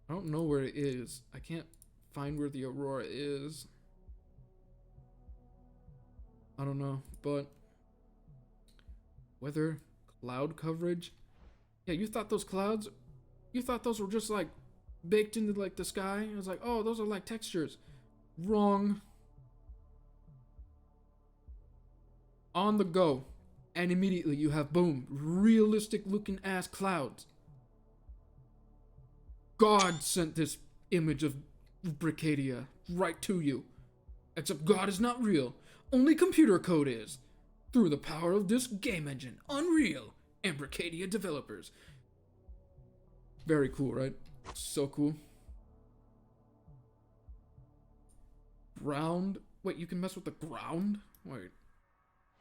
I don't know where it is. I can't find where the aurora is. I don't know, but... Weather, cloud coverage. Yeah, you thought those clouds... You thought those were just, like, baked into, like, the sky? I was like, oh, those are, like, textures. Wrong. On the go. And immediately you have, boom, realistic looking ass clouds. God sent this image of Brickadia right to you. Except God is not real. Only computer code is. Through the power of this game engine, Unreal, and Brickadia developers. Very cool, right? So cool. Ground? Wait, you can mess with the ground? Wait.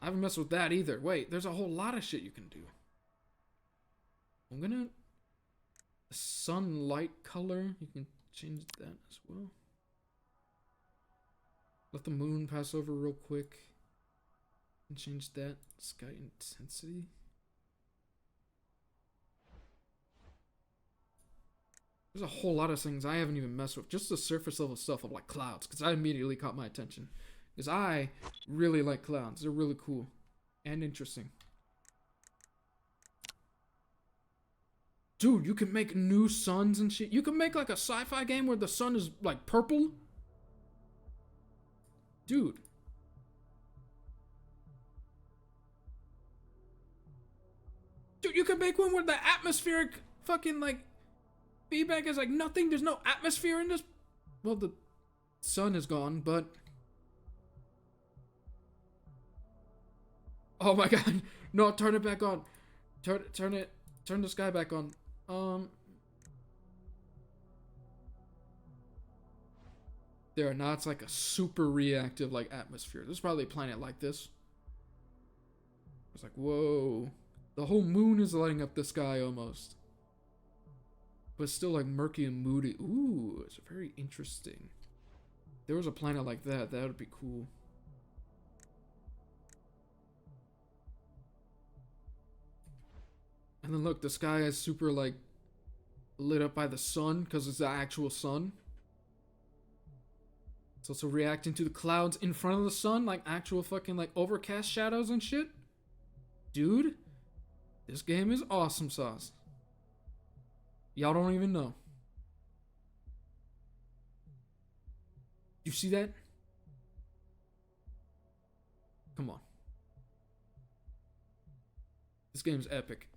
I haven't messed with that either. Wait, there's a whole lot of shit you can do. I'm gonna... Sunlight color. You can change that as well. Let the moon pass over real quick. And change that. Sky intensity. There's a whole lot of things I haven't even messed with. Just the surface level stuff of like clouds. Because that immediately caught my attention. Because I really like clouds. They're really cool. And interesting. Dude, you can make new suns and shit. You can make like a sci-fi game where the sun is like purple. Dude. Dude, you can make one where the atmospheric fucking like feedback is like nothing. There's no atmosphere in this. Well, the sun is gone, but... Oh my god. No, turn it back on. Turn the sky back on. There, now it's like a super reactive like atmosphere. There's probably a planet like this. It's like, whoa. The whole moon is lighting up the sky almost. but still like murky and moody. Ooh, it's very interesting. If there was a planet like that, that would be cool. And then look, the sky is super like lit up by the sun because it's the actual sun. It's also reacting to the clouds in front of the sun, like actual fucking like overcast shadows and shit. Dude, this game is awesome sauce. Y'all don't even know. You see that? Come on. This game's epic.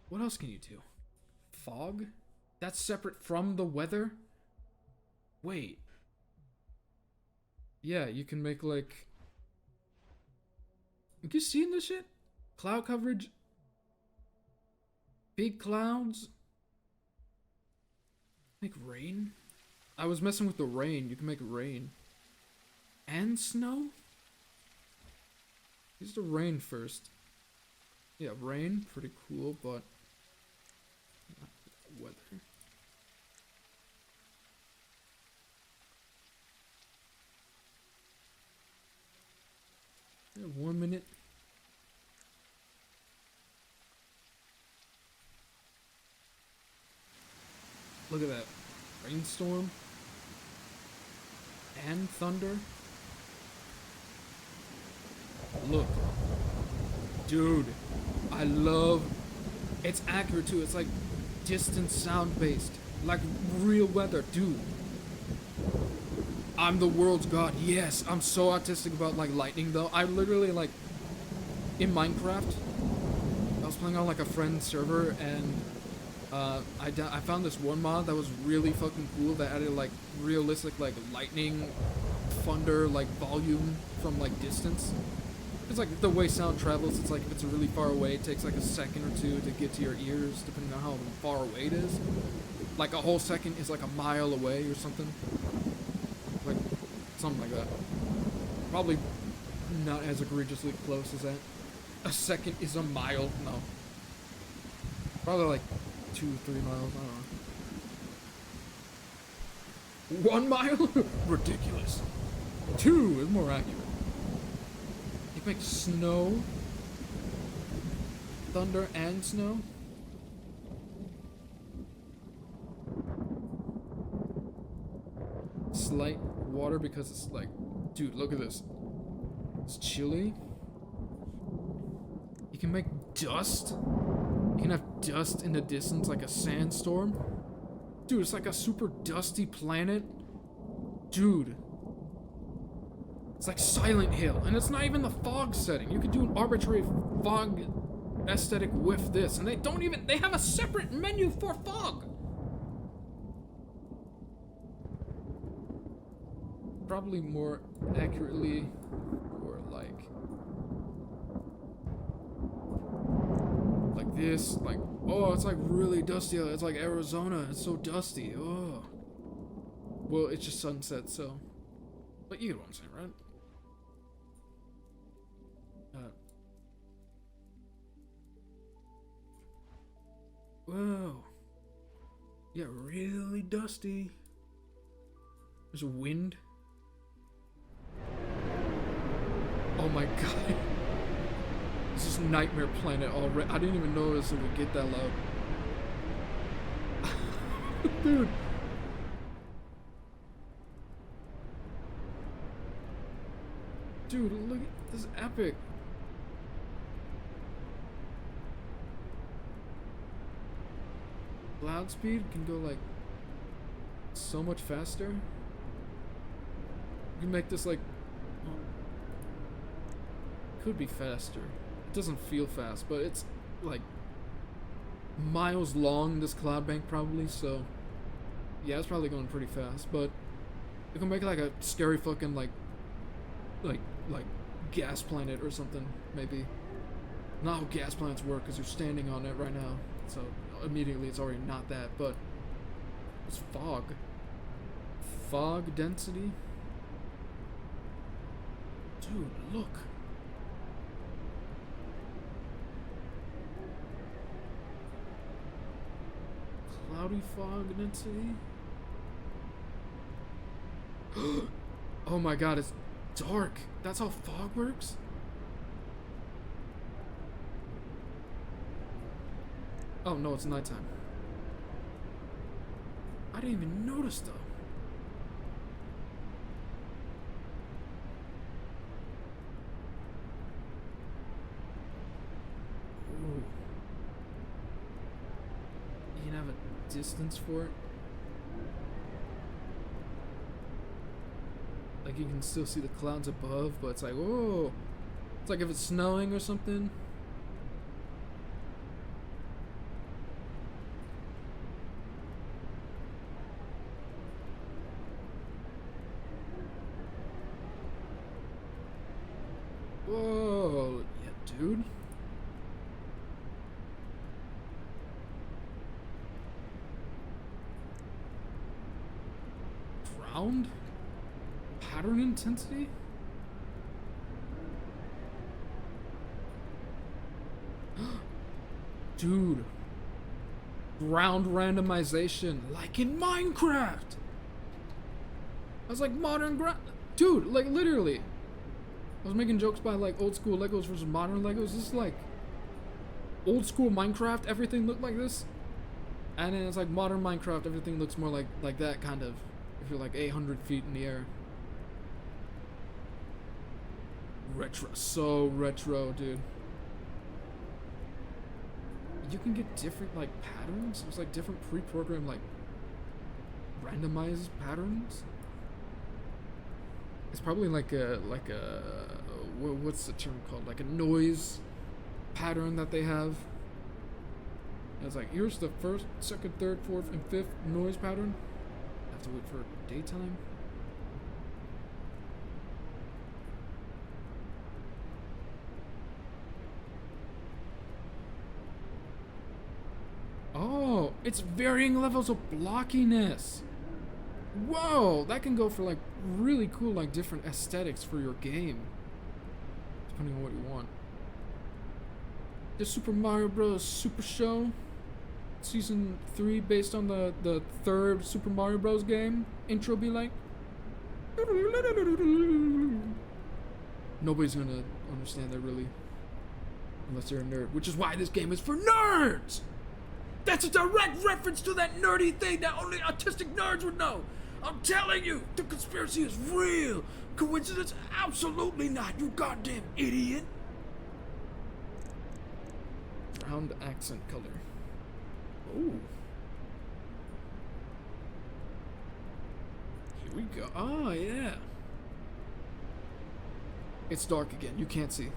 What else can you do? Fog? That's separate from the weather? Wait. Yeah, you can make like... You seeing this shit? Cloud coverage? Big clouds? Make rain? I was messing with the rain. You can make rain. And snow? Use the rain first. Yeah, rain. Pretty cool, but... not weather. Yeah, 1 minute. Look at that. Rainstorm. And thunder. Look. Dude. I love... It's accurate too. It's like distant sound based. Like real weather. Dude. I'm the world's god. Yes. I'm so autistic about like lightning though. I literally like... In Minecraft. I was playing on like a friend's server and... I found this one mod that was really fucking cool that added like realistic like lightning, thunder, like volume from like distance. It's like the way sound travels. It's like if it's really far away, it takes like a second or two to get to your ears, depending on how far away it is. Like a whole second is like a mile away or something. Like something like that. Probably not as egregiously close as that. A second is a mile. No. Probably like 2-3 miles, I don't know. 1 mile? Ridiculous. 2 is more accurate. You can make snow, thunder, and snow. Slight water because it's like, dude, look at this. It's chilly. You can make dust. You can have dust in the distance like a sandstorm. Dude, it's like a super dusty planet. Dude. It's like Silent Hill. And it's not even the fog setting. You could do an arbitrary fog aesthetic with this. And they have a separate menu for fog. Probably more accurately, or like this, like, oh, it's like really dusty. It's like Arizona. It's so dusty. Oh. Well, it's just sunset, so. But you get what I'm saying, right? Whoa. Yeah, really dusty. There's a wind. Oh my god. This is Nightmare Planet already. I didn't even notice it would get that loud. Dude. Dude, look at this epic. Cloud speed can go like so much faster. You can make this like could be faster. It doesn't feel fast, but it's like miles long, this cloud bank probably, so yeah, it's probably going pretty fast, but you can make like a scary fucking like gas planet or something, maybe. Not how gas planets work, because you're standing on it right now, so immediately it's already not that, but it's fog. Fog density? Dude, look. cloudy fog density. Oh my god, it's dark. That's how fog works? Oh no, it's nighttime. I didn't even notice though. Ooh. You can have a distance for it. Like you can still see the clouds above, but it's like, whoa. It's like if it's snowing or something. Whoa, yeah, dude. Ground? Pattern intensity? Dude. Ground randomization, like in Minecraft. I was like modern ground. Dude, like literally. I was making jokes by like old school Legos versus modern Legos. This is like old school Minecraft, everything looked like this. And then it's like modern Minecraft, everything looks more like that kind of. If you're like 800 feet in the air. Retro, so retro, dude. You can get different like patterns. There's like different pre-programmed like randomized patterns. It's probably like a what's the term called? Like a noise pattern that they have. And it's like here's the first, second, third, fourth, and fifth noise pattern. I have to wait for daytime. Oh, it's varying levels of blockiness. Whoa, that can go for like really cool, like different aesthetics for your game, depending on what you want. The Super Mario Bros. Super Show, Season 3, based on the third Super Mario Bros. Game. Intro be like. Nobody's gonna understand that really, unless you're a nerd, which is why this game is for nerds! That's a direct reference to that nerdy thing that only autistic nerds would know. I'm telling you, the conspiracy is real. Coincidence? Absolutely not, you goddamn idiot. Round accent color. Ooh. Here we go. Oh, yeah. It's dark again. You can't see.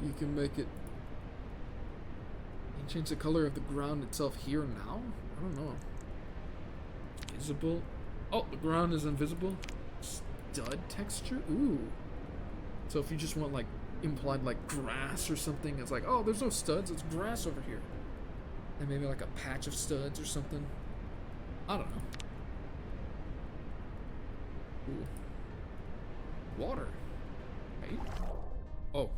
You can make it. You can change the color of the ground itself here now? I don't know. Visible. Oh, the ground is invisible. Stud texture? Ooh. So if you just want like implied like grass or something, it's like, oh, there's no studs, it's grass over here. And maybe like a patch of studs or something. I don't know. Ooh. Water. Right? Oh.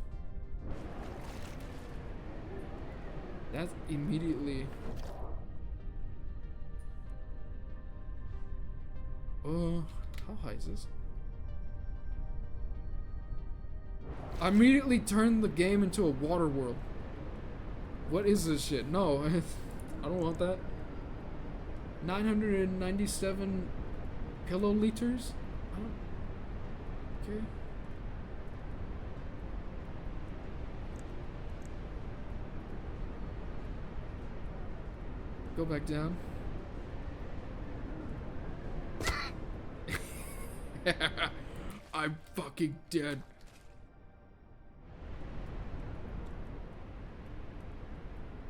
That's immediately. How high is this? I immediately turned the game into a water world. What is this shit? No, I don't want that. 997 kiloliters? I don't. Okay. Go back down. I'm fucking dead.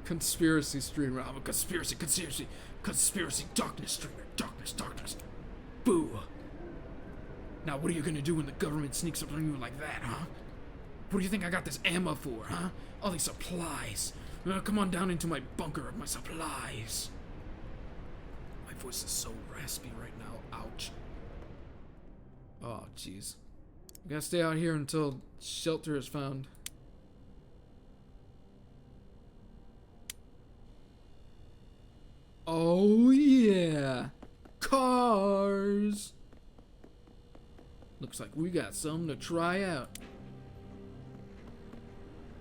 Conspiracy streamer. I'm a conspiracy, darkness streamer. Darkness. Boo. Now what are you gonna do when the government sneaks up on you like that, huh? What do you think I got this ammo for, huh? All these supplies. Come on down into my bunker of my supplies. My voice is so raspy right now. Ouch. Oh, jeez. I'm gonna stay out here until shelter is found. Oh yeah, cars. Looks like we got something to try out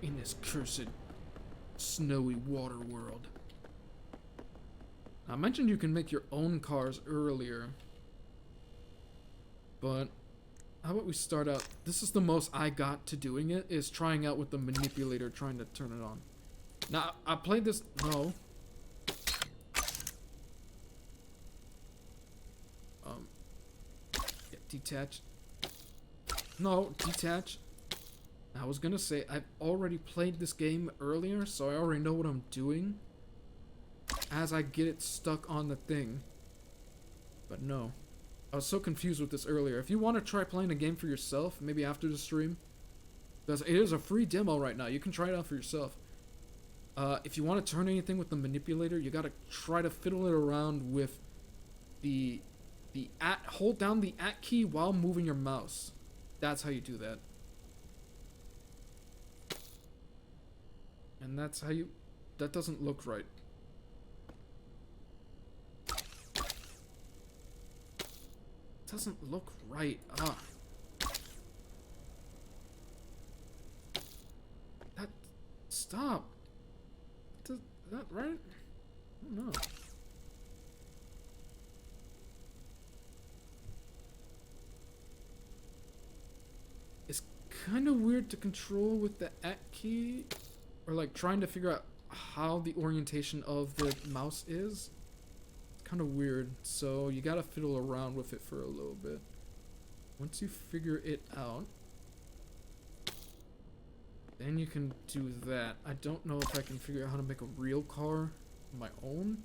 in this cursed snowy water world. I mentioned you can make your own cars earlier, but how about we start out? This is the most I got to doing it, is trying out with the manipulator, trying to turn it on. Now, I played this, no. Yeah, detach. No, detach. I was gonna say, I've already played this game earlier, so I already know what I'm doing as I get it stuck on the thing. But no. I was so confused with this earlier. If you want to try playing a game for yourself, maybe after the stream, because it is a free demo right now, you can try it out for yourself. If you want to turn anything with the manipulator, you gotta try to fiddle it around with the hold down the at key while moving your mouse. That's how you do that. And that's how you... That doesn't look right. Doesn't look right. Ah. That... Stop. Is that right? I don't know. It's kind of weird to control with the at key. Or like trying to figure out how the orientation of the mouse is. It's kind of weird, so you gotta fiddle around with it for a little bit. Once you figure it out, then you can do that. I don't know if I can figure out how to make a real car on my own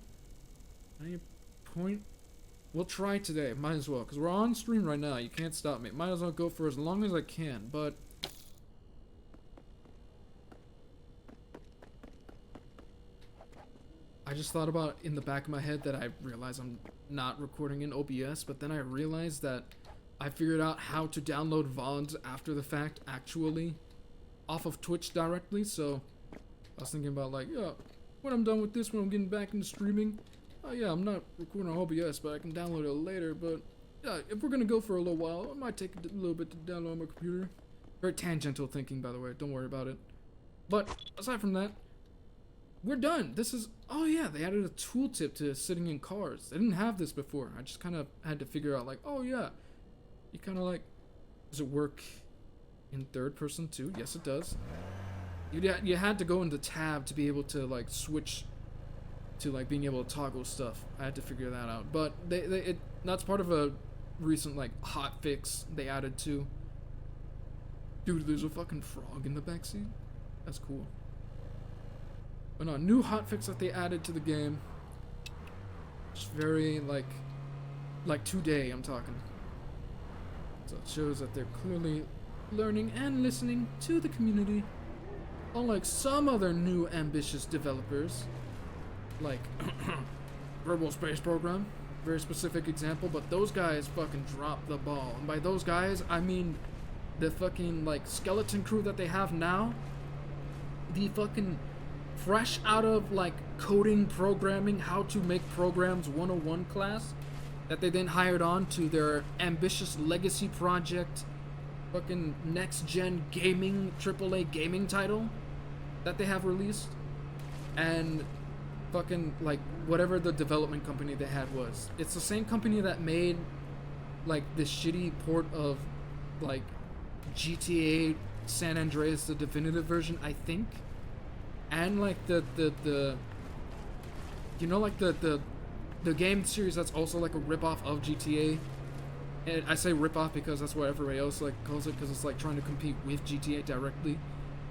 at any point. We'll try today, might as well, because we're on stream right now. You can't stop me. Might as well go for as long as I can, but I just thought about in the back of my head that I realized I'm not recording in OBS, but then I realized that I figured out how to download VODs after the fact, actually, off of Twitch directly, so I was thinking about like, yeah, when I'm done with this, when I'm getting back into streaming, oh yeah, I'm not recording on OBS, but I can download it later, but yeah, if we're gonna go for a little while, it might take a little bit to download on my computer. Very tangential thinking, by the way, don't worry about it. But aside from that, we're done. This is... Oh yeah, they added a tooltip to sitting in cars. They didn't have this before. I just kind of had to figure out like, oh yeah, you kind of like... Does it work in third person too? Yes, it does. You had to go into tab to be able to like switch to like being able to toggle stuff. I had to figure that out. But that's part of a recent like hot fix they added too. Dude, there's a fucking frog in the backseat. That's cool. But no, new hotfix that they added to the game. Just very, like today, I'm talking. So it shows that they're clearly learning and listening to the community. Unlike some other new ambitious developers. Like, Kerbal Space Program. Very specific example, but those guys fucking dropped the ball. And by those guys, I mean the fucking, like, skeleton crew that they have now. The fucking... fresh out of like coding, programming, how to make programs 101 class that they then hired on to their ambitious legacy project, fucking next gen gaming, AAA gaming title that they have released, and fucking like whatever the development company they had was. It's the same company that made like this shitty port of like GTA San Andreas, the definitive version, I think. And like the you know, like the game series that's also like a ripoff of GTA. And I say ripoff because that's what everybody else like calls it, because it's like trying to compete with GTA directly.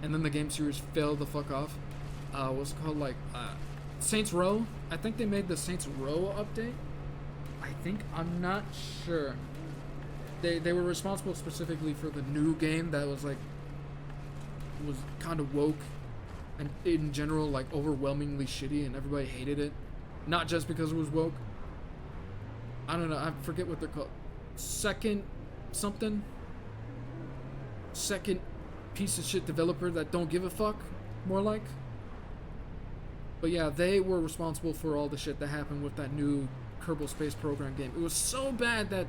And then the game series fell the fuck off. What's it called, like Saints Row? I think they made the Saints Row update. I think, I'm not sure. They were responsible specifically for the new game that was like was kind of woke. And in general, like, overwhelmingly shitty, and everybody hated it. Not just because it was woke. I don't know, I forget what they're called. Second something? Second piece of shit developer that don't give a fuck, more like. But yeah, they were responsible for all the shit that happened with that new Kerbal Space Program game. It was so bad that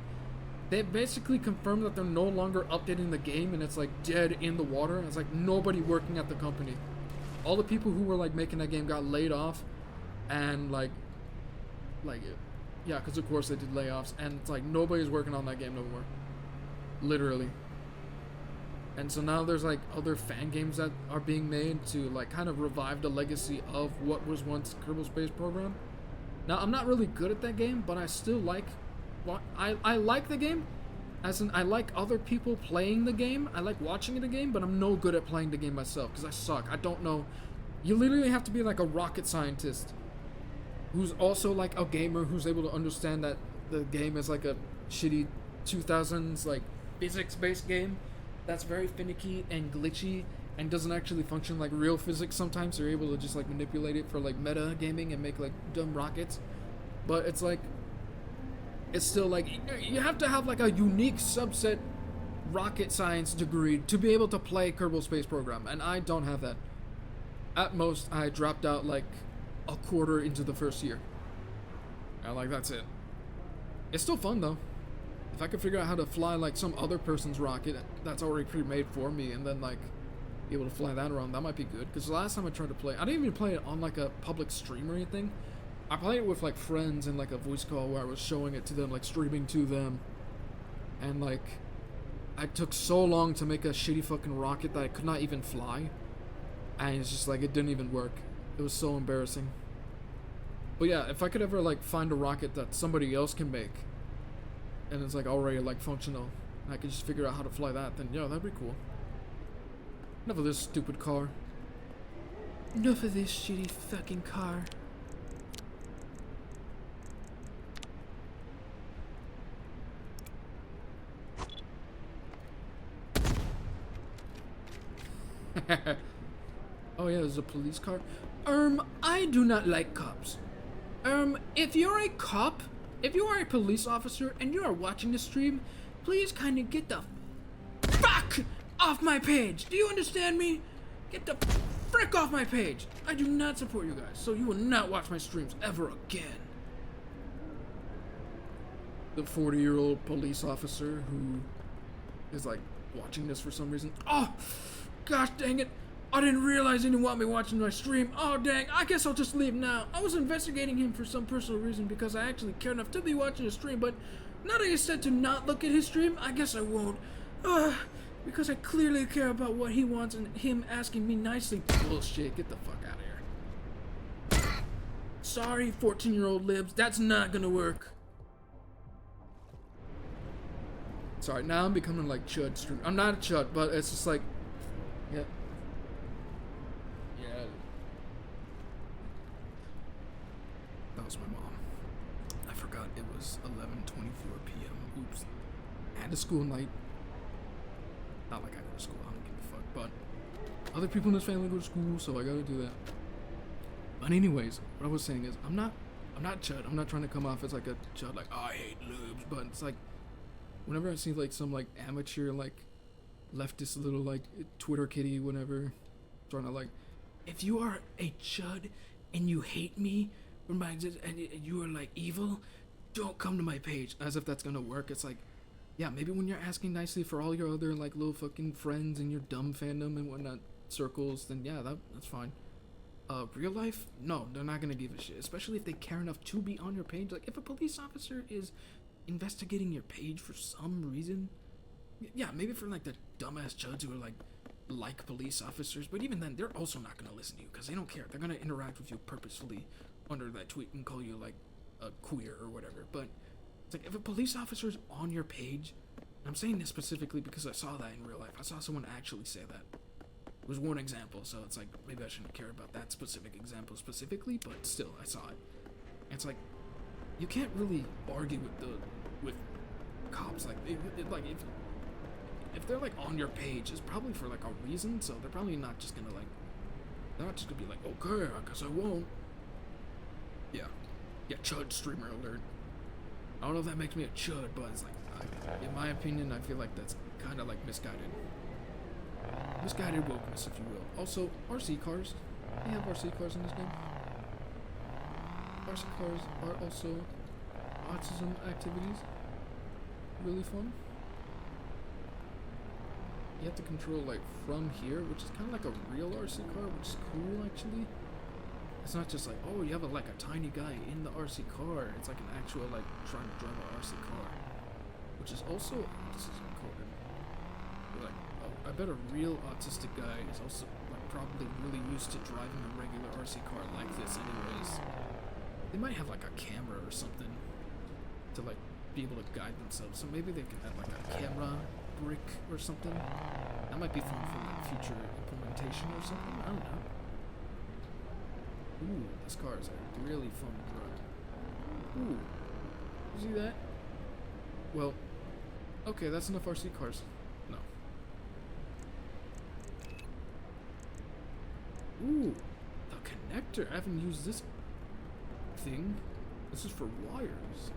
they basically confirmed that they're no longer updating the game, and it's like dead in the water. It's like nobody working at the company. All the people who were like making that game got laid off, and yeah, because of course they did layoffs, and it's like nobody's working on that game no more. Literally. And so now there's like other fan games that are being made to like kind of revive the legacy of what was once Kerbal Space Program. Now I'm not really good at that game, but I still like I like the game, as in I like other people playing the game. I like watching the game, but I'm no good at playing the game myself because I suck. I don't know. You literally have to be like a rocket scientist who's also like a gamer who's able to understand that the game is like a shitty 2000s like physics-based game that's very finicky and glitchy and doesn't actually function like real physics sometimes. They're able to just like manipulate it for like meta gaming and make like dumb rockets. But it's like, it's still like, you have to have like a unique subset rocket science degree to be able to play Kerbal Space Program, and I don't have that. At most, I dropped out like a quarter into the first year. And like, that's it. It's still fun though. If I could figure out how to fly like some other person's rocket that's already pre-made for me, and then like be able to fly that around, that might be good. Because the last time I tried to play, I didn't even play it on like a public stream or anything. I played it with like friends in like a voice call where I was showing it to them, like streaming to them. And like, I took so long to make a shitty fucking rocket that I could not even fly. And it's just like, it didn't even work. It was so embarrassing. But yeah, if I could ever like find a rocket that somebody else can make, and it's like already like functional, and I could just figure out how to fly that, then yeah, that'd be cool. Enough of this stupid car. Enough of this shitty fucking car. Oh yeah, there's a police car. I do not like cops. If you're a cop, if you are a police officer and you are watching the stream, please kind of get the fuck off my page. Do you understand me? Get the frick off my page. I do not support you guys, so you will not watch my streams ever again. The 40-year-old police officer who is like watching this for some reason. Oh, gosh dang it. I didn't realize he didn't want me watching my stream. Oh dang, I guess I'll just leave now. I was investigating him for some personal reason because I actually care enough to be watching his stream, but now that he said to not look at his stream, I guess I won't. Because I clearly care about what he wants and him asking me nicely. Bullshit, get the fuck out of here. Sorry, 14-year-old libs, that's not gonna work. Sorry, now I'm becoming like chud stream. I'm not a chud, but it's just like, yeah. That was my mom. I forgot it was 11:24 p.m. Oops. I had a school night. Not like I go to school, I don't give a fuck, but other people in this family go to school, so I gotta do that. But anyways, what I was saying is, I'm not chud. I'm not trying to come off as like a chud, like, oh, I hate lubes, but it's like, whenever I see like some like amateur like leftist little like Twitter kitty, whatever, trying to like, if you are a chud and you hate me, and you are like evil, don't come to my page. As if that's gonna work. It's like, yeah, maybe when you're asking nicely for all your other like little fucking friends and your dumb fandom and whatnot circles, then yeah, that's fine. Real life, no, they're not gonna give a shit, especially if they care enough to be on your page. Like, if a police officer is investigating your page for some reason, yeah, maybe for like the dumbass chuds who are like police officers, but even then, they're also not gonna listen to you because they don't care. They're gonna interact with you purposefully under that tweet and call you like a queer or whatever. But it's like, if a police officer is on your page, and I'm saying this specifically because I saw that in real life. I saw someone actually say that. It was one example, so it's like, maybe I shouldn't care about that specific example specifically, but still, I saw it. And it's like, you can't really argue with cops. Like, if they're like on your page, it's probably for like a reason. So they're probably not just gonna like, they're not just gonna be like, okay, I guess I won't. Yeah, chud streamer alert. I don't know if that makes me a chud, but it's like, in my opinion, I feel like that's kind of like misguided. Misguided wokeness, if you will. Also, RC cars. They have RC cars in this game. RC cars are also autism activities. Really fun. You have to control like from here, which is kind of like a real RC car, which is cool actually. It's not just like, oh, you have like a tiny guy in the RC car. It's like an actual like trying to drive an RC car, which is also autism coded. You're like, oh, I bet a real autistic guy is also like probably really used to driving a regular RC car like this anyways. They might have like a camera or something to like be able to guide themselves. So maybe they can have like a camera brick or something. That might be fun for like future implementation or something. I don't know. Ooh, this car is a really fun drive. Ooh, you see that? Well, okay, that's enough RC cars. No. Ooh, the connector. I haven't used this thing. This is for wires.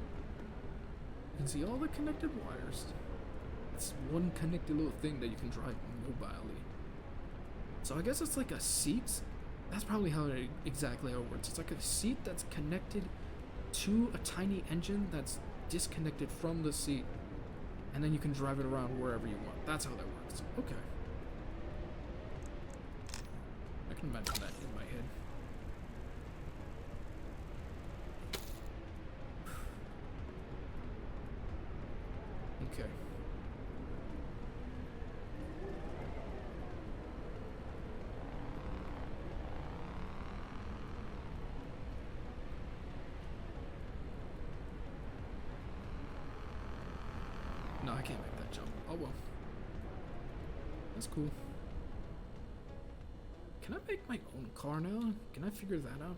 You can see all the connected wires. It's one connected little thing that you can drive mobilely. So I guess it's like a seat. That's probably how it exactly how it works. It's like a seat that's connected to a tiny engine that's disconnected from the seat, and then you can drive it around wherever you want. That's how that works. Okay. I can imagine that in my head. Okay. No, I can't make that jump. Oh well. That's cool. Can I make my own car now? Can I figure that out?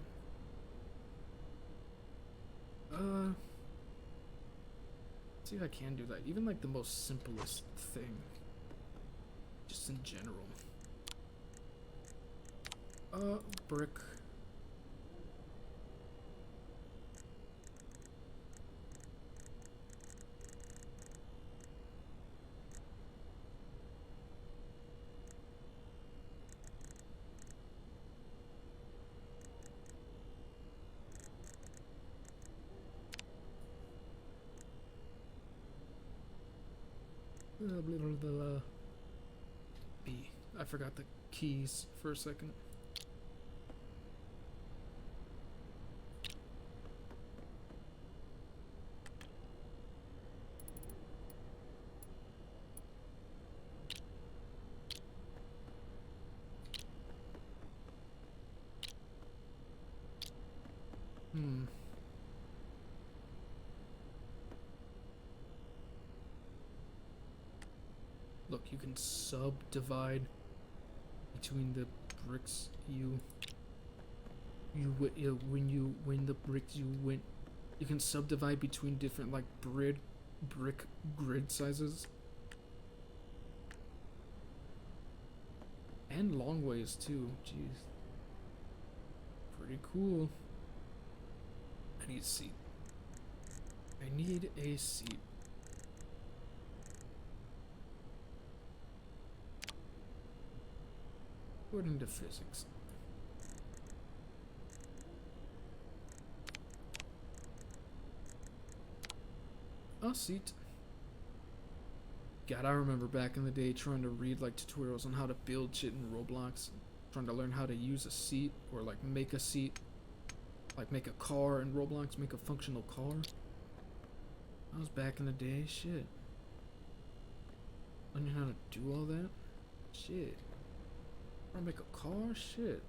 See if I can do that. Even like the most simplest thing. Just in general. Brick. B. I forgot the keys for a second. Look, you can subdivide between the bricks when the bricks you win. You can subdivide between different like brick grid sizes and long ways too. Jeez, pretty cool. I need a seat. I need a seat. According to physics. A seat. God, I remember back in the day trying to read like tutorials on how to build shit in Roblox. Trying to learn how to use a seat or like make a seat. Like make a car in Roblox, make a functional car. That was back in the day, shit. Learning how to do all that? Shit. I make a car? Shit.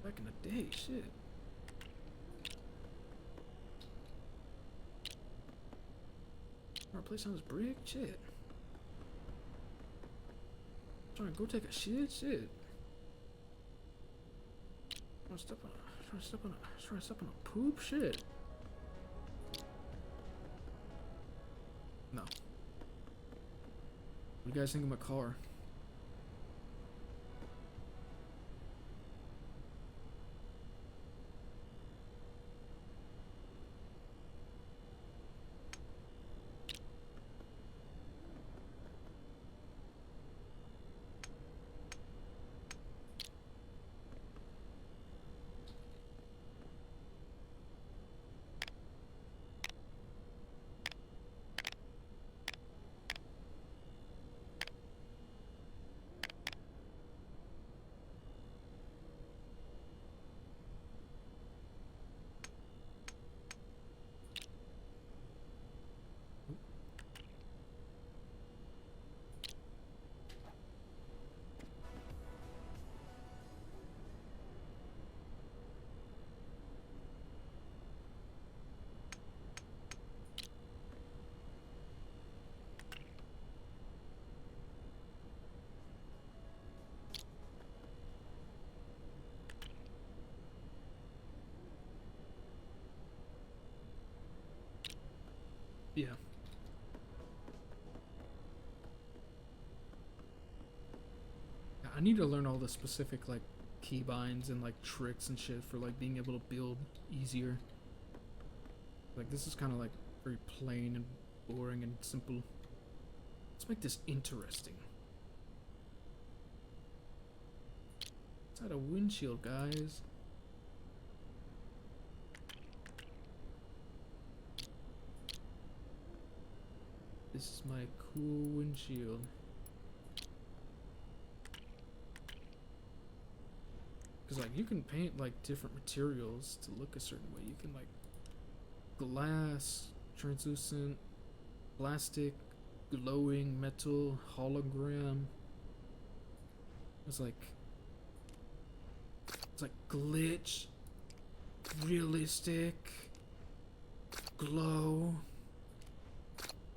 Back in the day, shit. Wanna play some of this brick? Shit. Trying to go take a shit? Shit. Trying to step on a poop? Shit. No. What do you guys think of my car? Yeah. I need to learn all the specific like keybinds and like tricks and shit for like being able to build easier. Like this is kind of like very plain and boring and simple. Let's make this interesting. Let's add a windshield, guys. This is my cool windshield. Because like you can paint like different materials to look a certain way. You can like glass, translucent, plastic, glowing, metal, hologram. It's like glitch, realistic, glow,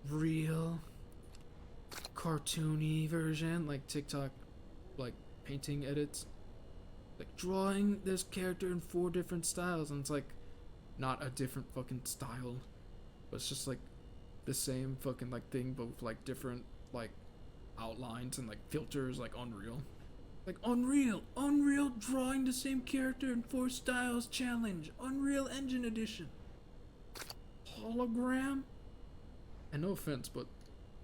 real, cartoony version, like TikTok, like painting edits. Like drawing this character in 4 different styles, and it's like not a different fucking style, but it's just like the same fucking like thing, but with like different like outlines and like filters, like Unreal drawing the same character in 4 styles challenge, Unreal Engine edition, hologram. And no offense, but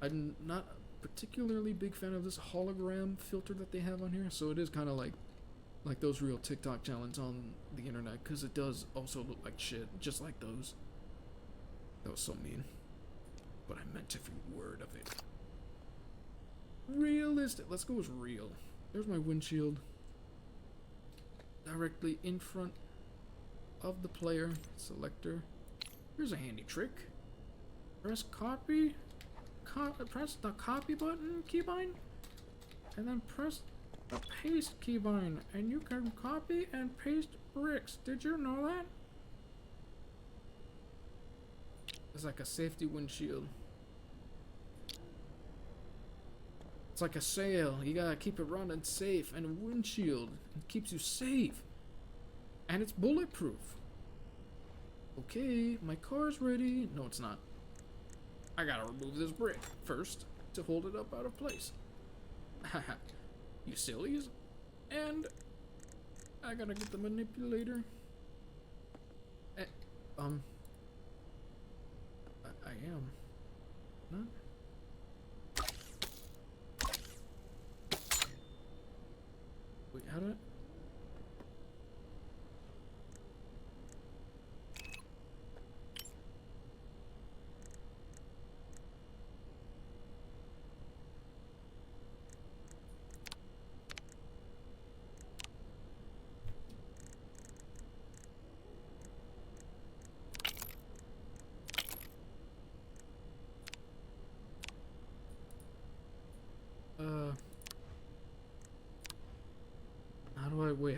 I'm not a particularly big fan of this hologram filter that they have on here, so it is kind of like those real TikTok challenges on the internet, because it does also look like shit, just like those. That was so mean, but I meant every word of it. Realistic. Let's go with real. There's my windshield. Directly in front of the player selector. Here's a handy trick. Press copy. Press the copy button keybind, and then press the paste keybind, and you can copy and paste bricks. Did you know that? It's like a safety windshield. It's like a sail. You gotta keep it running safe, and a windshield. It keeps you safe. And it's bulletproof. Okay, my car's ready. No, it's not. I gotta remove this brick first to hold it up out of place. Haha. You sillies. And I gotta get the manipulator. I am. Not? Wait, how do I?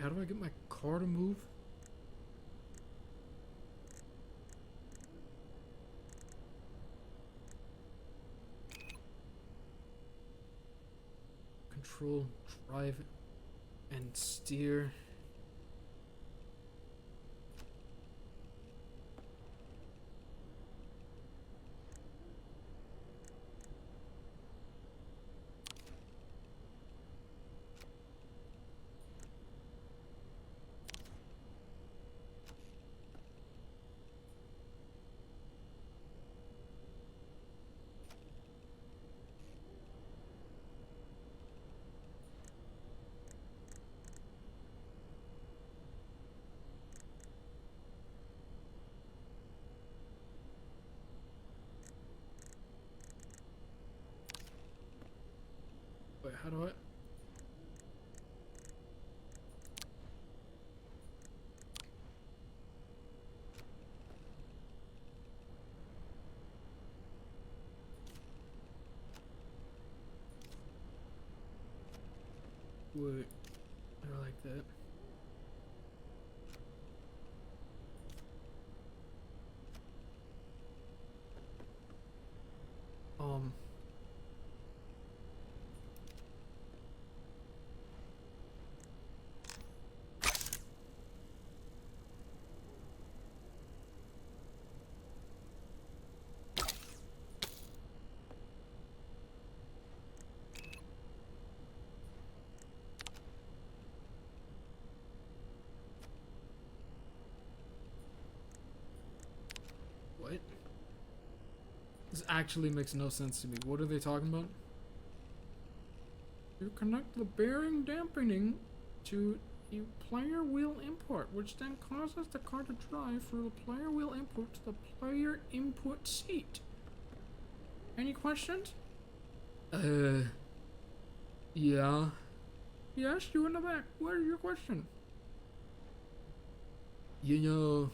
How do I get my car to move? Control, drive, and steer. Wait, how do I? Wait, I like that. What? This actually makes no sense to me. What are they talking about? You connect the bearing dampening to a player wheel input, which then causes the car to drive through the player wheel input to the player input seat. Any questions? Yeah. Yes, you in the back. What is your question? You know,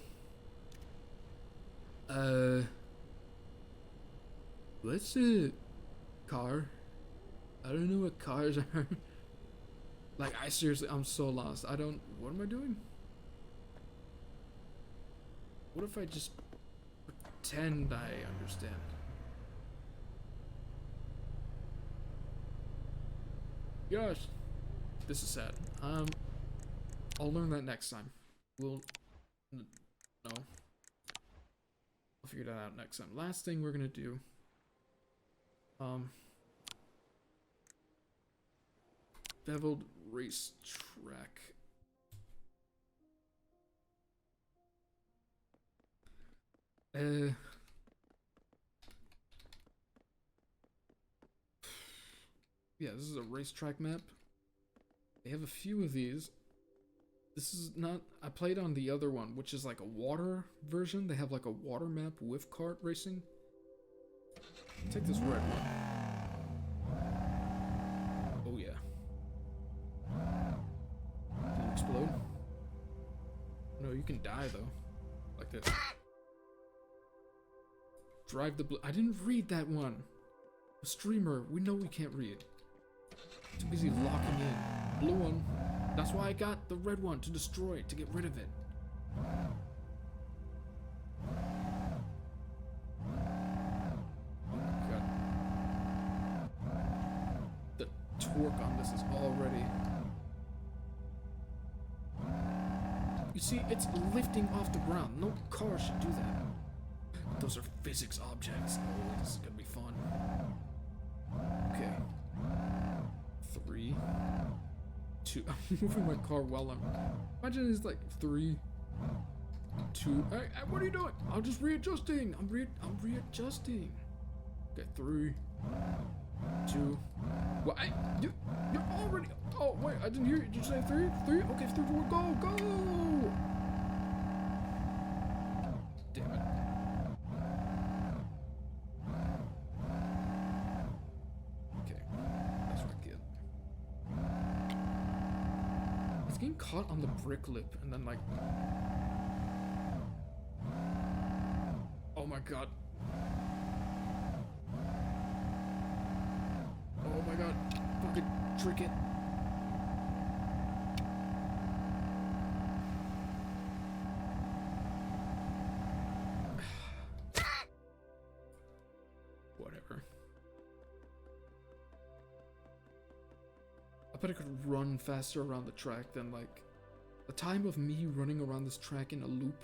what's a car? I don't know what cars are. Like, I'm so lost. What am I doing? What if I just pretend I understand? Gosh, this is sad. I'll learn that next time. No. I'll figure that out next time. Last thing we're gonna do. Beveled racetrack. Yeah, this is a racetrack map. They have a few of these. This is not... I played on the other one, which is like a water version. They have like a water map with kart racing. Take this red one. Oh yeah. Can you explode? No, you can die though. Like this. Drive the blue... I didn't read that one. A streamer, we know we can't read. Too busy locking in. Blue one. That's why I got the red one, to destroy it, to get rid of it. Oh my god. The torque on this is already... You see, it's lifting off the ground. No car should do that. Those are physics objects. Oh, this is gonna be fun. Okay. 3, 2. I'm moving my car while I'm... Imagine it's like 3, 2. Hey, what are you doing? I'm just readjusting. I'm readjusting. Okay, 3, 2. What? You're already... Oh, wait, I didn't hear you. Did you say 3? 3? Okay, 3, 4, go, go! Damn it. It's getting caught on the brick lip and then like... Oh my god. Oh my god. Fucking trick it. Whatever. I bet I could run faster around the track than, like, the time of me running around this track in a loop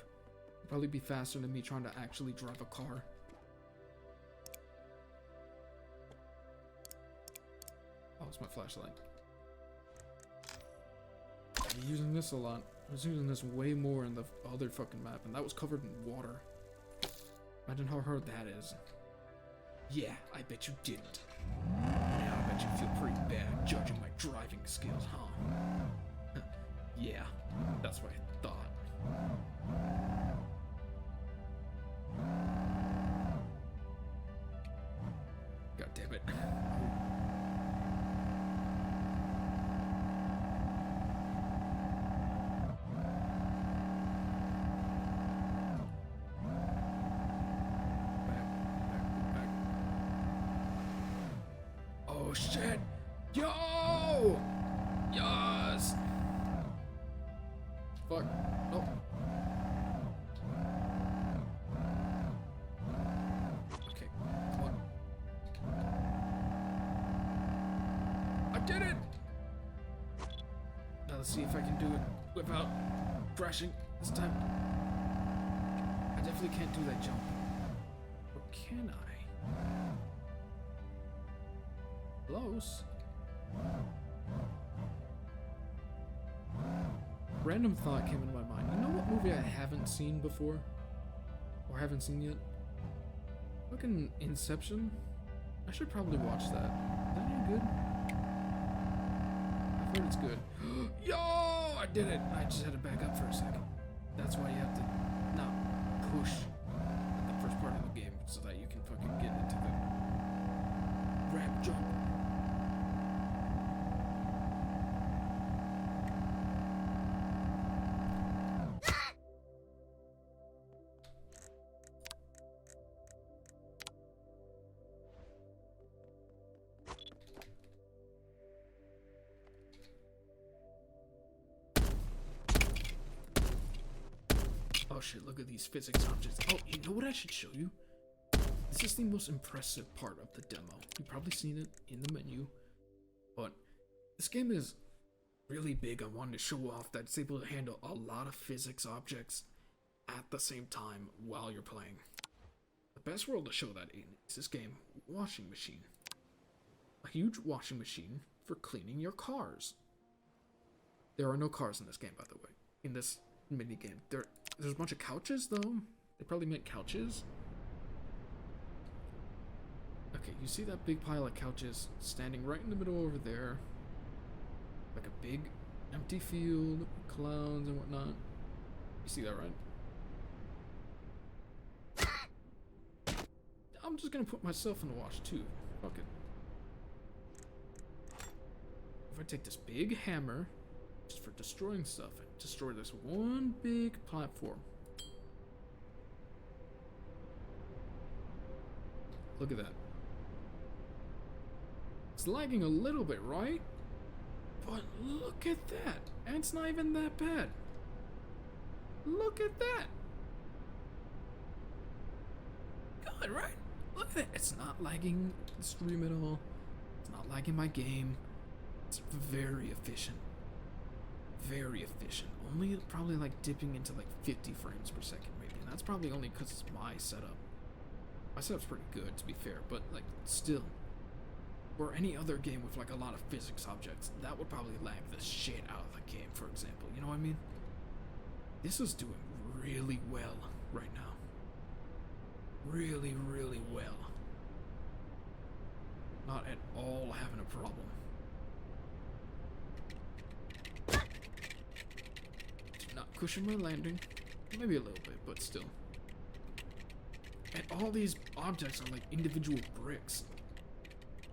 would probably be faster than me trying to actually drive a car. Oh, it's my flashlight. I'm using this a lot. I was using this way more in the other fucking map, and that was covered in water. Imagine how hard that is. Yeah, I bet you didn't. Now I bet you feel pretty bad judging my driving skills, huh? Yeah, that's what I thought. God damn it. Oh shit! Yo! Yes! Fuck. No. Okay, come on. I did it! Now let's see if I can do it without crashing this time. I definitely can't do that jump. Or can I? Close. Random thought came into my mind. You know what movie I haven't seen before? Or haven't seen yet? Fucking Inception. I should probably watch that. Is that any good? I've heard it's good. Yo, I did it. I just had to back up for a second. That's why you have to not push at the first part of the game so that you can fucking get into the ramp jump. Oh shit, look at these physics objects. Oh, you know what I should show you? This is the most impressive part of the demo. You've probably seen it in the menu. But this game is really big on wanting to show off that it's able to handle a lot of physics objects at the same time while you're playing. The best world to show that in is this game, washing machine. A huge washing machine for cleaning your cars. There are no cars in this game, by the way. In this mini game, there's a bunch of couches though. They probably meant couches. Okay, you see that big pile of couches standing right in the middle over there, like a big empty field, clowns and whatnot. You see that, right? I'm just gonna put myself in the wash too. Fuck it. If I take this big hammer, just for destroying stuff, and destroy this one big platform. Look at that. It's lagging a little bit, right? But look at that. And it's not even that bad. Look at that. Good, right? Look at it. It's not lagging the stream at all. It's not lagging my game. It's very efficient. Very efficient. Only probably like dipping into like 50 frames per second maybe. And that's probably only because it's my setup. My setup's pretty good, to be fair, but like still. Or any other game with like a lot of physics objects, that would probably lag the shit out of the game, for example. You know what I mean? This is doing really well right now. Really, really well. Not at all having a problem. Not cushion my landing. Maybe a little bit, but still. And all these objects are like individual bricks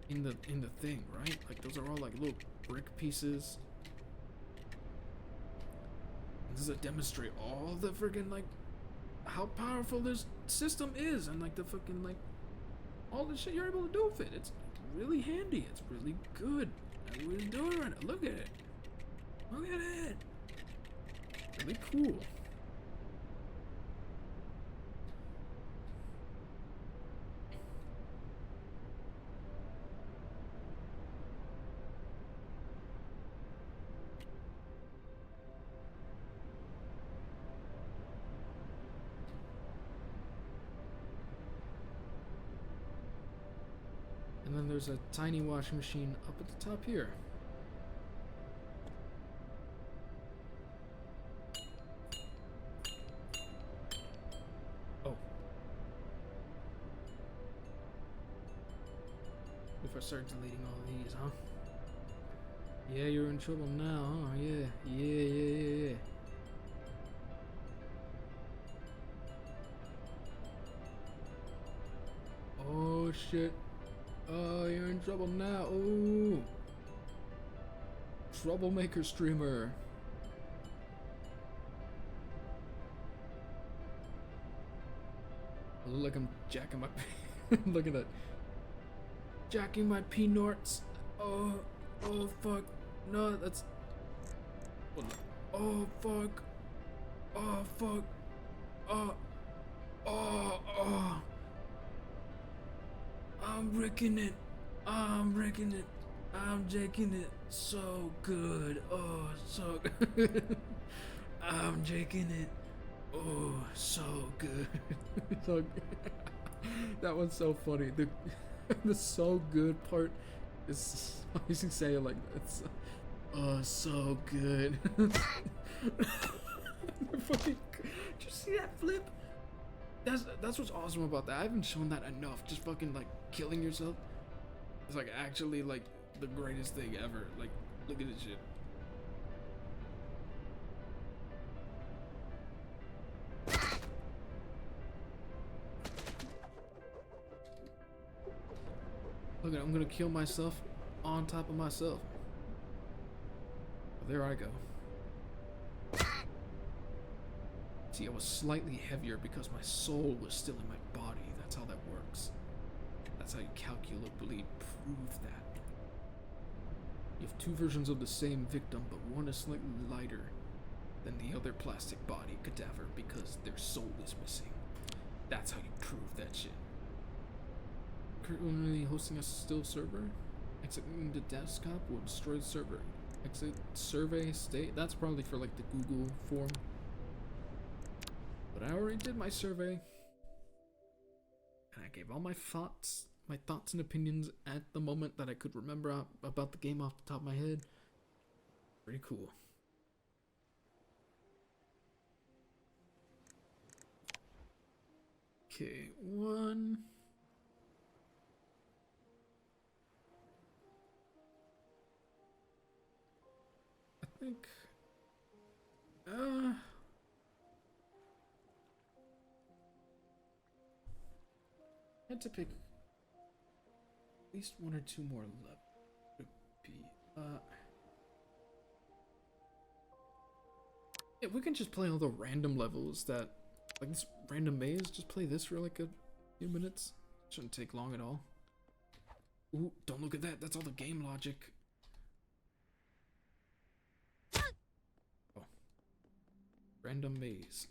in the thing, right? Like those are all like little brick pieces. And this is to demonstrate all the freaking like how powerful this system is, and like the fucking like all the shit you're able to do with it. It's really handy. It's really good. That's what it's doing right now. Look at it. Look at it. Really cool. And then there's a tiny washing machine up at the top here. Oh. If I start deleting all these, huh? Yeah, you're in trouble now, huh? Yeah. Oh shit. Oh, you're in trouble now. Ooh. Troublemaker streamer. Look, I'm jacking my look at that. Jacking my peanuts. Oh fuck. No, that's oh fuck. Oh fuck. Oh. I'm wrecking it. I'm jaking it so good. Oh, so good. I'm jaking it. Oh, so good. So good. That one's so funny. The so good part is I used to say it like that's oh so good. Fucking, did you see that flip? that's what's awesome about that. I haven't shown that enough. Just fucking like killing yourself. It's like actually like the greatest thing ever. Like, look at this shit. Look at, I'm gonna kill myself on top of myself. There I go. See, I was slightly heavier because my soul was still in my body. That's how that works. That's how you calculably prove that. You have two versions of the same victim, but one is slightly lighter than the other plastic body cadaver because their soul is missing. That's how you prove that shit. Currently hosting a still server. Exiting the desktop will destroy the server. Exit survey state. That's probably for like the Google form. But I already did my survey. And I gave all my thoughts and opinions at the moment that I could remember about the game off the top of my head. Pretty cool. Okay, one. I think, I had to pick at least one or two more levels. Yeah, we can just play all the random levels that, like this random maze, just play this for like a few minutes. Shouldn't take long at all. Ooh, don't look at that, that's all the game logic. Oh. Random maze.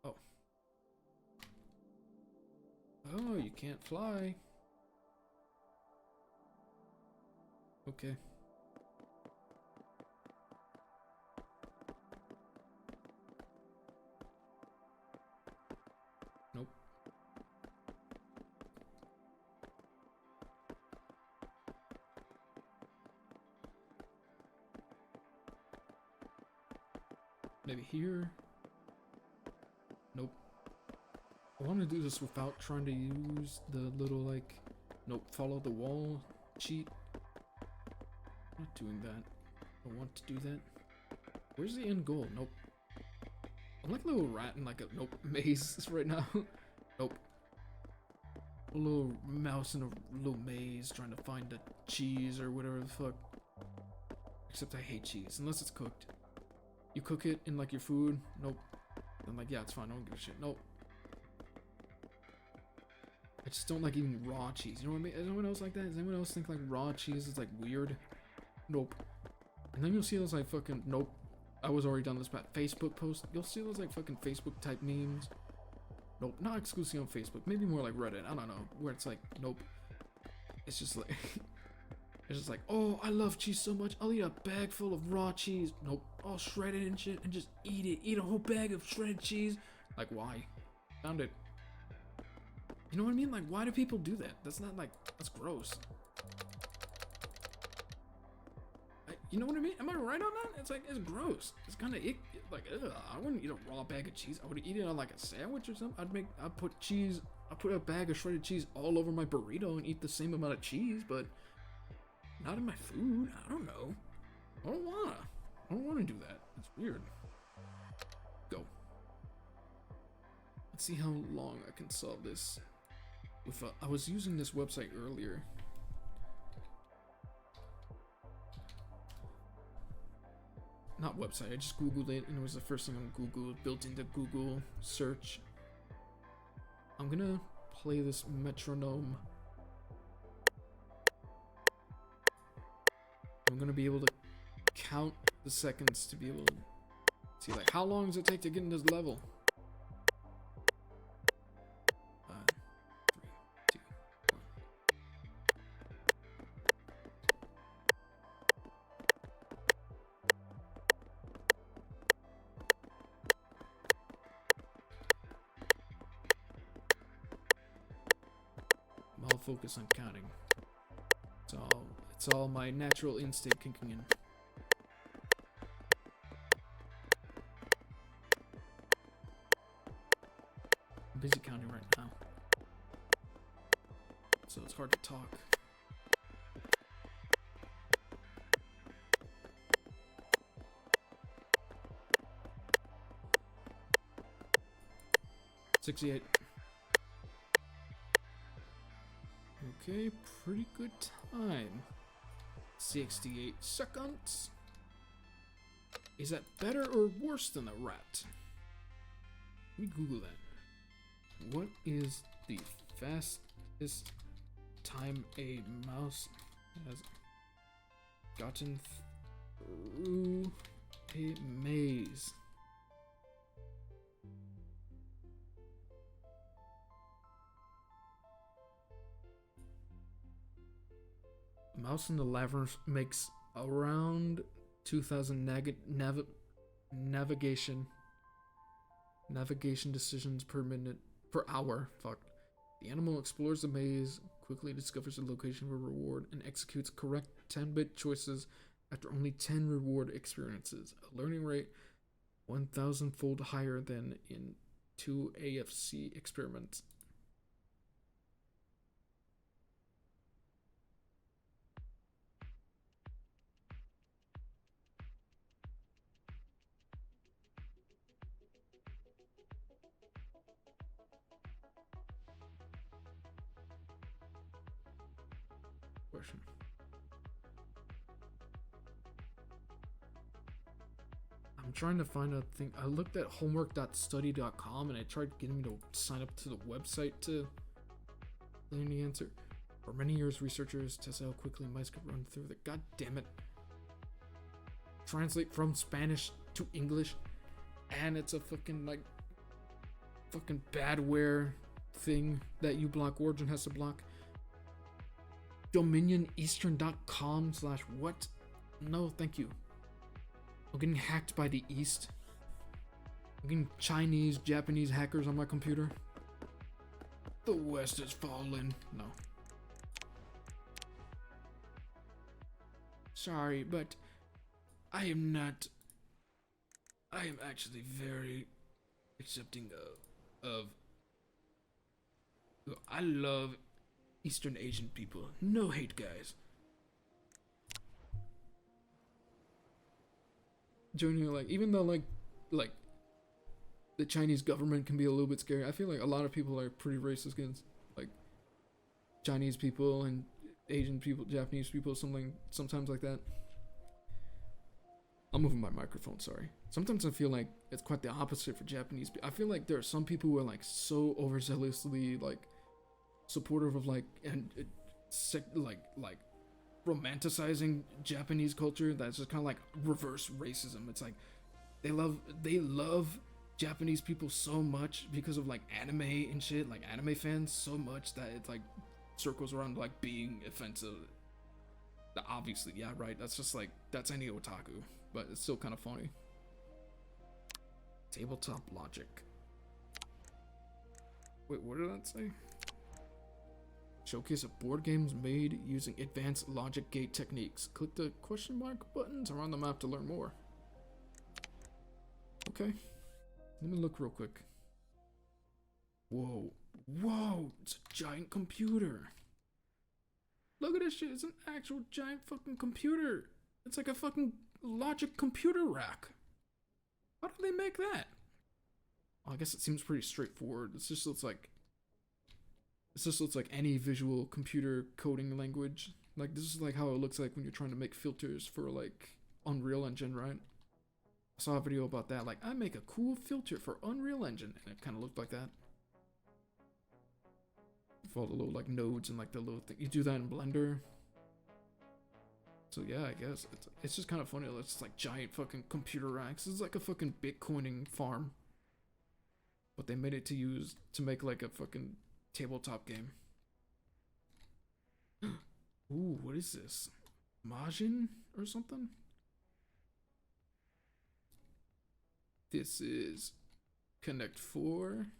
Oh. Oh, you can't fly. Okay. Nope. Maybe here? Nope. I want to do this without trying to use the little like, nope, follow the wall cheat. I'm not doing that. I want to do that. Where's the end goal? Nope. I'm like a little rat in like a nope maze right now. Nope. A little mouse in a little maze trying to find the cheese or whatever the fuck. Except I hate cheese unless it's cooked. You cook it in like your food. Nope. I'm like, yeah, it's fine. I don't give a shit. Nope. I just don't like eating raw cheese. You know what I mean? Is anyone else like that? Does anyone else think like raw cheese is like weird? Nope. And then you'll see those like fucking nope. I was already done this bad Facebook post. You'll see those like fucking Facebook type memes. Nope. Not exclusively on Facebook. Maybe more like Reddit. I don't know. Where it's like nope. It's just like it's just like, oh, I love cheese so much. I'll eat a bag full of raw cheese. Nope. I'll shred it and shit and just eat it. Eat a whole bag of shredded cheese. Like why? Found it. You know what I mean? Like, why do people do that? That's not like, that's gross. You know what I mean? Am I right on that? It's like, it's gross. It's kind of ick. Like, ugh, I wouldn't eat a raw bag of cheese. I would eat it on like a sandwich or something. I'd put a bag of shredded cheese all over my burrito and eat the same amount of cheese, but not in my food. I don't know. I don't wanna do that. It's weird. Go. Let's see how long I can solve this. I was using this website earlier. Not website, I just googled it and it was the first thing on Google, built into Google search. I'm gonna play this metronome. I'm gonna be able to count the seconds to be able to see like how long does it take to get in this level. I'll focus on counting. It's all my natural instinct kicking in. busy counting right now, so it's hard to talk. $68. Okay, pretty good time. 68 seconds. Is that better or worse than a rat? Let me Google that. What is the fastest time a mouse has gotten through a maze? A mouse in the labyrinth makes around 2,000 navigation decisions per minute per hour. Fuck. The animal explores the maze, quickly discovers the location of a reward, and executes correct 10-bit choices after only 10 reward experiences. A learning rate 1,000-fold higher than in 2 AFC experiments. Question. I'm trying to find a thing. I looked at homework.study.com and I tried getting me to sign up to the website to learn the answer. For many years, researchers tested how quickly mice could run through the. God damn it. Translate from Spanish to English, and it's a fucking badware thing that uBlock Origin has to block. DominionEastern.com/what? No, thank you. I'm getting hacked by the East. I'm getting Chinese, Japanese hackers on my computer. The West is fallen. No. Sorry, but I am not. I am actually very accepting of. I love Eastern Asian people. No hate, guys. Joining, like, even though like the Chinese government can be a little bit scary, I feel like a lot of people are pretty racist against like Chinese people and Asian people, Japanese people, sometimes like that. I'm moving my microphone, sorry. Sometimes I feel like it's quite the opposite for Japanese people. I feel like there are some people who are like so overzealously like supportive of like like romanticizing Japanese culture that's just kind of like reverse racism. It's like they love Japanese people so much because of like anime and shit, like anime fans so much that it like circles around like being offensive. Obviously, yeah, right. That's just like that's any otaku, but it's still kind of funny. Tabletop logic. Wait, what did that say? Showcase of board games made using advanced logic gate techniques. Click the question mark buttons around the map to learn more. Okay. Let me look real quick. Whoa. Whoa! It's a giant computer. Look at this shit. It's an actual giant fucking computer. It's like a fucking logic computer rack. How did they make that? Well, I guess it seems pretty straightforward. It just looks like any visual computer coding language. Like, this is like how it looks like when you're trying to make filters for like Unreal Engine, right? I saw a video about that. Like, I make a cool filter for Unreal Engine, and it kind of looked like that. With all the little like nodes and like the little thing. You do that in Blender. So yeah, I guess it's just kind of funny. It's like giant fucking computer racks. It's like a fucking Bitcoining farm. But they made it to make like a fucking tabletop game. Ooh, what is this? Majin or something? This is Connect 4.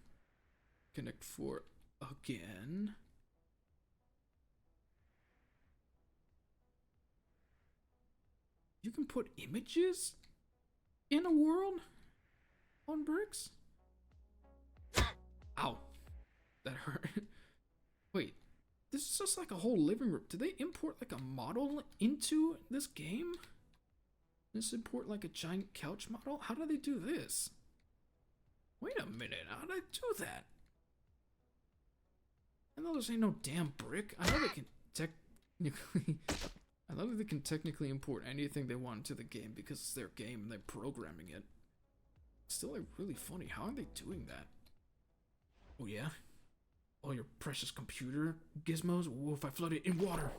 Connect 4 again. You can put images in a world on bricks? Ow. That hurt. Wait, this is just like a whole living room. Did they import like a model into this game? Just import like a giant couch model? How do they do this? Wait a minute, how did I do that? I know this ain't no damn brick. I know they can technically... I love that they can technically import anything they want into the game because it's their game and they're programming it. It's still like really funny. How are they doing that? Oh yeah? All your precious computer gizmos? What if I flood it in water?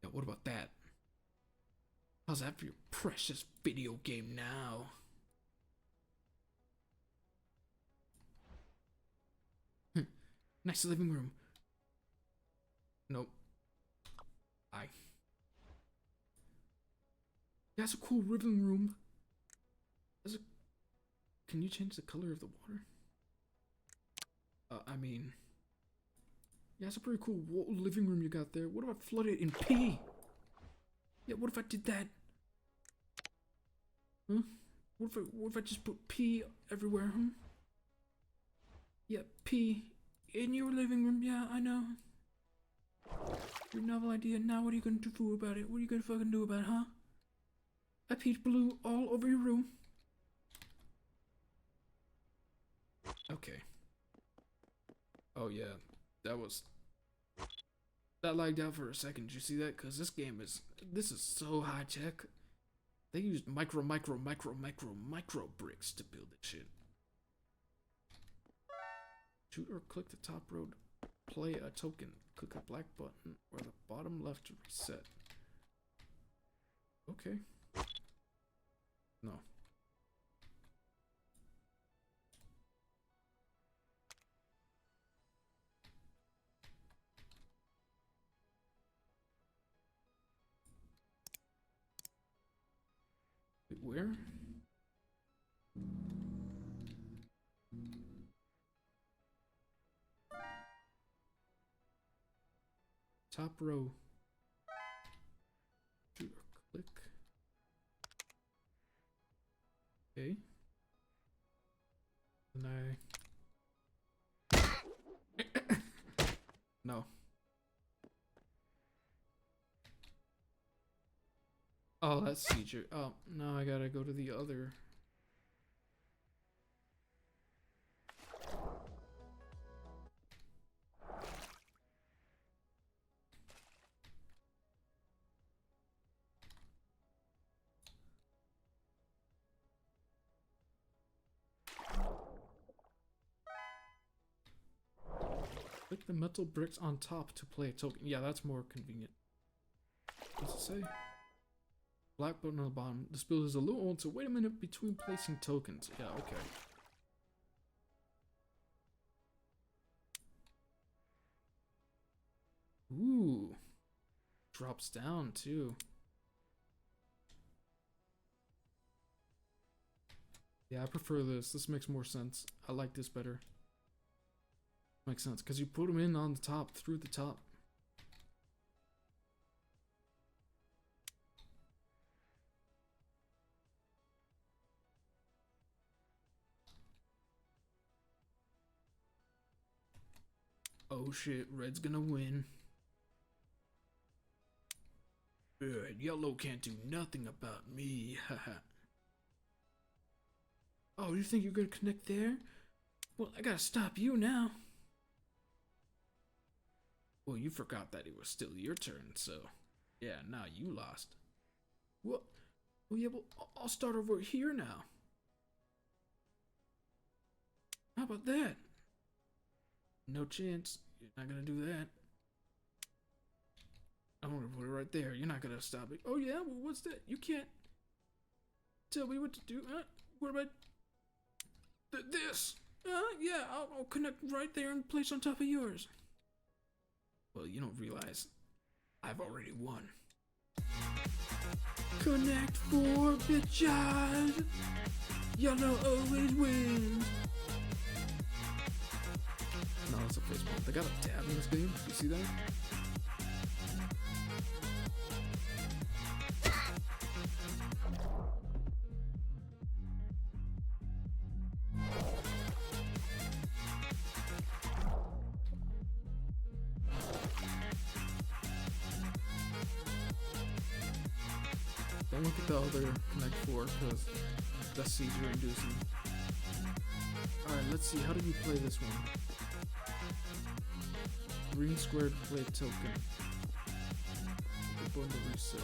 Yeah, what about that? How's that for your precious video game now? Nice living room. Nope. That's a cool living room. Can you change the color of the water? I mean... Yeah, it's a pretty cool living room you got there. What if I flooded it in pee? Yeah, what if I did that? Huh? What if I just put pee everywhere, huh? Yeah, pee in your living room. Yeah, I know. Your novel idea. Now what are you gonna do about it? What are you gonna fucking do about it, huh? I peed blue all over your room. Okay. Oh yeah, that lagged out for a second. Did you see that? Cause this is so high tech. They used micro bricks to build this shit. Shoot or click the top row to play a token. Click a black button or the bottom left to reset. Okay. No. Wait, where? Top row. Shoot or click. Okay. And no. Oh, that's seizure. Oh, no, I gotta go to the other. Click the metal bricks on top to play a token. Yeah, that's more convenient. What's it say? Black button on the bottom. This build is a little old, so wait a minute between placing tokens. Yeah, okay. Ooh. Drops down, too. Yeah, I prefer this. This makes more sense. I like this better. Makes sense, because you put them in on the top, through the top. Oh shit, red's gonna win. Good, yellow can't do nothing about me, haha. Oh, you think you're gonna connect there? Well, I gotta stop you now. Well, you forgot that it was still your turn, so... Yeah, now you lost. What? Well, yeah, well, I'll start over here now. How about that? No chance. You're not gonna do that. I'm gonna put it right there. You're not gonna stop it. Oh yeah? Well, what's that? You can't tell me what to do. What about this? Yeah, I'll connect right there and place on top of yours. Well, you don't realize I've already won. Connect 4 bitches. Yellow always wins. No, face palm. They got a tab in this game. You see that? Don't look at the other Connect 4 because that's seizure inducing. Alright, let's see. How do you play this one? Green square to play a token. Button to reset.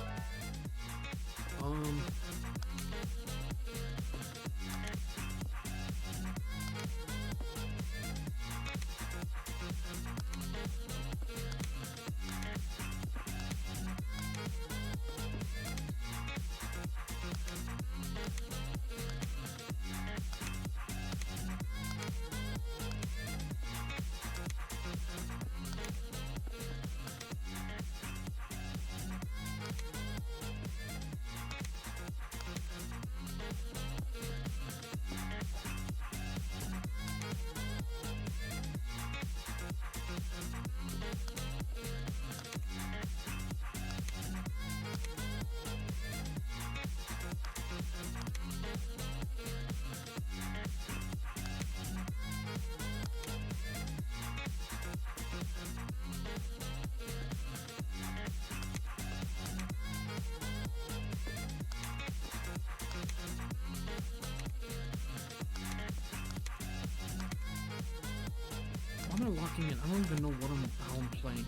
Why am I locking in? I don't even know how I'm playing.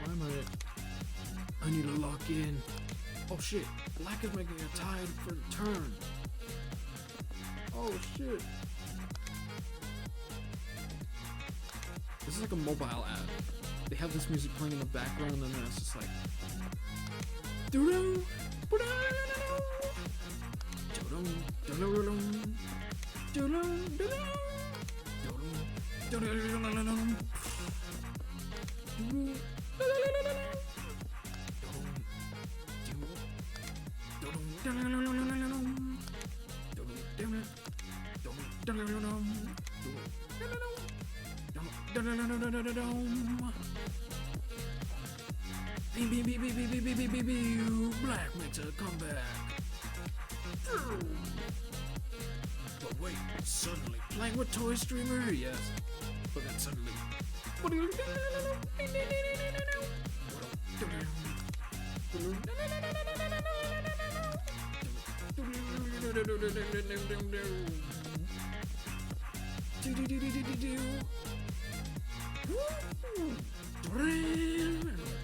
Why am I need to lock in. Oh shit, black is making a tide for the turn. Oh shit. This is like a mobile ad. They have this music playing in the background and then it's just like doo-doo, Black makes a comeback. But wait, suddenly playing with Toy Streamer, yes. But then suddenly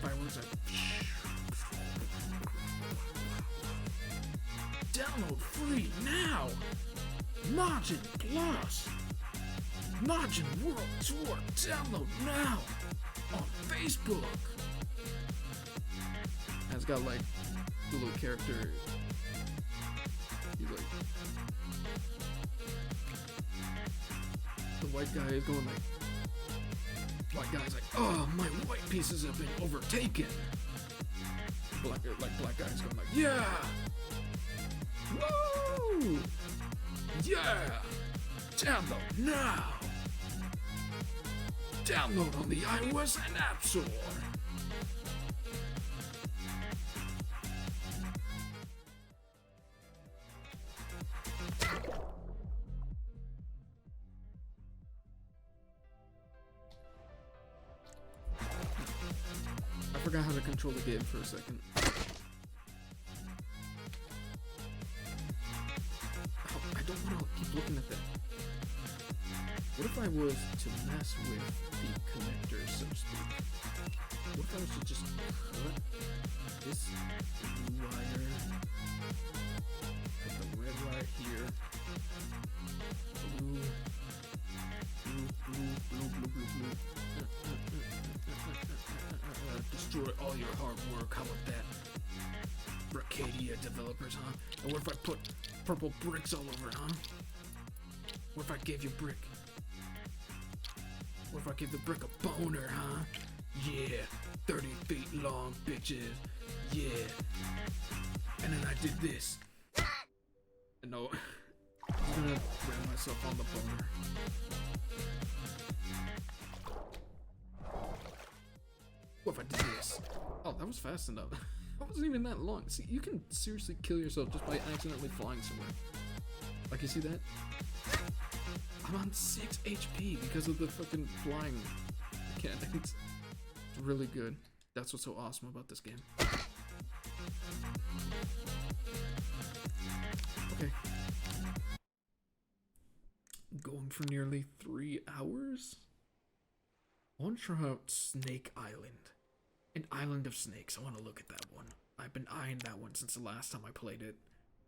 fireworks are download free now. Margin Plus. Margin World Tour. Download now on Facebook. And it's got like the little character. He's like the white guy is going like. White guy's like, oh, my white pieces have been overtaken. Black guy's going like, yeah. Woo! Yeah! Download now! Download on the iOS and App Store! I forgot how to control the game for a second. I don't want to keep looking at that. What if I was to mess with the connector, so to speak? What if I was to just cut this blue wire, cut the red wire here, blue, destroy all your hard work, how about that? Brickadia developers, huh? And what if I put purple bricks all over, huh? What if I gave you brick? What if I gave the brick a boner, huh? Yeah, 30 feet long, bitches. Yeah. And then I did this. No, I'm gonna ram myself on the boner. What if I did this? Oh, that was fast enough. That wasn't even that long. See, you can seriously kill yourself just by accidentally flying somewhere. Like, you see that? I'm on 6 HP because of the fucking flying mechanics. It's really good. That's what's so awesome about this game. Okay. Going for nearly 3 hours? I want to try out Snake Island. An Island of Snakes. I want to look at that one. I've been eyeing that one since the last time I played it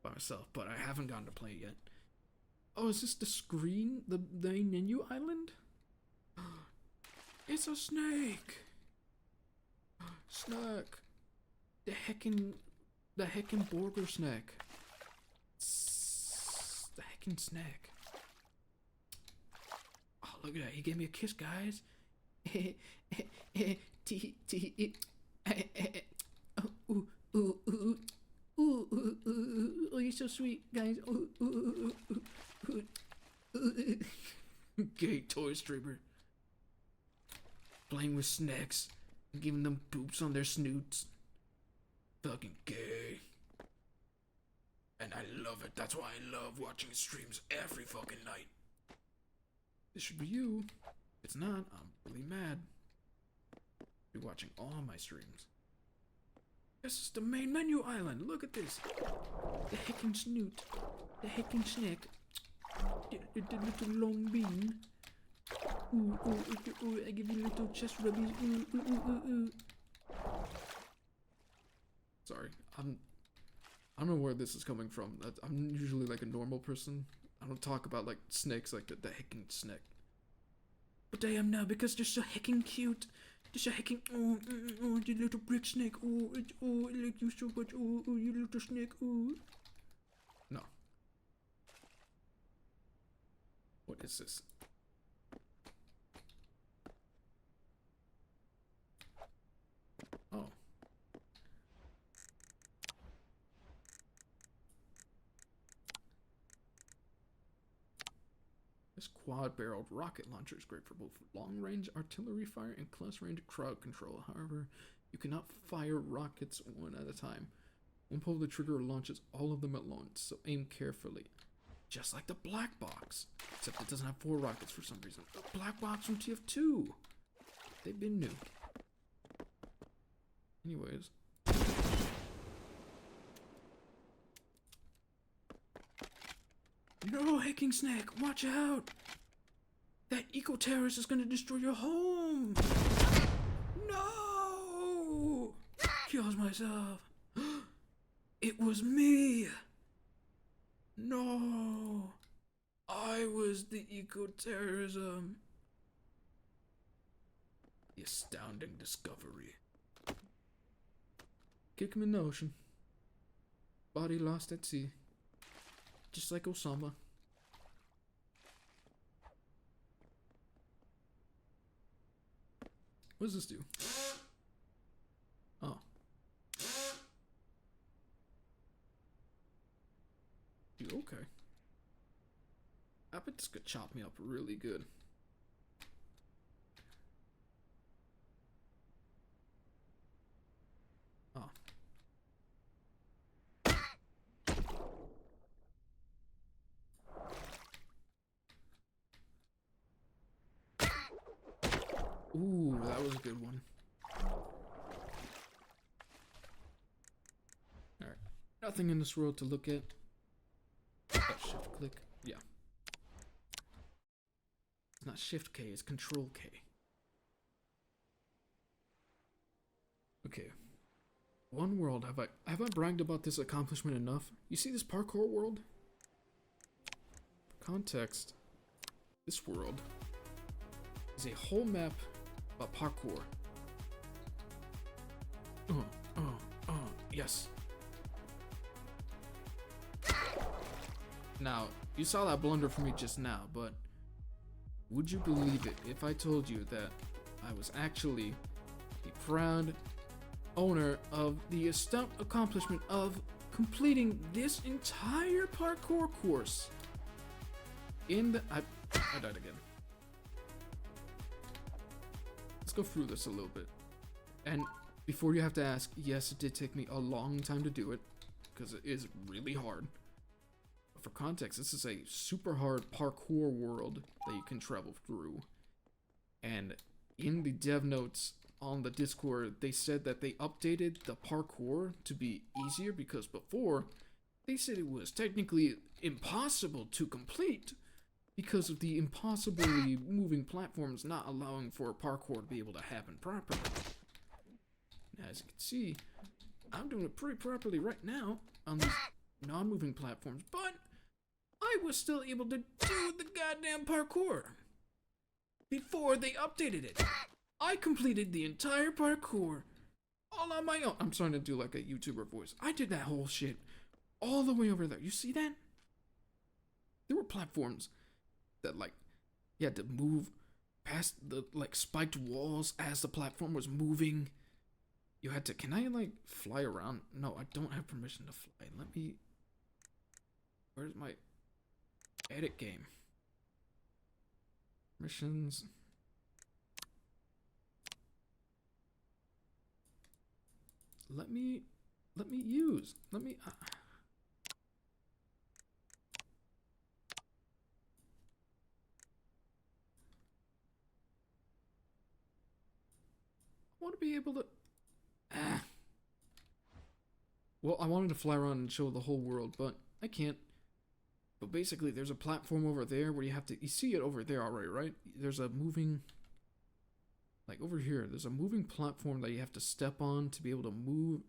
by myself, but I haven't gotten to play it yet. Oh, is this the screen? The menu island? It's a snake! Snack! The heckin' burger snack. The heckin' snack. Oh, look at that. He gave me a kiss, guys. Oh, you're so sweet, guys. Gay toy streamer. Playing with snacks and giving them poops on their snoots. Fucking gay. And I love it. That's why I love watching streams every fucking night. This should be you. If it's not, I'm really mad. You're watching all my streams. This is the main menu island. Look at this. The heckin' snoot. The heckin' snack. The little long bean. Ooh, ooh, ooh, ooh, I give you little chest rubbies. Ooh, ooh, ooh, ooh, ooh. Sorry, I don't know where this is coming from. I'm usually like a normal person. I don't talk about like snakes like the heckin' snake. But I am now because they're so heckin' cute. They're so heckin', oh, the little brick snake. Oh, I like you so much. Oh, you little snake. Oh. No. What is this? Oh. This quad-barreled rocket launcher is great for both long-range artillery fire and close-range crowd control. However, you cannot fire rockets one at a time. One pull of the trigger launches all of them at once, so aim carefully. Just like the black box, except it doesn't have 4 rockets for some reason. The black box from TF2! They've been new. Anyways. No, hacking snack, watch out! That eco-terrorist is gonna destroy your home! No! Kills myself. It was me! No! I was the eco-terrorism. The astounding discovery. Kick him in the ocean. Body lost at sea. Just like Osama. What does this do? Oh. You okay? I bet this could chop me up really good. Oh. Ooh, that was a good one. Alright. Nothing in this world to look at. Oh, shift click. Yeah. It's not shift K, it's control K. Okay. One world. Have I bragged about this accomplishment enough? You see this parkour world? Context. This world is a whole map about parkour. Yes. Now, you saw that blunder from me just now, but would you believe it if I told you that I was actually the proud owner of the astounding accomplishment of completing this entire parkour course in the... I died again. Let's go through this a little bit. And before you have to ask, yes, it did take me a long time to do it, because it is really hard. But for context, this is a super hard parkour world that you can travel through. And in the dev notes on the Discord, they said that they updated the parkour to be easier, because before, they said it was technically impossible to complete because of the impossibly moving platforms not allowing for parkour to be able to happen properly. Now, as you can see, I'm doing it pretty properly right now on these non-moving platforms, but I was still able to do the goddamn parkour before they updated it. I completed the entire parkour all on my own. I'm starting to do like a YouTuber voice. I did that whole shit all the way over there. You see that? There were platforms that, like, you had to move past the, like, spiked walls as the platform was moving. You had to, can I, like, fly around? No, I don't have permission to fly. Let me, where's my edit game? Missions. Let me use, I want to be able to. Well, I wanted to fly around and show the whole world, but I can't. But basically, there's a platform over there where you have to. You see it over there already, right? There's a moving. Like over here, there's a moving platform that you have to step on to be able to move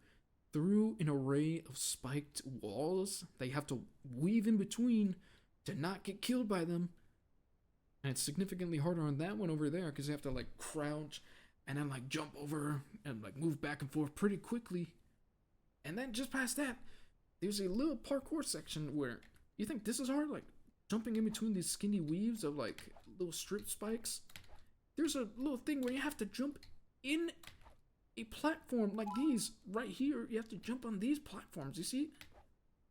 through an array of spiked walls that you have to weave in between to not get killed by them. And it's significantly harder on that one over there because you have to, like, crouch and then, like, jump over and, like, move back and forth pretty quickly. And then just past that, there's a little parkour section where you think this is hard, like jumping in between these skinny weaves of, like, little strip spikes. There's a little thing where you have to jump in a platform like these right here. You have to jump on these platforms. You see?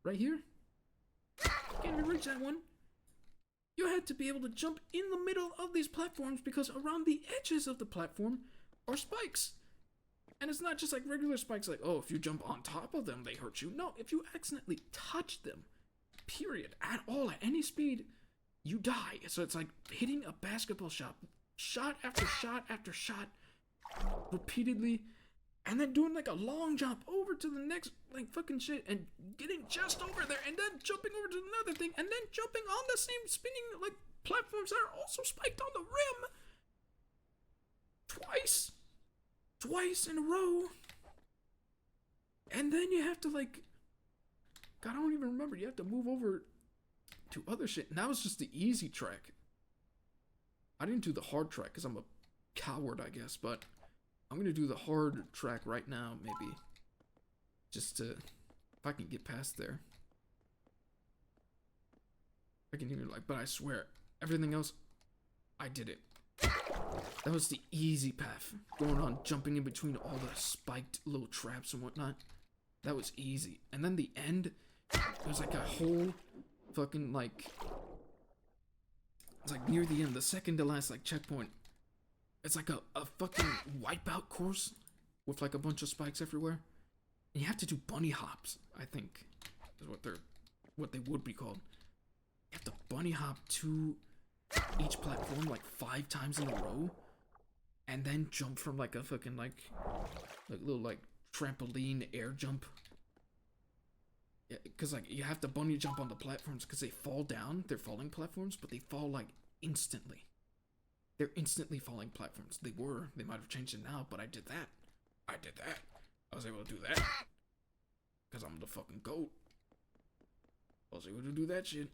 Right here? Can't even reach that one. You had to be able to jump in the middle of these platforms because around the edges of the platform are spikes. And it's not just like regular spikes, like, oh, if you jump on top of them, they hurt you. No, if you accidentally touch them, period, at all, at any speed, you die. So it's like hitting a basketball shot after shot after shot, repeatedly, and then doing like a long jump over to the next, like, fucking shit, and getting just over there, and then jumping over to another thing, and then jumping on the same spinning, like, platforms that are also spiked on the rim. Twice in a row. And then you have to, like, God, I don't even remember, you have to move over to other shit, and that was just the easy track. I didn't do the hard track because I'm a coward, I guess, but I'm gonna do the hard track right now, maybe. Just to, if I can get past there. I can even, like, but I swear, everything else, I did it. That was the easy path. Going on, jumping in between all the spiked little traps and whatnot. That was easy. And then the end, it was like a whole fucking, like, it's like near the end, the second to last, like, checkpoint. It's like a fucking wipeout course with, like, a bunch of spikes everywhere. And you have to do bunny hops, I think, is what they would be called. You have to bunny hop to each platform like 5 times in a row, and then jump from, like, a fucking, like little, like, trampoline air jump. Yeah, because, like, you have to bunny jump on the platforms because they fall down. They're falling platforms, but they fall, like, instantly. They're instantly falling platforms. They might have changed it now, but I did that. I was able to do that because I'm the fucking GOAT. I was able to do that shit.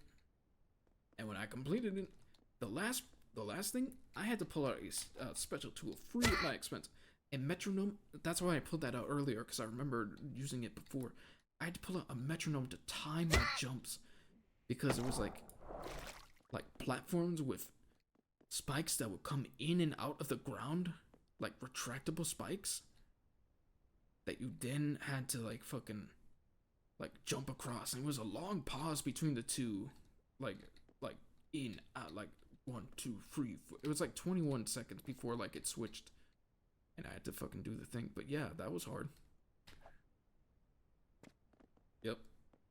And when I completed it, the last thing, I had to pull out a special tool, free at my expense, a metronome. That's why I pulled that out earlier, because I remembered using it before. I had to pull out a metronome to time my jumps, because it was like platforms with spikes that would come in and out of the ground, like retractable spikes, that you then had to, like, fucking, like, jump across. And it was a long pause between the two, like in, out, like, 1, 2, 3, 4. It was like 21 seconds before, like, it switched. And I had to fucking do the thing. But yeah, that was hard. Yep.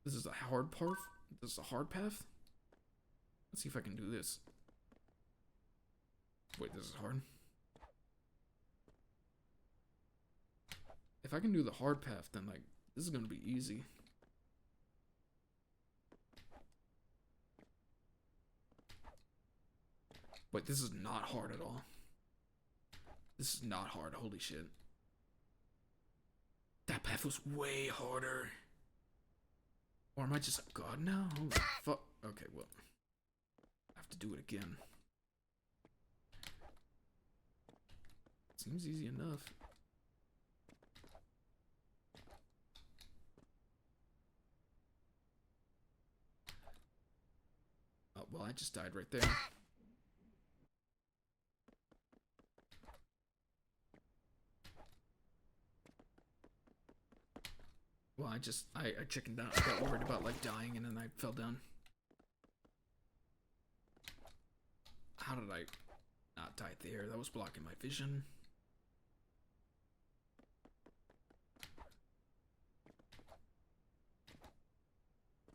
This is a hard path. This is a hard path. Let's see if I can do this. Wait, this is hard. If I can do the hard path, then like this is gonna be easy. Wait, this is not hard at all. This is not hard. Holy shit. That path was way harder. Or am I just a god now? Holy fuck. Okay, well. I have to do it again. Seems easy enough. Oh, well, I just died right there. Well, I chickened out. I got worried about like dying and then I fell down. How did I not die there? That was blocking my vision.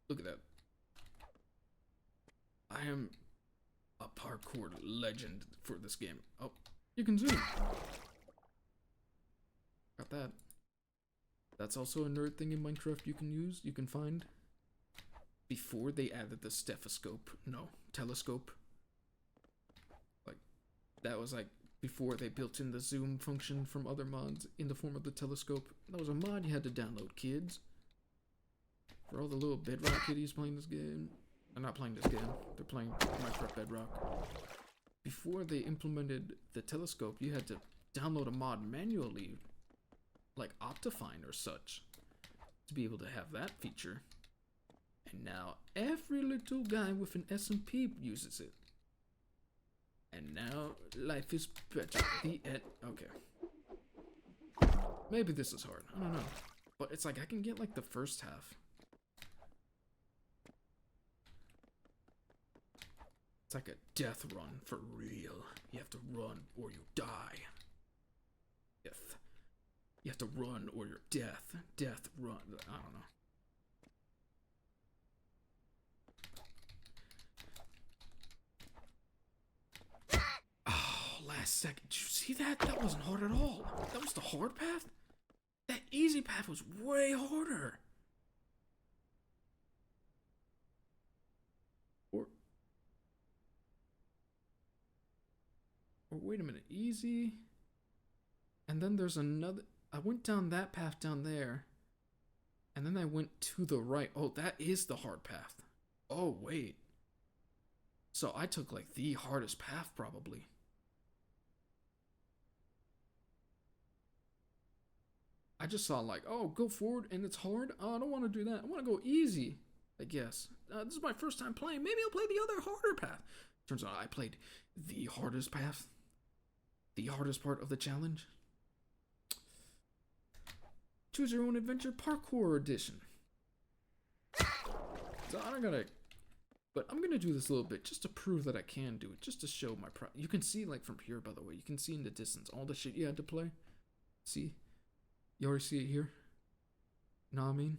Look at that. I am a parkour legend for this game. Oh, you can zoom. Got that. That's also a nerd thing in Minecraft you can use, you can find. Before they added the telescope. Like, that was like before they built in the zoom function from other mods in the form of the telescope. That was a mod you had to download, kids. For all the little Bedrock kiddies playing this game. They're not playing this game, they're playing Minecraft Bedrock. Before they implemented the telescope, you had to download a mod manually, like Optifine or such, to be able to have that feature. And now every little guy with an SMP uses it. And now life is better. The end. Okay. Maybe this is hard. I don't know. But it's like I can get like the first half. It's like a death run for real. You have to run or you die. Death. You have to run or you're death. Death, run. I don't know. Oh, last second. Did you see that? That wasn't hard at all. That was the hard path? That easy path was way harder. Or wait a minute, easy. And then there's another. I went down that path down there. And then I went to the right. Oh, that is the hard path. Oh, wait. So I took like the hardest path probably. I just saw like, oh, go forward and it's hard. Oh, I don't want to do that. I want to go easy, I guess. This is my first time playing. Maybe I'll play the other harder path. Turns out I played the hardest path. The hardest part of the challenge. Choose your own adventure parkour edition. So I'm gonna, but I'm gonna do this a little bit just to prove that I can do it, just to show my pro. You can see like from here, by the way, you can see in the distance all the shit you had to play. See, you already see it here. Know what I mean?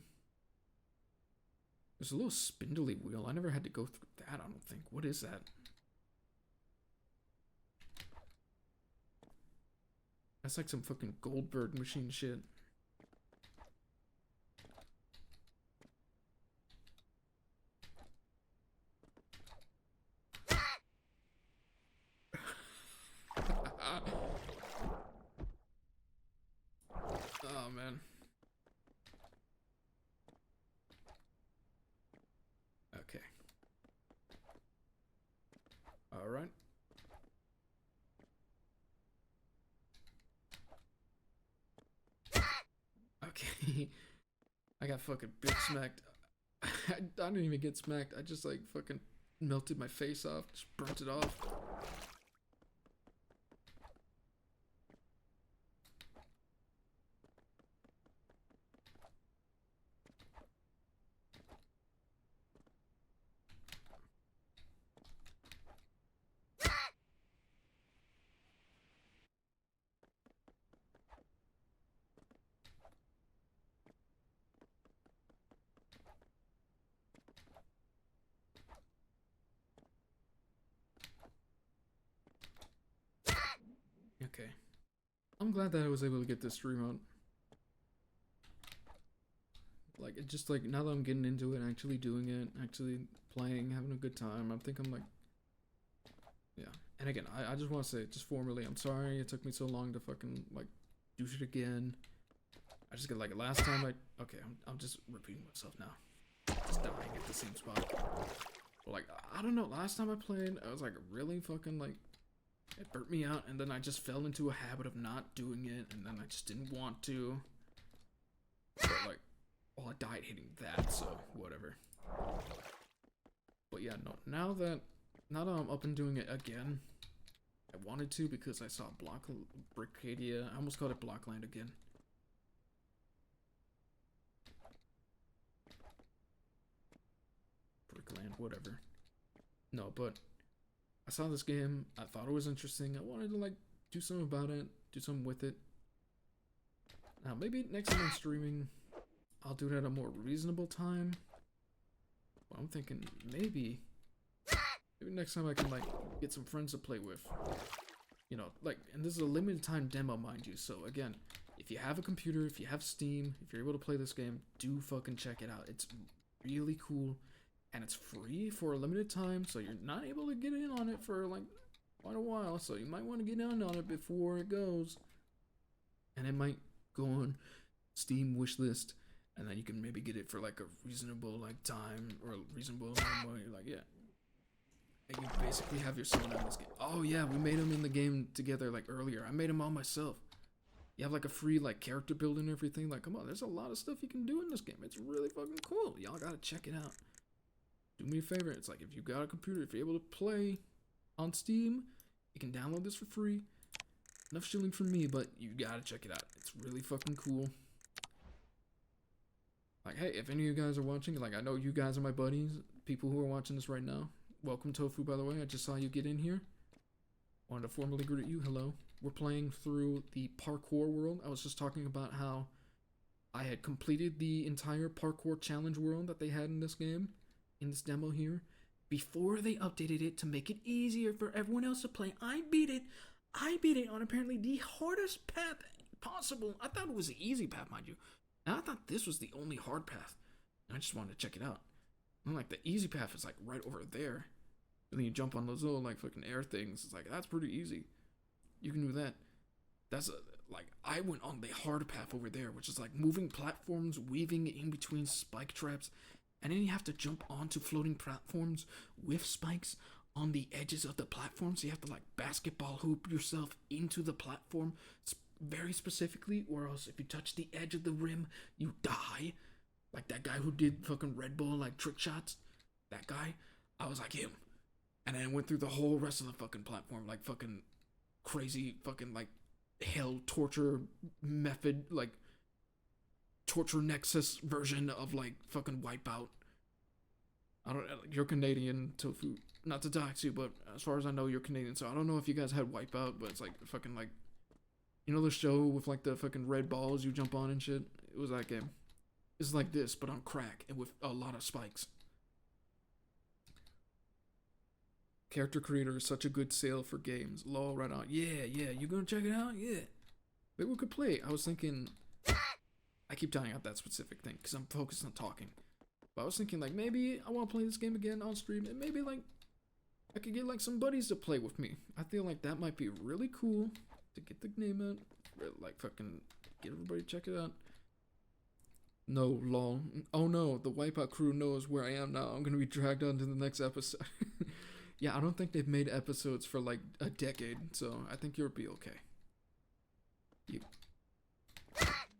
There's a little spindly wheel. I never had to go through that. I don't think. What is that? That's like some fucking Goldberg machine shit. Oh man. Okay. All right. Okay. I got fucking bitch smacked. I didn't even get smacked. I just like fucking melted my face off, just burnt it off. Okay. I'm glad that I was able to get this stream out. Like, it just like, now that I'm getting into it, actually doing it, actually playing, having a good time, I think I'm like, yeah. And again, I just want to say, just formally, I'm sorry it took me so long to fucking, like, do shit again. I just get, like, last time okay, I'm just repeating myself now. Just dying at the same spot. But, like, I don't know, last time I played, I was, like, really fucking, like, it burnt me out, and then I just fell into a habit of not doing it, and then I just didn't want to. But, like, well, I died hitting that, so whatever. But yeah, no, now that I'm up and doing it again, I wanted to because I saw Brickadia. I almost called it Blockland again. Brickland, whatever. No, but I saw this game. I thought it was interesting. I wanted to like do something about it, do something with it. Now maybe next time I'm streaming, I'll do it at a more reasonable time. But I'm thinking maybe next time I can like get some friends to play with. You know, like, and this is a limited time demo, mind you. So again, if you have a computer, if you have Steam, if you're able to play this game, do fucking check it out. It's really cool, and it's free for a limited time. So you're not able to get in on it for like quite a while. So you might want to get in on it before it goes, and it might go on Steam wishlist, and then you can maybe get it for like a reasonable like time or a reasonable money. Like yeah. You basically have your son in this game. Oh yeah, we made him in the game together like earlier. I made him all myself. You have like a free like character build and everything. Like, come on, there's a lot of stuff you can do in this game. It's really fucking cool. Y'all gotta check it out. Do me a favor. It's like if you got a computer, if you're able to play on Steam, you can download this for free. Enough shilling from me, but you gotta check it out. It's really fucking cool. Like, hey, if any of you guys are watching, like, I know you guys are my buddies, people who are watching this right now. Welcome, Tofu, by the way. I just saw you get in here. Wanted to formally greet you. Hello. We're playing through the parkour world. I was just talking about how I had completed the entire parkour challenge world that they had in this game, in this demo here, before they updated it to make it easier for everyone else to play. I beat it. I beat it on apparently the hardest path possible. I thought it was the easy path, mind you. And I thought this was the only hard path. And I just wanted to check it out. And like the easy path is like right over there. And then you jump on those little like fucking air things. It's like, that's pretty easy. You can do that. That's like, I went on the hard path over there, which is like moving platforms, weaving in between spike traps. And then you have to jump onto floating platforms with spikes on the edges of the platform. So you have to like basketball hoop yourself into the platform very specifically, or else if you touch the edge of the rim, you die. Like that guy who did fucking Red Bull like trick shots. That guy, I was like him. And then went through the whole rest of the fucking platform like fucking crazy fucking like hell torture method, like torture nexus version of like fucking Wipeout. I don't, you're Canadian, Tofu, not to dox you, but as far as I know you're Canadian, so I don't know if you guys had Wipeout, but it's like fucking like, you know the show with like the fucking red balls you jump on and shit? It was that game. It's like this, but on crack and with a lot of spikes. Character creator is such a good sale for games. Lol, right on. Yeah, you gonna check it out? Yeah. Maybe we could play. I was thinking, I keep tying out that specific thing because I'm focused on talking. But I was thinking like maybe I want to play this game again on stream, and maybe like I could get like some buddies to play with me. I feel like that might be really cool to get the name out. Like fucking get everybody to check it out. No, lol. Oh no, the Wipeout crew knows where I am now. I'm gonna be dragged on to the next episode. Yeah, I don't think they've made episodes for like a decade, so I think you'll be okay.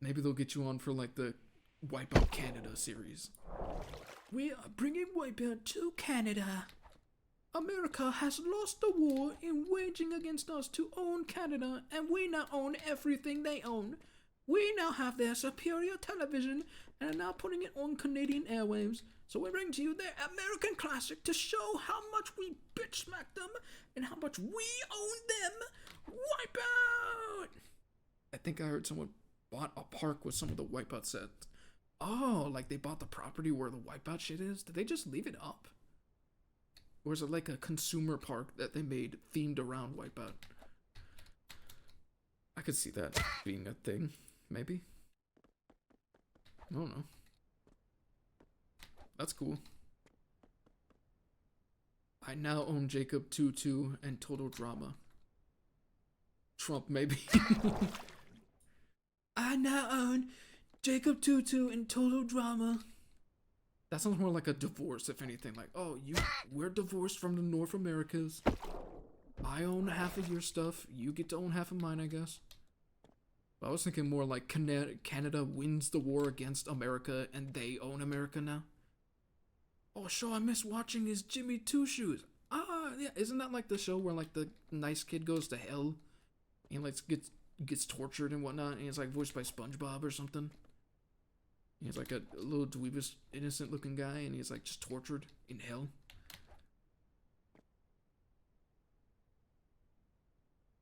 Maybe they'll get you on for like the Wipeout Canada series. We are bringing Wipeout to Canada. America has lost the war in waging against us to own Canada, and we now own everything they own. We now have their superior television and are now putting it on Canadian airwaves. So we bring to you their American classic to show how much we bitch smack them and how much we own them. Wipeout! I think I heard someone bought a park with some of the Wipeout sets. Oh, like they bought the property where the Wipeout shit is? Did they just leave it up? Or is it like a consumer park that they made themed around Wipeout? I could see that being a thing, maybe. I don't know. That's cool. I now own Jacob 2-2 and Total Drama. Trump, maybe. I now own Jacob 2-2 and Total Drama. That sounds more like a divorce, if anything. Like, oh, we're divorced from the North Americas. I own half of your stuff. You get to own half of mine, I guess. But I was thinking more like Canada wins the war against America and they own America now. Oh, show I miss watching is Jimmy Two Shoes. Ah, yeah, isn't that like the show where like the nice kid goes to hell and like gets tortured and whatnot, and it's like voiced by SpongeBob or something. He's like a little dweebish, innocent looking guy, and he's like just tortured in hell.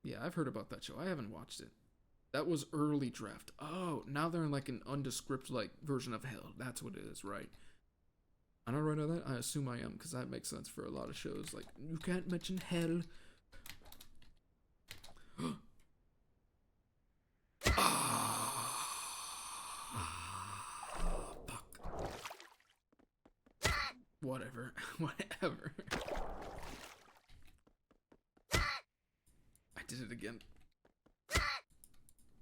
Yeah, I've heard about that show. I haven't watched it. That was early draft. Oh, now they're in like an undescript like version of hell. That's what it is, right? I'm not right on that. I assume I am, because that makes sense for a lot of shows. Like, you can't mention hell. Fuck. Whatever. Whatever. I did it again.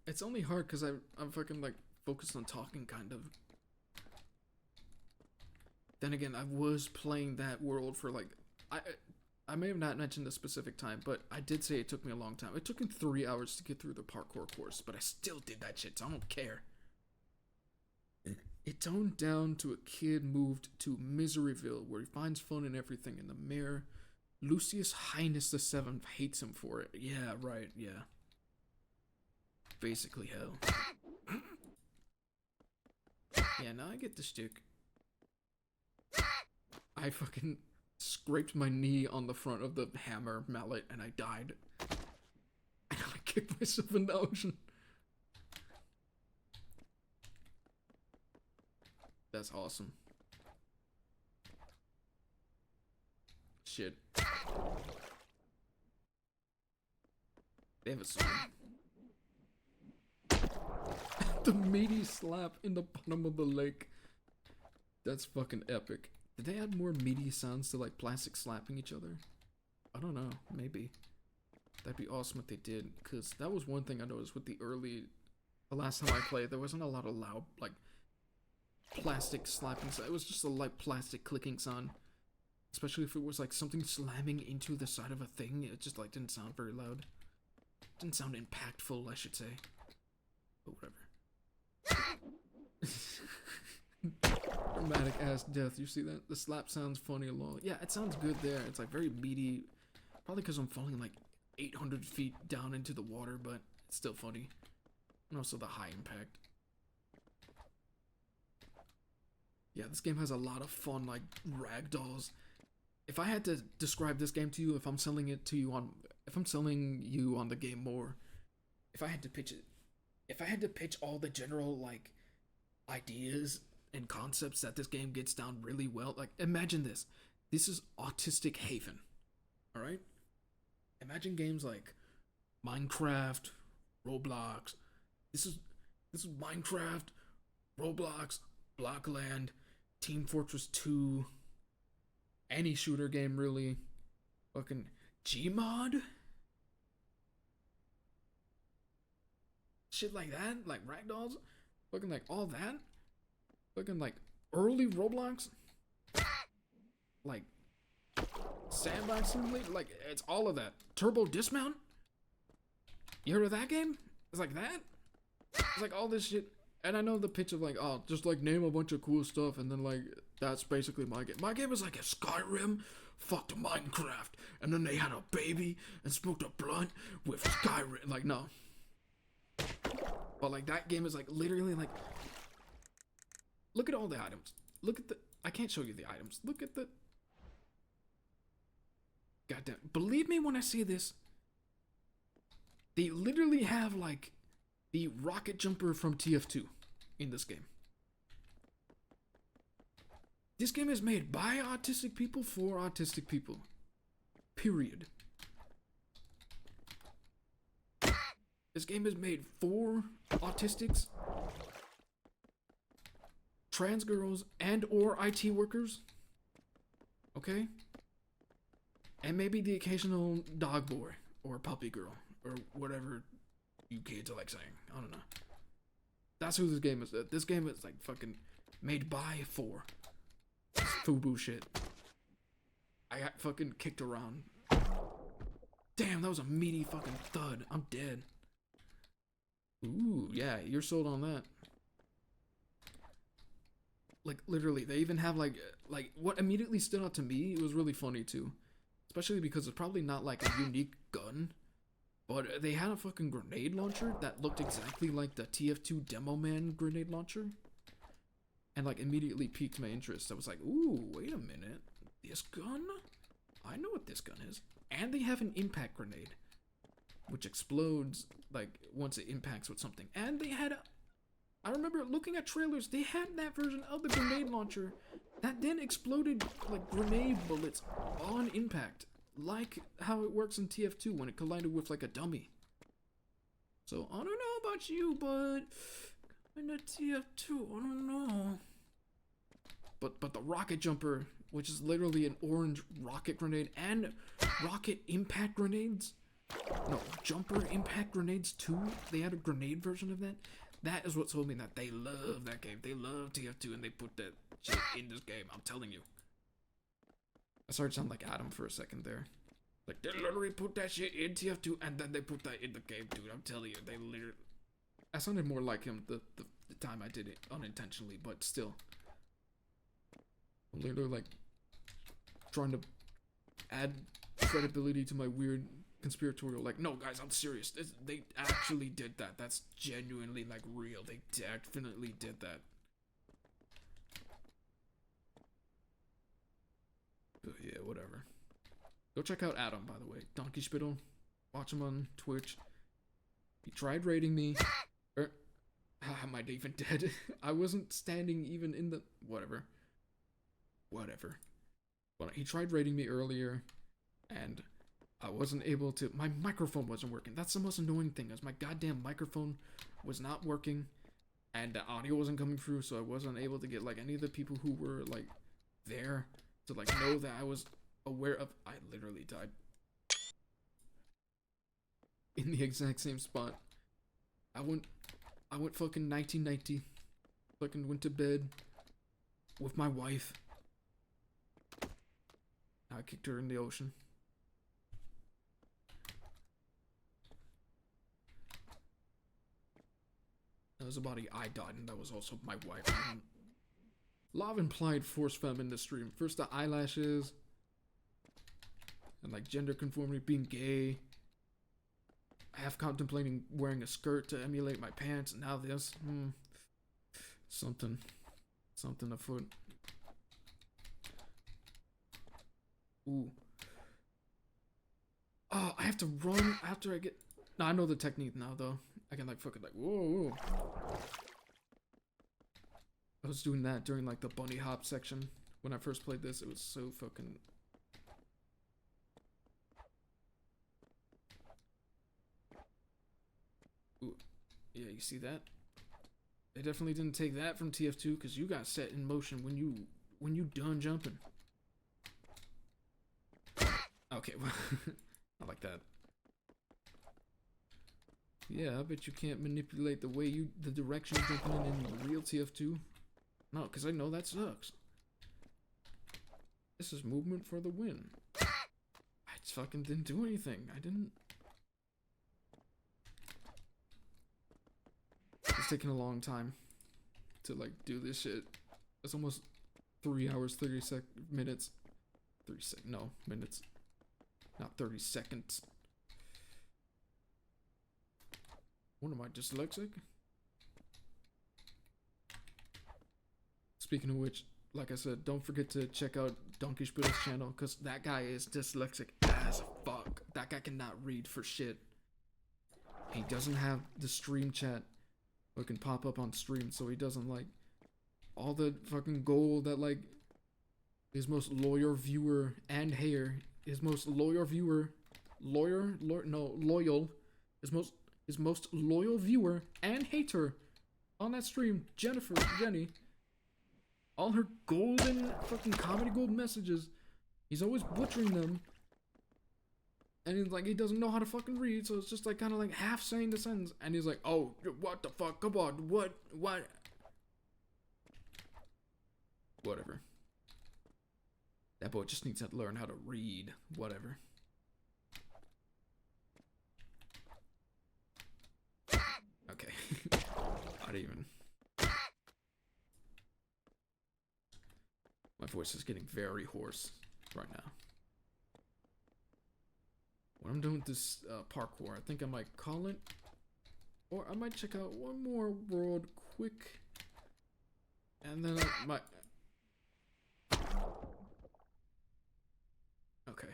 It's only hard because I'm fucking like focused on talking, kind of. Then again, I was playing that world for like, I may have not mentioned a specific time, but I did say it took me a long time. It took me 3 hours to get through the parkour course, but I still did that shit, so I don't care. It toned down to a kid moved to Miseryville, where he finds fun in everything, and the mayor, Lucius Highness VII, hates him for it. Yeah, right, yeah. Basically hell. Yeah, now I get the shtick. I fucking scraped my knee on the front of the hammer mallet and I died. And I kicked myself in the ocean. That's awesome. Shit. They have a song. The meaty slap in the bottom of the lake. That's fucking epic. Did they add more meaty sounds to like plastic slapping each other? I don't know. Maybe. That'd be awesome if they did. Because that was one thing I noticed with the last time I played, there wasn't a lot of loud, like, plastic slapping sound. It was just a light plastic clicking sound. Especially if it was like something slamming into the side of a thing. It just like didn't sound very loud. Didn't sound impactful, I should say. But whatever. Dramatic ass death. You see that? The slap sounds funny along. Yeah, it sounds good there. It's like very meaty. Probably because I'm falling like 800 feet down into the water, but it's still funny. And also the high impact. Yeah, this game has a lot of fun, like ragdolls. If I had to describe this game to you, if I'm selling it to you on, if I'm selling you on the game more, if I had to pitch it, if I had to pitch all the general like ideas and concepts that this game gets down really well, like imagine this. This is Autistic Haven. All right? Imagine games like Minecraft, Roblox. This is Minecraft, Roblox, Blockland, Team Fortress 2, any shooter game really. Fucking Gmod? Shit like that, like ragdolls, fucking like all that, fucking like early Roblox, like Sandbox Simulator, like it's all of that. Turbo Dismount? You heard of that game? It's like that? It's like all this shit. And I know the pitch of like, oh, just like name a bunch of cool stuff and then like, that's basically my game. My game is like a Skyrim fucked Minecraft and then they had a baby and smoked a blunt with Skyrim. Like, no. But like that game is like literally like, look at all the items. Look at the, I can't show you the items. Look at the, goddamn, believe me when I say this, they literally have like the rocket jumper from TF2 in this game. This game is made by autistic people for autistic people. Period. This game has made 4 autistics, trans girls, and or IT workers. Okay? And maybe the occasional dog boy or puppy girl or whatever you kids are like saying. I don't know. That's who this game is. This game is like fucking made by 4. It's FUBU shit. I got fucking kicked around. Damn, that was a meaty fucking thud. I'm dead. Ooh, yeah, you're sold on that. Like, literally, they even have, like, what immediately stood out to me, it was really funny, too. Especially because it's probably not, like, a unique gun. But they had a fucking grenade launcher that looked exactly like the TF2 Demo Man grenade launcher. And, like, immediately piqued my interest. I was like, ooh, wait a minute. This gun? I know what this gun is. And they have an impact grenade, which explodes, like, once it impacts with something. And they had I remember looking at trailers, they had that version of the grenade launcher that then exploded like grenade bullets on impact, like how it works in TF2 when it collided with like a dummy. So I don't know about you, but in the TF2, I don't know. But the rocket jumper, which is literally an orange rocket grenade and rocket impact grenades. No, jumper impact grenades too. They had a grenade version of that. That is what told me that they love that game. They love TF2 and they put that shit in this game. I'm telling you. I started to sound like Adam for a second there. Like, they literally put that shit in TF2 and then they put that in the game, dude. I'm telling you, they literally... I sounded more like him the time I did it unintentionally, but still. I'm literally like trying to add credibility to my weird conspiratorial, like, no guys, I'm serious, they actually did that. That's genuinely like real. They definitely did that. But yeah, whatever. Go check out Adam, by the way. Donkey Spittle. Watch him on Twitch. He tried raiding me. I might even dead. I wasn't standing even in the whatever. But he tried raiding me earlier, and I wasn't able to. My microphone wasn't working. That's the most annoying thing, is my goddamn microphone was not working, and the audio wasn't coming through, so I wasn't able to get like any of the people who were like there to like know that I was aware of. I literally died in the exact same spot. I went fucking 1990. Fucking went to bed with my wife. I kicked her in the ocean. That was a body I died, and that was also my wife. A lot of implied force femme in the stream. First the eyelashes, and like gender conformity, being gay. Half contemplating wearing a skirt to emulate my pants, and now this. Something afoot. Ooh. Oh, I have to run after I get... No, I know the technique now, though. I can, like, fucking, like, whoa. I was doing that during, like, the bunny hop section. When I first played this, it was so fucking... Ooh. Yeah, you see that? They definitely didn't take that from TF2, because you got set in motion when you done jumping. Okay, well, I like that. Yeah, I bet you can't manipulate the direction you're jumping in real TF2. No, because I know that sucks. This is movement for the win. I just fucking didn't do anything. I didn't. It's taking a long time to, like, do this shit. It's almost 3 hours, 30 minutes. 30 no, minutes. Not 30 seconds. What am I, dyslexic? Speaking of which, like I said, don't forget to check out Donkey Spittle's channel, because that guy is dyslexic as fuck. That guy cannot read for shit. He doesn't have the stream chat fucking pop up on stream, so he doesn't, like, all the fucking gold that, like, his most loyal viewer and hair, his most loyal viewer, loyal, his most his most loyal viewer and hater on that stream, Jenny. All her golden fucking comedy gold messages, he's always butchering them. And he's like, he doesn't know how to fucking read, so it's just like kind of like half saying the sentence. And he's like, oh, what the fuck? Come on, what? Whatever. That boy just needs to learn how to read. Whatever. Okay. Not even. My voice is getting very hoarse right now. When I'm doing with this parkour, I think I might call it. Or I might check out one more world quick. And then I might... Okay.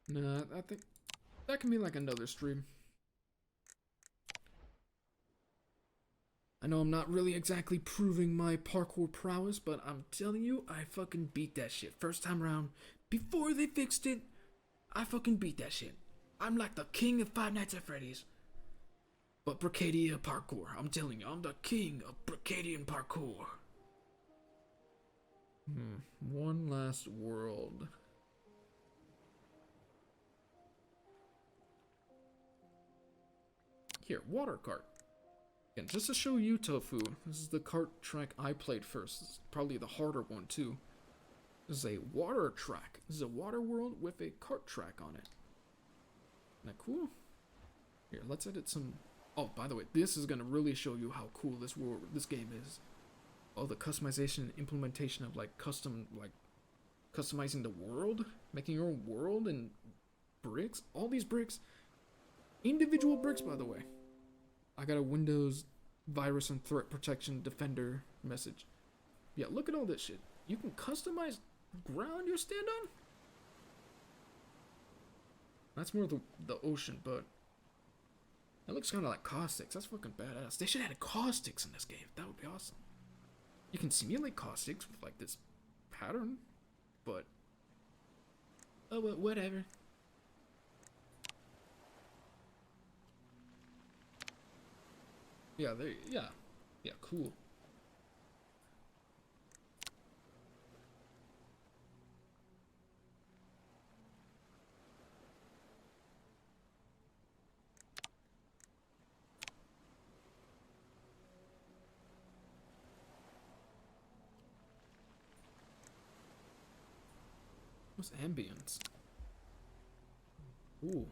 Nah, I think that can be like another stream. I know I'm not really exactly proving my parkour prowess, but I'm telling you, I fucking beat that shit. First time around, before they fixed it, I fucking beat that shit. I'm like the king of Five Nights at Freddy's. But Brickadia parkour. I'm telling you, I'm the king of Brickadian parkour. One last world. Here, water cart. Again, just to show you, Tofu, this is the cart track I played first. This is probably the harder one, too. This is a water track. This is a water world with a cart track on it. Isn't that cool? Here, let's edit some... Oh, by the way, this is going to really show you how cool this game is. Oh, the customization and implementation of, like, customizing the world? Making your own world and bricks? All these bricks. Individual bricks, by the way. I got a Windows virus and threat protection defender message. Yeah, look at all this shit. You can customize ground you stand on? That's more the ocean, but that looks kind of like caustics. That's fucking badass. They should add caustics in this game. That would be awesome. You can simulate caustics with like this pattern, but oh, well, whatever. Yeah, yeah, cool. What's ambience? Ooh.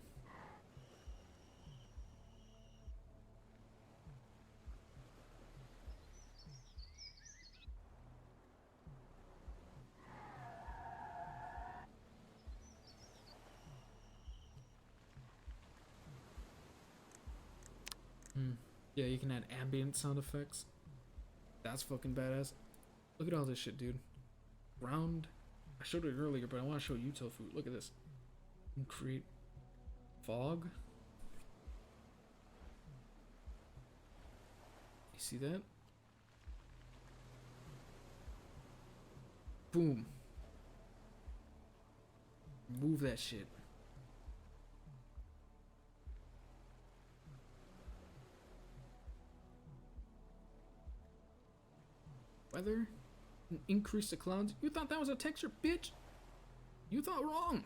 Yeah, you can add ambient sound effects. That's fucking badass. Look at all this shit, dude. Ground. I showed it earlier, but I want to show you, Tofu. Look at this. You can create fog. You see that? Boom. Move that shit. Weather. Increase the clouds. You thought that was a texture, bitch? You thought wrong.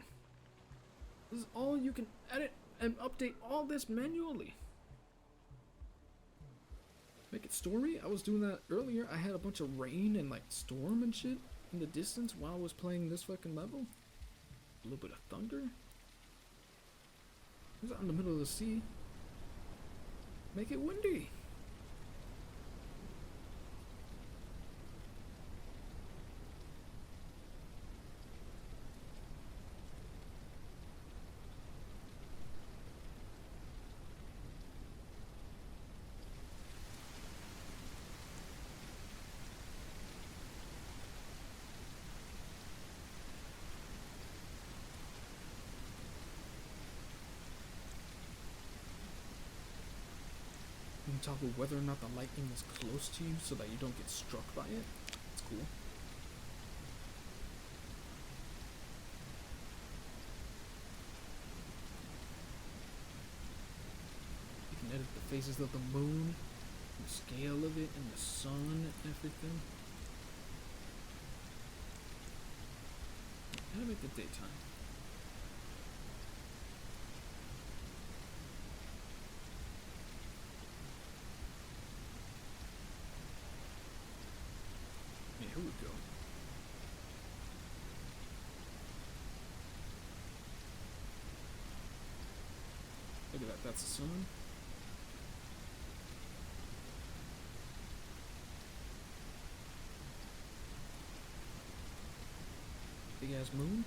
This is all you can edit and update all this manually. Make it stormy? I was doing that earlier. I had a bunch of rain and like storm and shit in the distance while I was playing this fucking level. A little bit of thunder. It was out in the middle of the sea. Make it windy. You can toggle whether or not the lightning is close to you so that you don't get struck by it. It's cool. phases of the moon, the scale of it, and the sun and everything. How to make the daytime? Yeah, here we go. Look at that, that's the sun. Big ass moon.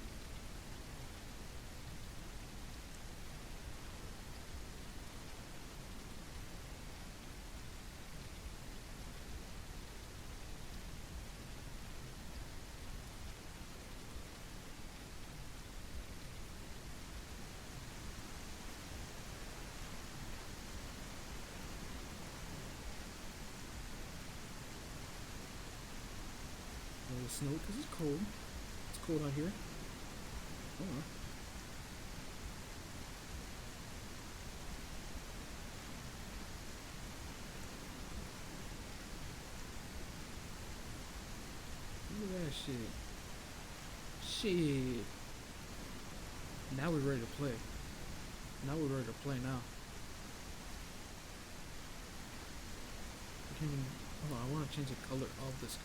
A little snow because it's cold. It's cold out here. Oh well. Look at that shit. Shit. Now we're ready to play. Now we're ready to play now. I can't even, hold on, I want to change the color of the sky.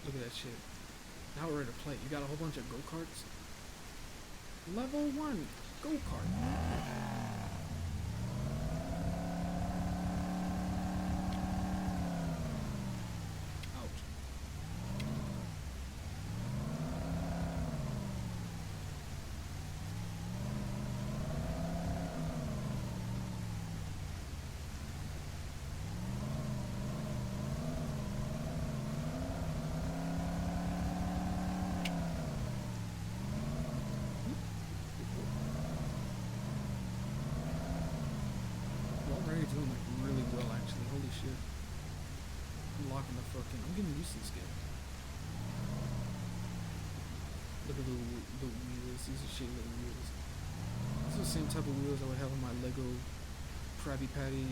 Look at that shit. Now we're ready to play. You got a whole bunch of go-karts. Level 1 go-kart. Ouch. Doing like really well actually. Holy shit. I'm locking the fucking. I'm getting used to this game. Look at the wheels. These are shitty little wheels. These are the same type of wheels I would have on my Lego Krabby Patty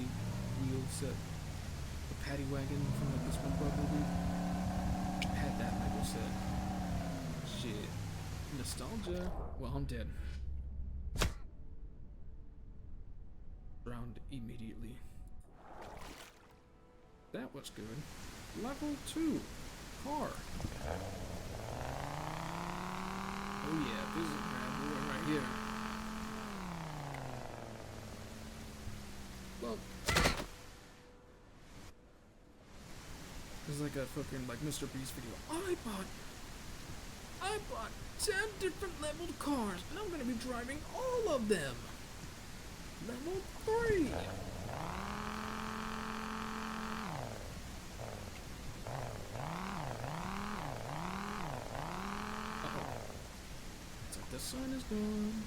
wheel set. The Patty Wagon from like the SpongeBob movie. I had that Lego set. Shit. Nostalgia. Well, I'm dead. Drowned immediately. That was good. Level 2. Car. Oh yeah, this is a bad boy right here. Look. This is like a fucking like Mr. Beast video. I bought 10 different leveled cars and I'm gonna be driving all of them. Level 3! Uh-oh. It's like the sun is gone.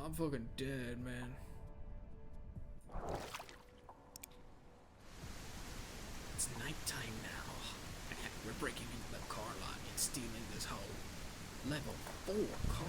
I'm fucking dead, man. It's nighttime now. We're breaking into the car lot and stealing this whole level 4 car.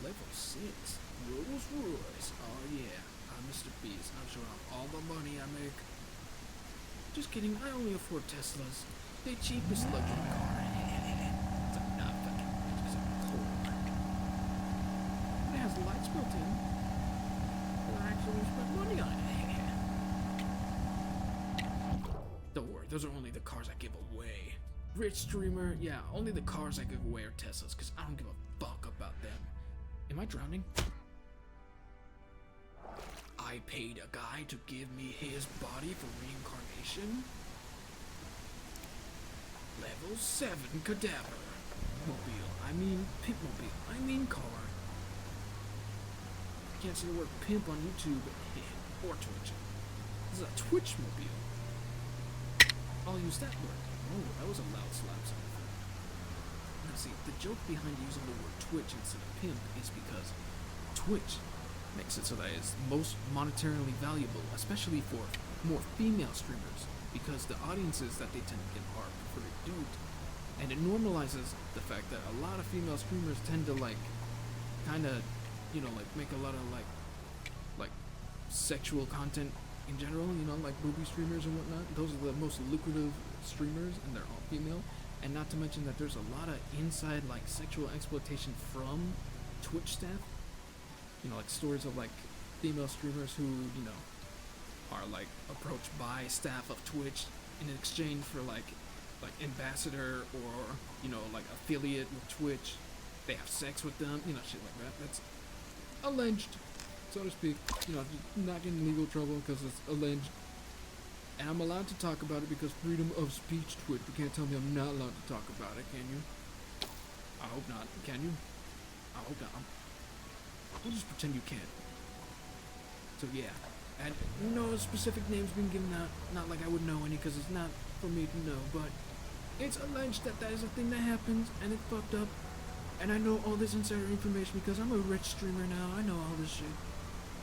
Level 6. Rolls Royce. Oh yeah, I'm Mr. Beast. I'm showing off all the money I make. Just kidding, I only afford Teslas. The cheapest luxury car. It's like, nah, fucking rich, 'cause I'm poor. It has lights built in. And I actually spent money on it. Don't worry, those are only the cars I give away. Rich streamer, yeah, only the cars I give away are Teslas, because I don't give a fuck about them. Am I drowning? I paid a guy to give me his body for reincarnation? Level 7 cadaver. Mobile, I mean pimpmobile, I mean car. Can't say the word pimp on YouTube or Twitch. This is a Twitch mobile. I'll use that word. Oh, that was a loud slap sound. Now see, the joke behind using the word Twitch instead of pimp is because Twitch makes it so that it's most monetarily valuable, especially for more female streamers, because the audiences that they tend to get are pretty dude, and it normalizes the fact that a lot of female streamers tend to like, kind of, you know, like make a lot of like sexual content in general, you know, like booby streamers and whatnot. Those are the most lucrative streamers, and they're all female. And not to mention that there's a lot of inside like sexual exploitation from Twitch staff. You know, like stories of like female streamers who, you know, are like approached by staff of Twitch in exchange for like ambassador or, you know, like affiliate with Twitch. They have sex with them, you know, shit like that. That's alleged, so to speak. You know, not getting in legal trouble because it's alleged. And I'm allowed to talk about it because freedom of speech, Twitch. You can't tell me I'm not allowed to talk about it, can you? I hope not. Can you? I hope not. We'll just pretend you can. So yeah, and no specific names being given out. Not like I would know any, because it's not for me to know. But it's alleged that that is a thing that happens, and it's fucked up. And I know all this insider information because I'm a rich streamer now. I know all this shit.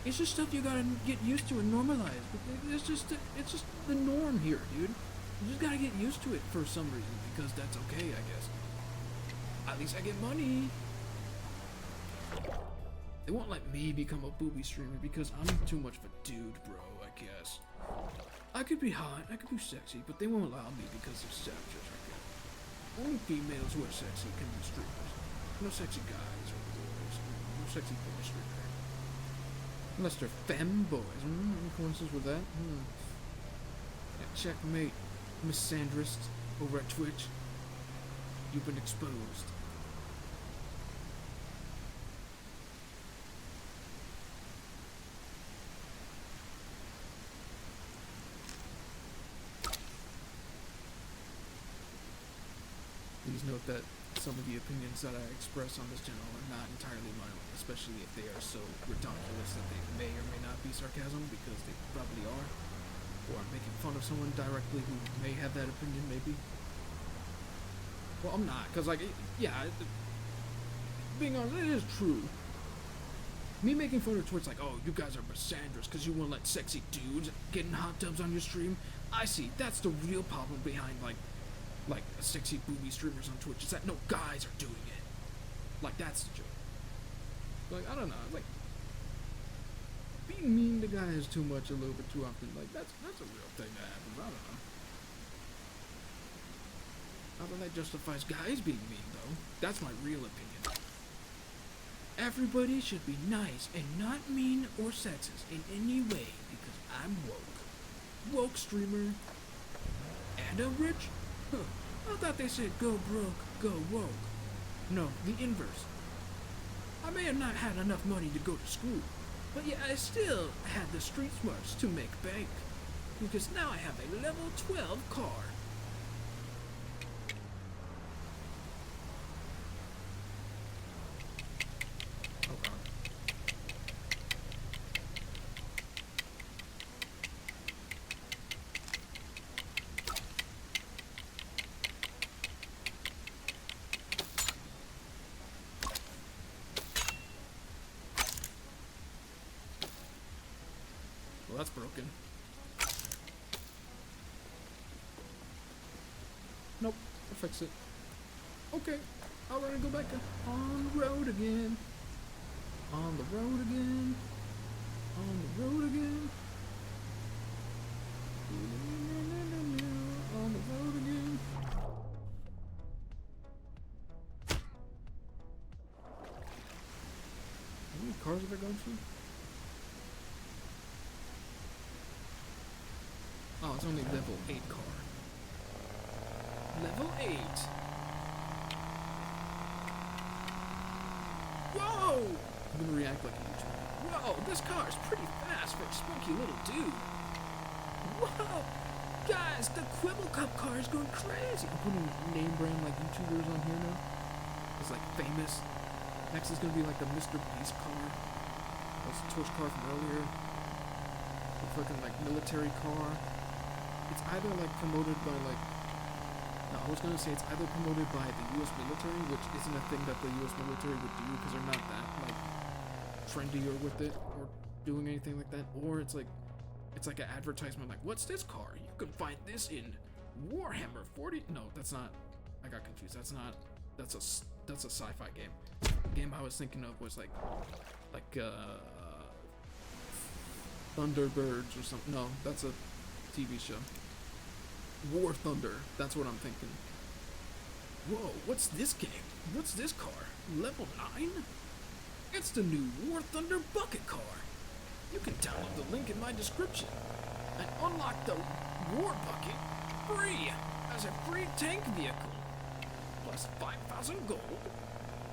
It's just stuff you gotta get used to and normalize. It's just the norm here, dude. You just gotta get used to it for some reason, because that's okay, I guess. At least I get money. They won't let me become a booby streamer because I'm too much of a dude, bro, I guess. I could be hot, I could be sexy, but they won't allow me because they're savages, I guess. Only females who are sexy can be streamers. No sexy guys or boys. No sexy boy streamer. Unless they're femboys. Any coincidences with that? Yeah, checkmate, Miss Sandrist over at Twitch. You've been exposed. Please note that some of the opinions that I express on this channel are not entirely my own, especially if they are so ridiculous that they may or may not be sarcasm, because they probably are. Or I'm making fun of someone directly who may have that opinion, maybe. Well, I'm not, because, like, yeah, being honest, it is true. Me making fun of Twitch, like, oh, you guys are misandrous because you won't let sexy dudes get in hot tubs on your stream. I see, that's the real problem behind, like sexy booby streamers on Twitch, is that no guys are doing it. Like, that's the joke. Like, I don't know, like, being mean to guys too much a little bit too often, like, that's a real thing that happens. I don't know. Not that that justifies guys being mean, though. That's my real opinion. Everybody should be nice and not mean or sexist in any way, because I'm woke. Woke streamer. And I'm rich? Huh. I thought they said go broke, go woke. No, the inverse. I may have not had enough money to go to school, but yeah, I still had the street smarts to make bank. Because now I have a level 12 car. Oh god. Well, that's broken. Nope, I'll fix it. Okay, I'll run and go back on the road again. On the road again. On the road again. On the road again. How many cars have I gone through? Oh, it's only level 8 car. Level 8. Whoa! I'm gonna react like a YouTuber. Whoa, this car is pretty fast for a spunky little dude. Whoa! Guys, the Quibble Cup car is going crazy. I'm putting name brand like YouTubers on here now. It's like famous. Next is gonna be like the Mr. Beast car. That's a Twitch car from earlier. The fucking like military car. It's either like promoted by like, no, I was gonna say it's either promoted by the U.S. military, which isn't a thing that the U.S. military would do because they're not that like trendy or with it or doing anything like that, or it's like an advertisement like, what's this car? You can find this in Warhammer 40. No, that's not. I got confused. That's a sci-fi game. The game I was thinking of was like Thunderbirds or something. No, that's a TV show. War Thunder. That's what I'm thinking. Whoa, what's this game? What's this car? Level 9? It's the new War Thunder bucket car. You can download the link in my description and unlock the War Bucket free as a free tank vehicle. Plus 5,000 gold,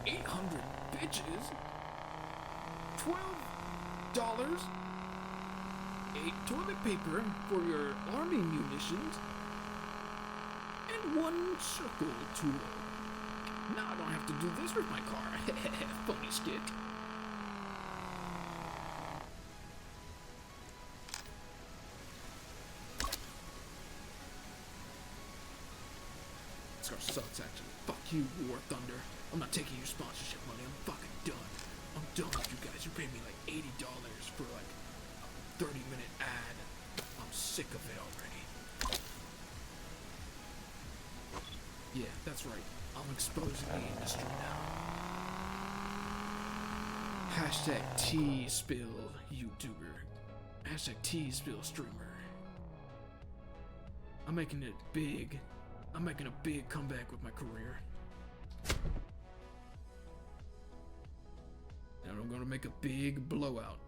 800 bitches, $12, 8 toilet paper for your army munitions, and 1 circle tool. Now I don't have to do this with my car. Funny skit. This car sucks, actually. Fuck you, War Thunder. I'm not taking your sponsorship money. I'm fucking done. I'm done with you guys. You paid me like $80 for like a 30-minute ad. I'm sick of it already. Yeah, that's right. I'm exposing the industry now. Hashtag T-Spill YouTuber. Hashtag T-Spill streamer. I'm making it big. I'm making a big comeback with my career. And I'm gonna make a big blowout.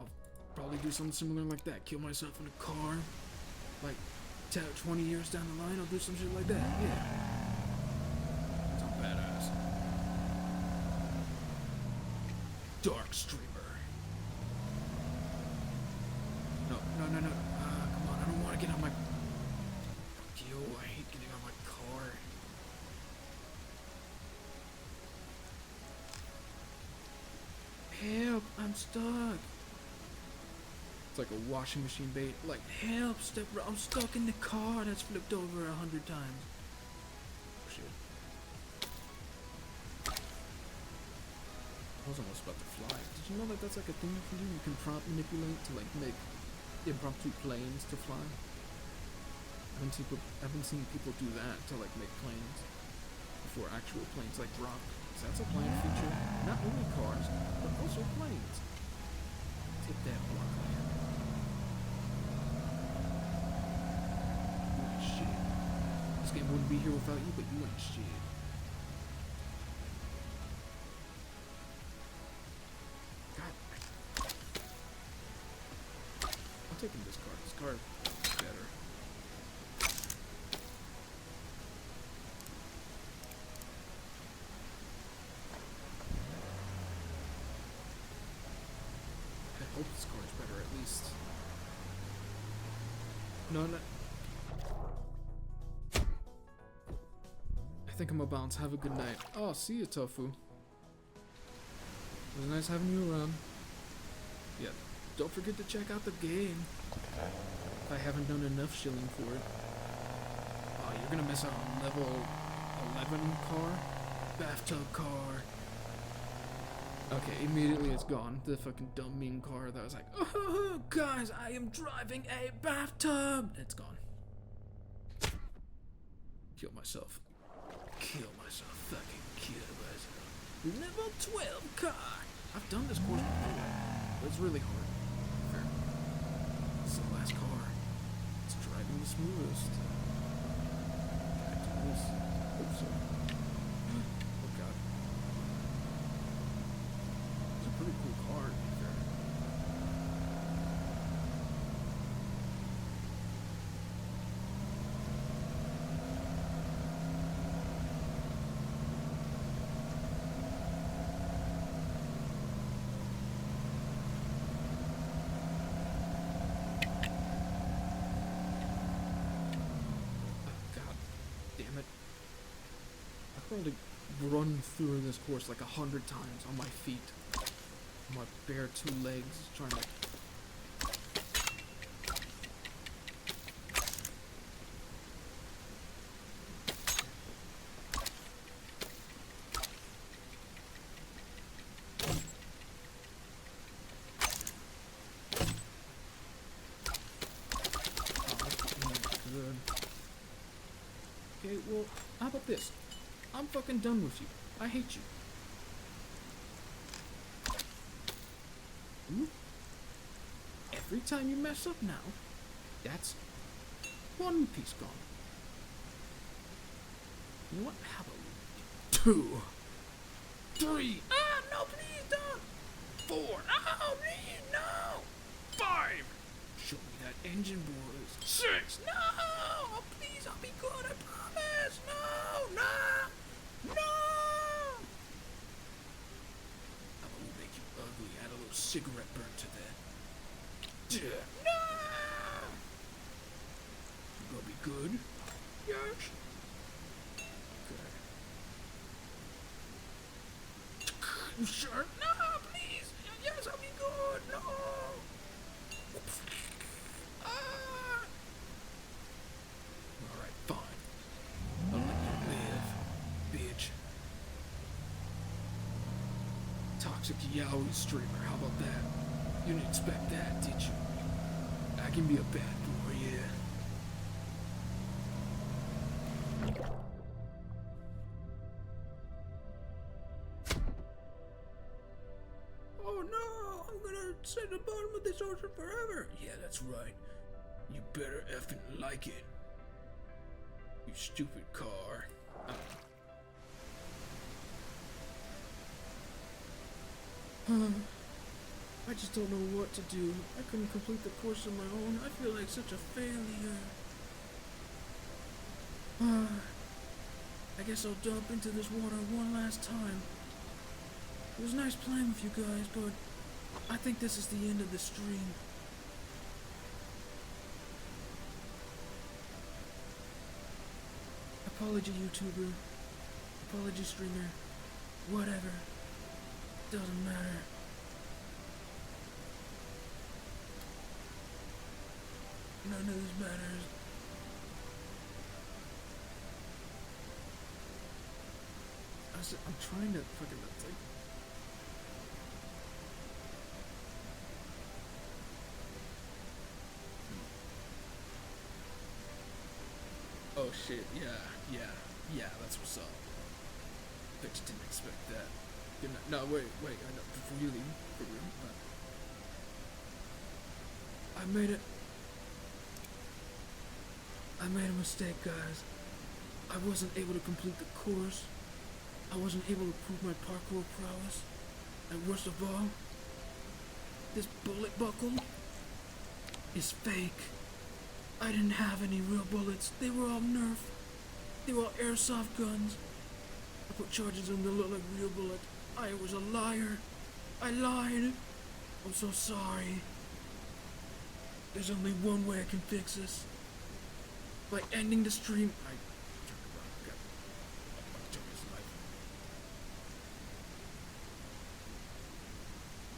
I'll probably do something similar like that. Kill myself in a car. Like, 20 years down the line, I'll do some shit like that. Yeah. I'm badass. Dark streamer. No. Come on, I don't want to get on my... Fuck you, I hate getting on my car. Help, I'm stuck. It's like a washing machine bait. Like, help, step bro, I'm stuck in the car that's flipped over 100 times. Oh, shit. I was almost about to fly. Did you know that that's like a thing you can do? You can prompt manipulate to like make impromptu planes to fly. I haven't seen people do that to like make planes before actual planes like drop. So that's a plane feature. Not only cars, but also planes. Take that, block land. You ain't shit. This game wouldn't be here without you, but you ain't shit. God. I'm taking this car. This car is better. I hope this car is better at least. No. I think I'm gonna bounce. Have a good night. Oh, see you, Tofu. It was nice having you around. Yeah, don't forget to check out the game. If I haven't done enough shilling for it. Oh, you're gonna miss out on level 11 car, bathtub car. Okay, immediately it's gone. The fucking dumb mean car that was like, oh, guys, I am driving a bathtub. It's gone. Kill myself. Fucking kill myself. Level 12 car. I've done this course before, but it's really hard. Fair. This is the last car. It's driving the smoothest. Can I do this? Hope so. Oh god. It's a pretty cool car, to be fair. Damn it. I've probably run through this course like 100 times on my feet. On my bare two legs, trying to... Good. Okay, well, how about this? I'm fucking done with you. I hate you. Ooh. Every time you mess up now, that's one piece gone. You know what? How about 2, 3? Ah, no, please don't. 4. Oh, please, no. 5. Show me that engine, boys. 6. No. Oh, please, I'll be good. I promise. No, no, no. How about we make you ugly? Add a little cigarette burn to that. No. You gonna be good? Yes. You sure? No, please. Yes, I'll be good. No. Ah. All right, fine. I'll let you live, bitch. Toxic yaoi streamer. How about that? You didn't expect that, did you? I can be a bad boy, yeah. Oh no, I'm gonna sit at the bottom of this ocean forever. Yeah, that's right. You better effing like it. You stupid car. I just don't know what to do. I couldn't complete the course on my own. I feel like such a failure. I guess I'll jump into this water one last time. It was nice playing with you guys, but I think this is the end of the stream. Apology YouTuber, apology streamer, whatever. Doesn't matter. None of this matters. I'm trying to fucking like. Oh shit, yeah, that's what's up. Bet you didn't expect that. No, wait, I know, before you leave, for real, but... I made a mistake, guys. I wasn't able to complete the course. I wasn't able to prove my parkour prowess. And worst of all, this bullet buckle is fake. I didn't have any real bullets. They were all Nerf. They were all airsoft guns. I put charges in them that look like real bullets. I was a liar. I lied. I'm so sorry. There's only one way I can fix this. By ending the stream.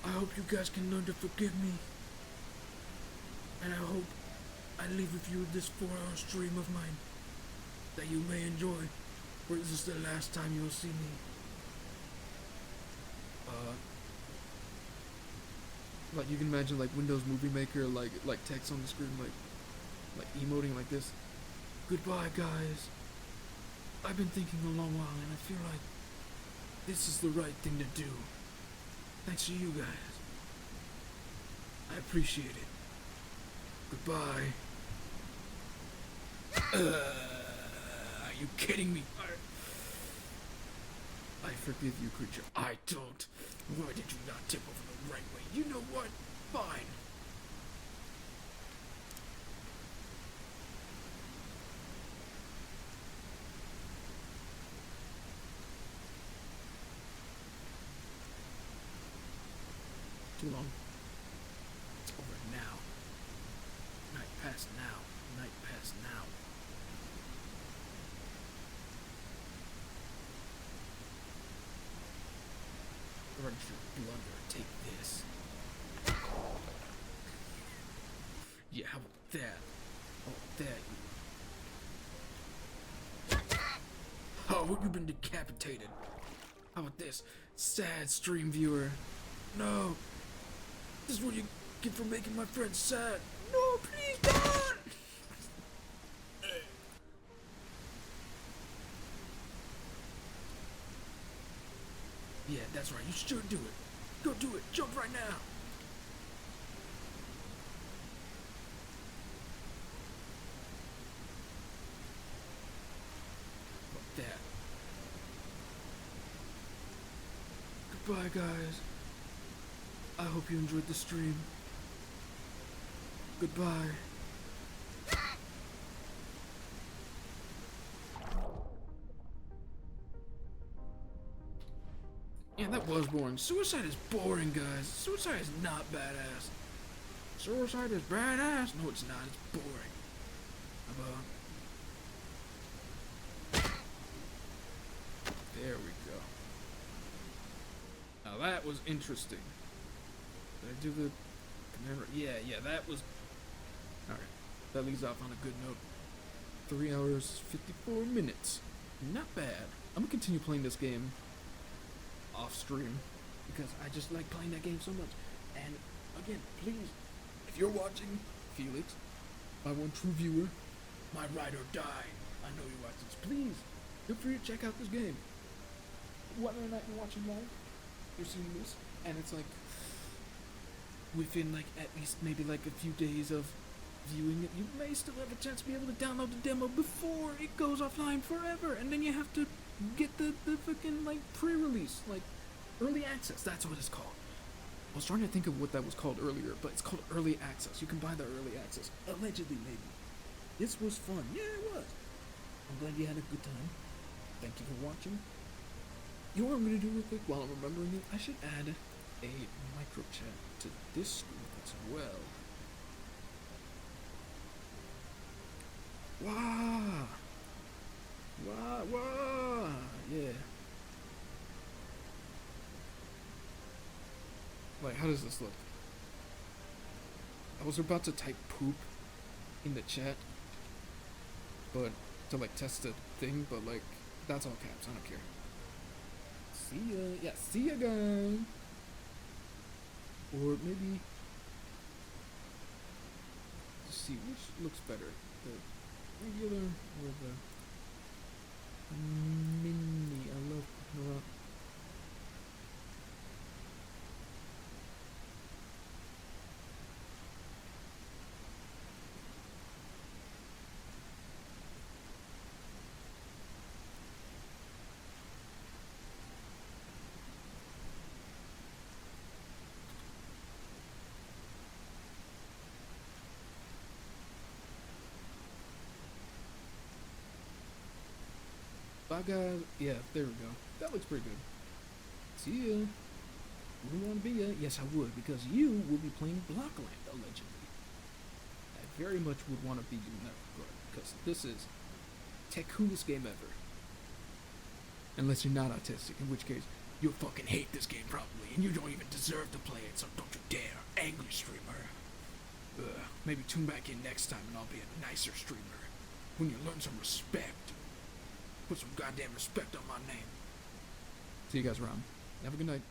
I hope you guys can learn to forgive me. And I hope I leave with you this 4-hour stream of mine that you may enjoy, or is this the last time you'll see me? Like you can imagine like Windows Movie Maker, like text on the screen, like emoting like this. Goodbye, guys. I've been thinking a long while, and I feel like this is the right thing to do. Thanks to you guys. I appreciate it. Goodbye. Are you kidding me? I forgive you, creature. I don't. Why did you not tip over the right way? You know what? Fine. Too long. It's over now. Night past now. Night past now. Registered blunder. Take this. Yeah, how about that? How about that? Oh, you've been decapitated. How about this? Sad stream viewer. No. This is what you get for making my friends sad. No, please don't! Yeah, that's right. You should do it. Go do it. Jump right now. Like that. Goodbye, guys. I hope you enjoyed the stream. Goodbye. Yeah, that was boring. Suicide is boring, guys. Suicide is not badass. Suicide is badass. No, it's not. It's boring. There we go. Now that was interesting. Did I do the command? Yeah, that was... Alright, that leaves off on a good note. 3 hours, 54 minutes. Not bad. I'm gonna continue playing this game off stream because I just like playing that game so much. And again, please, if you're watching, Felix, my one true viewer, my ride or die, I know you watch this. Please, feel free to check out this game. Whether or not you're watching live, you're seeing this, and it's like within like at least maybe like a few days of viewing it, you may still have a chance to be able to download the demo before it goes offline forever, and then you have to get the fucking like pre-release, like early access. That's what it's called. I was trying to think of what that was called earlier, but it's called early access. You can buy the early access, allegedly, maybe. This was fun. Yeah, it was. I'm glad you had a good time. Thank you for watching. You know what I'm gonna do real quick while I'm remembering it? I should add a micro chat to this screen as well. Wow. Wow. Yeah. Like, how does this look? I was about to type poop in the chat, but to like test the thing, but like, that's all caps. I don't care. See ya. Yeah, see ya, guys. Or maybe, let's see, which looks better? The regular or the mini? I love picking up. Bye guys. Yeah, there we go. That looks pretty good. See ya. Wouldn't want to be ya? Yes, I would, because you will be playing Blockland, allegedly. I very much would want to be you in that regard, because this is the coolest game ever. Unless you're not autistic, in which case, you'll fucking hate this game probably, and you don't even deserve to play it, so don't you dare. Angry streamer. Maybe tune back in next time and I'll be a nicer streamer. When you learn some respect. Put some goddamn respect on my name. See you guys around. Have a good night.